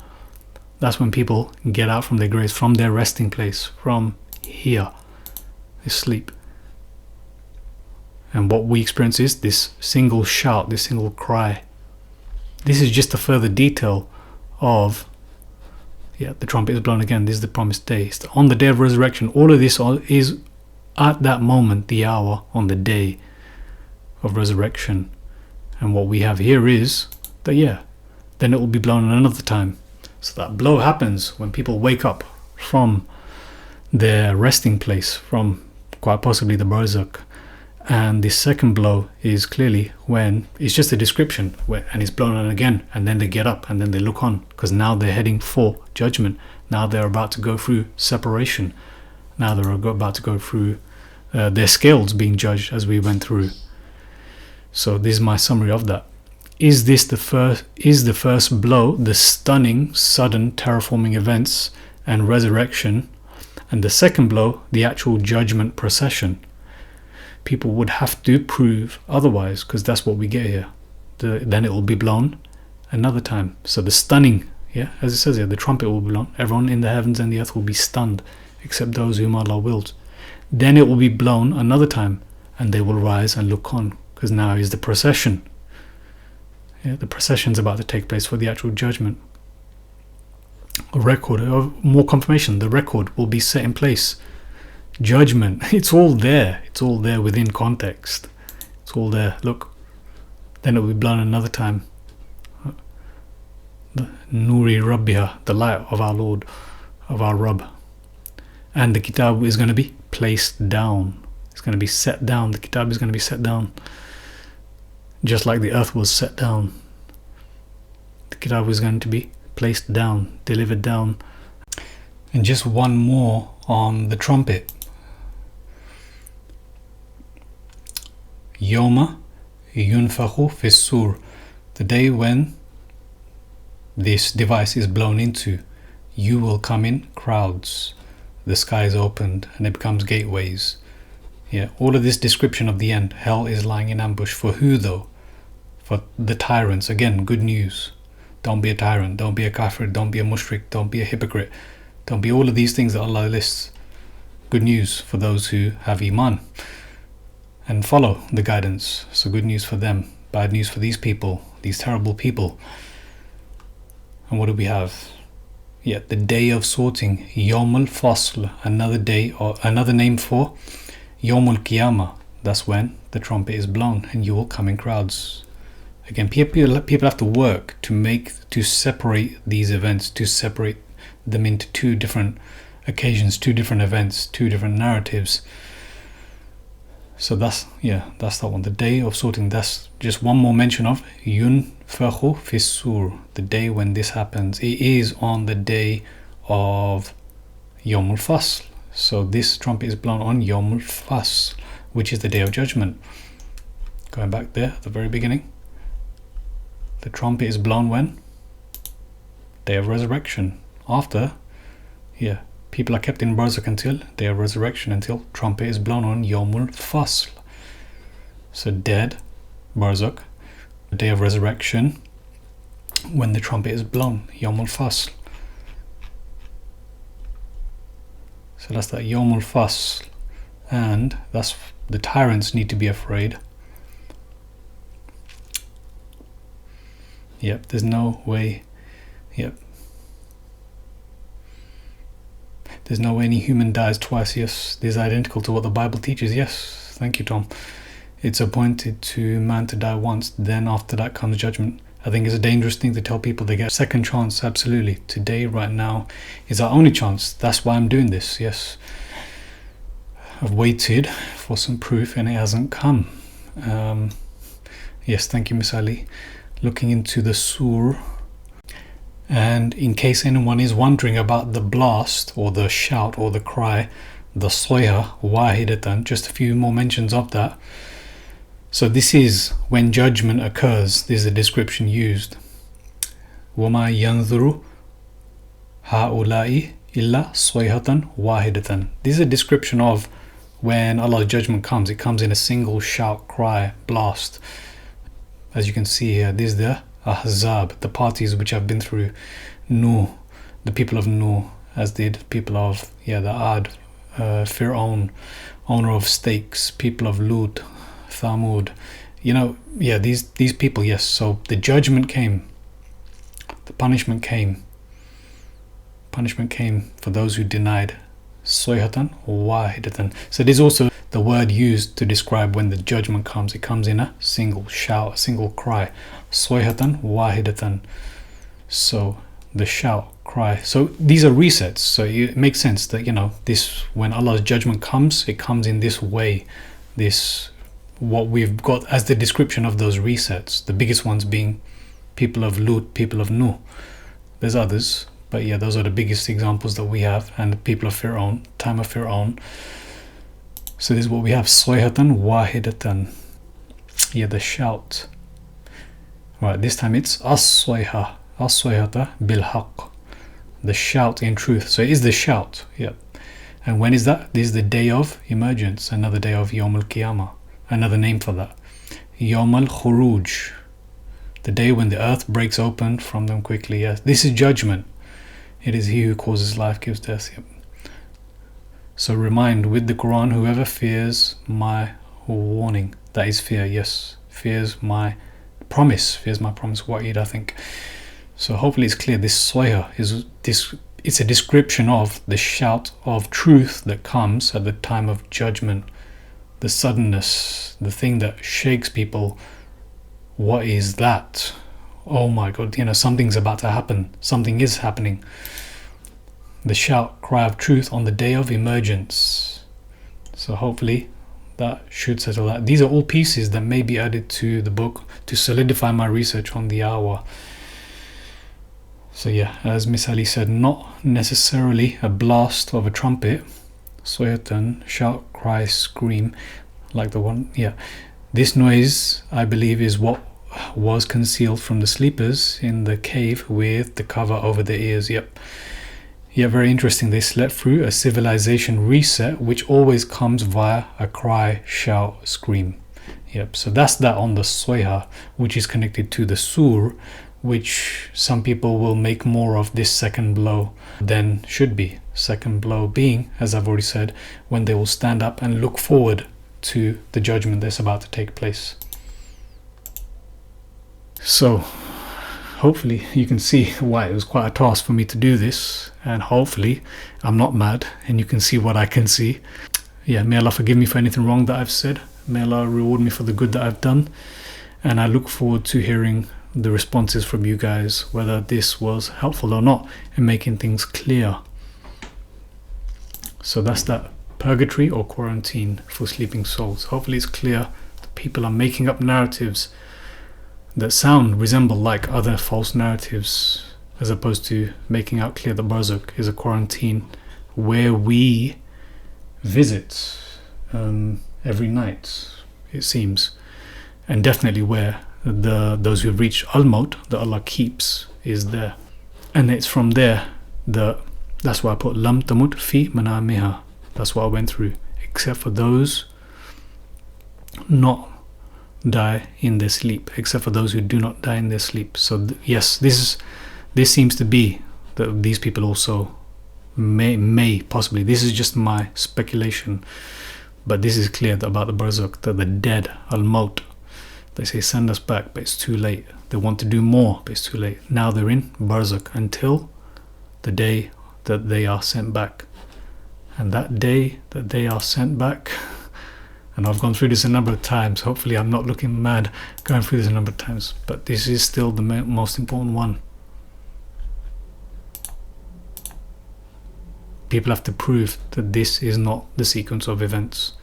That's when people get out from their graves, from their resting place, from here. They sleep. And what we experience is this single shout, this single cry. This is just a further detail of, the trumpet is blown again. This is the promised day. It's on the day of resurrection. All of this is at that moment, the hour, on the day of resurrection. And what we have here is that, then it will be blown another time. So that blow happens when people wake up from their resting place, from quite possibly the Barzakh. And the second blow is clearly when it's just a description, and it's blown on again, and then they get up and then they look on, because now they're heading for judgment. Now they're about to go through separation. Now they're about to go through their scales being judged, as we went through. So this is my summary of that. Is the first blow the stunning, sudden, terraforming events and resurrection, and the second blow the actual judgment procession? People would have to prove otherwise, because that's what we get here. Then it will be blown another time. So the stunning, as it says here, the trumpet will be blown. Everyone in the heavens and the earth will be stunned, except those whom Allah wills. Then it will be blown another time, and they will rise and look on, because now is the procession. The procession's about to take place for the actual judgment. A record, more confirmation, the record will be set in place. Judgment, it's all there. It's all there within context. It's all there. Look. Then it will be blown another time. The Nuri Rabbiha, the light of our Lord, of our Rabb. And the kitab is going to be placed down. It's going to be set down. The kitab is going to be set down. Just like the earth was set down. The kitab is going to be placed down, delivered down. And just one more on the trumpet. Yoma yunfakhu fis-sur, the day when this device is blown into, you will come in crowds. The sky is opened and it becomes gateways. All of this description of the end. Hell is lying in ambush. For who though? For the tyrants. Again, good news. Don't be a tyrant. Don't be a kafir. Don't be a mushrik. Don't be a hypocrite. Don't be all of these things that Allah lists. Good news for those who have iman and follow the guidance. So good news for them, bad news for these people, these terrible people. And what do we have? The day of sorting, Yawm al-Fasl, another day, or another name for Yawm al-Qiyamah. That's when the trumpet is blown and you will come in crowds. Again, people have to work to separate these events, to separate them into two different occasions, two different events, two different narratives. So that's that one. The day of sorting. That's just one more mention of Yunfakhu fis-sur, the day when this happens. It is on the day of Yawm al-Fasl. So this trumpet is blown on Yawm al-Fasl, which is the day of judgment. Going back there at the very beginning. The trumpet is blown when? Day of resurrection. After, people are kept in Barzakh until day of resurrection, until trumpet is blown on Yawm al-Fasl. So dead, Barzakh, the day of resurrection, when the trumpet is blown, Yawm al-Fasl. So that's that Yawm al-Fasl. And that's the tyrants need to be afraid. There's no way. There's no way any human dies twice. Yes, this is identical to what the Bible teaches. Yes, thank you, Tom. It's appointed to man to die once, then after that comes judgment. I think it's a dangerous thing to tell people they get a second chance. Absolutely. Today, right now, is our only chance. That's why I'm doing this. Yes. I've waited for some proof and it hasn't come. Yes, thank you, Miss Ali. Looking into the sur. And in case anyone is wondering about the blast or the shout or the cry, the soya wahidatan, just a few more mentions of that. So this is when judgment occurs. This is a description used. وَمَا يَنْظُرُ هَؤُلَاءِ إِلَّا صَيْحَةً وَاحِدَةً. This is a description of when Allah's judgment comes. It comes in a single shout, cry, blast. As you can see here, this is the Ahzab, the parties which have been through Nuh, the people of Nuh, as did people of the Ad, Fir'aun, owner of stakes, people of Lut, Thamud. These people, yes. So the judgment came, the punishment came. Punishment came for those who denied. Soyhatan wahidatan. So there's also the word used to describe when the judgment comes, it comes in a single shout, a single cry. Soyhatan wahidatan. So the shout, cry. So these are resets. So it makes sense that, you know, this, when Allah's judgment comes, it comes in this way. This, what we've got as the description of those resets. The biggest ones being people of Lut, people of Nuh. There's others, but yeah, those are the biggest examples that we have. And the people of Fir'aun, time of Fir'aun. So this is what we have. Soyhatan wahidatan. Yeah, the shout. Right, this time it's as-soyha. As-soyhata bil-haq. The shout in truth. So it is the shout. Yeah. And when is that? This is the day of emergence. Another day of Yawm al-Qiyamah. Another name for that. Yawm al-Khuruj. The day when the earth breaks open from them quickly. Yes. This is judgment. It is he who causes life, gives death. Yep. So remind with the Quran, whoever fears my warning. That is fear, yes. Fears my promise. Fears my promise. Wa'id, I think. So hopefully it's clear. This soya is this. It's a description of the shout of truth that comes at the time of judgment. The suddenness, the thing that shakes people. What is that? Oh my God, you know, something's about to happen. Something is happening. The shout, cry of truth on the day of emergence. So hopefully that should settle that. These are all pieces that may be added to the book to solidify my research on the hour. So yeah, as Miss Ali said, not necessarily a blast of a trumpet. Soyatan, shout, cry, scream, like the one, yeah. This noise, I believe, is what was concealed from the sleepers in the cave with the cover over their ears. Yep. Yeah, very interesting. They slept through a civilization reset, which always comes via a cry, shout, scream. Yep. So that's that on the Soyha, which is connected to the Sur, which some people will make more of this second blow than should be. Second blow being, as I've already said, when they will stand up and look forward to the judgment that's about to take place. So hopefully you can see why it was quite a task for me to do this, and hopefully I'm not mad and you can see what I can see. Yeah, may Allah forgive me for anything wrong that I've said. May Allah reward me for the good that I've done, and I look forward to hearing the responses from you guys, whether this was helpful or not in making things clear. So that's that purgatory or quarantine for sleeping souls. Hopefully it's clear that people are making up narratives that resemble like other false narratives, as opposed to making out clear that Barzakh is a quarantine where we visit every night, it seems, and definitely where those who've reached Al-Maut that Allah keeps is there. And it's from there that's why I put Lam Tamut Fi Manamiha. That's what I went through, except for those not die in their sleep, except for those who do not die in their sleep. So yes, this seems to be that these people also may possibly, this is just my speculation, but this is clear about the Barzakh, that the dead, Al-Maut, they say send us back, but it's too late. They want to do more, but it's too late. Now they're in Barzakh until the day that they are sent back. And that day that they are sent back, and I've gone through this a number of times, hopefully I'm not looking mad going through this a number of times, but this is still the most important one. People have to prove that this is not the sequence of events.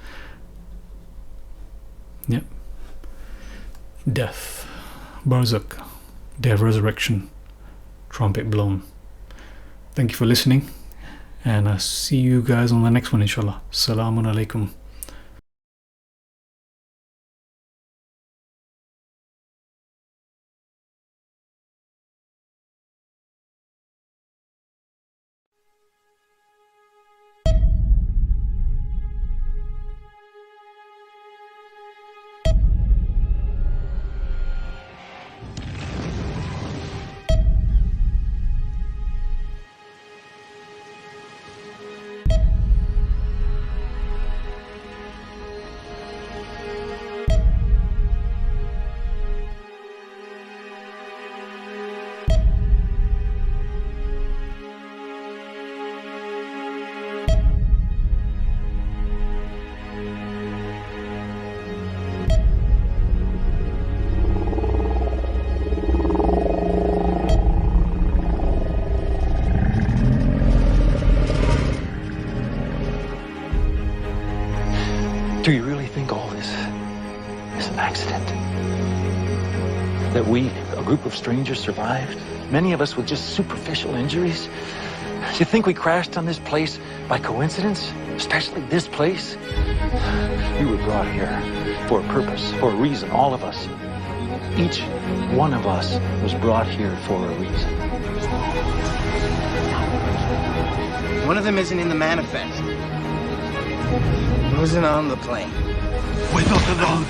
Yep. Death, Barzakh, Day of Resurrection, trumpet blown. Thank you for listening, and I'll see you guys on the next one, inshallah. Assalamu alaikum. an accident. That we, a group of strangers, survived. Many of us with just superficial injuries. You think we crashed on this place by coincidence? Especially this place? We were brought here for a purpose, for a reason, all of us. Each one of us was brought here for a reason. One of them isn't in the manifest. He wasn't on the plane. We're not alone.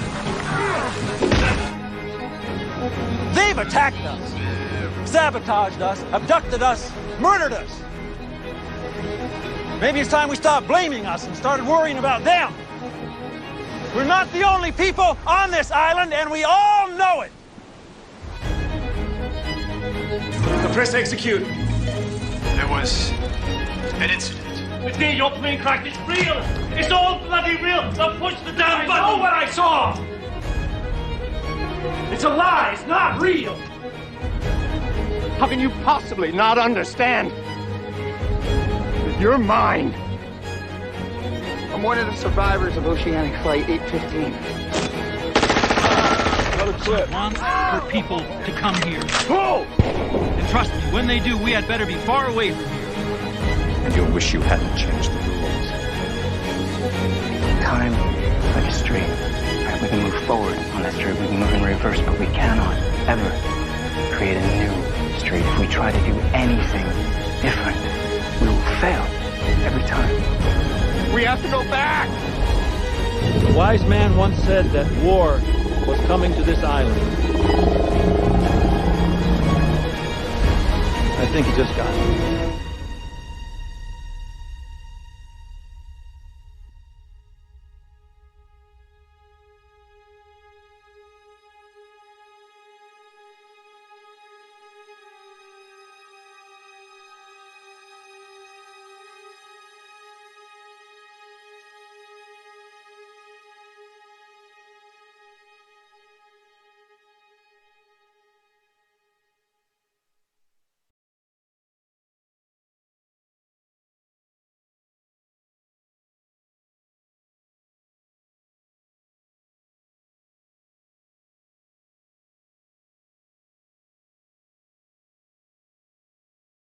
They've attacked us, sabotaged us, abducted us, murdered us. Maybe it's time we stopped blaming us and started worrying about them. We're not the only people on this island, and we all know it. Press execute. There was an incident. It's me, your plane cracked. It's real. It's all bloody real. Now push the damn button. I know what I saw. It's a lie. It's not real. How can you possibly not understand? With your mind. I'm one of the survivors of Oceanic Flight 815. Another clip. Want for people to come here. Whoa! And trust me, when they do, we had better be far away from here. And you'll wish you hadn't changed the rules. Time, like a stream. Right, we can move forward on that street. We can move in reverse, but we cannot ever create a new street. If we try to do anything different, we will fail every time. We have to go back! A wise man once said that war was coming to this island. I think he just got it.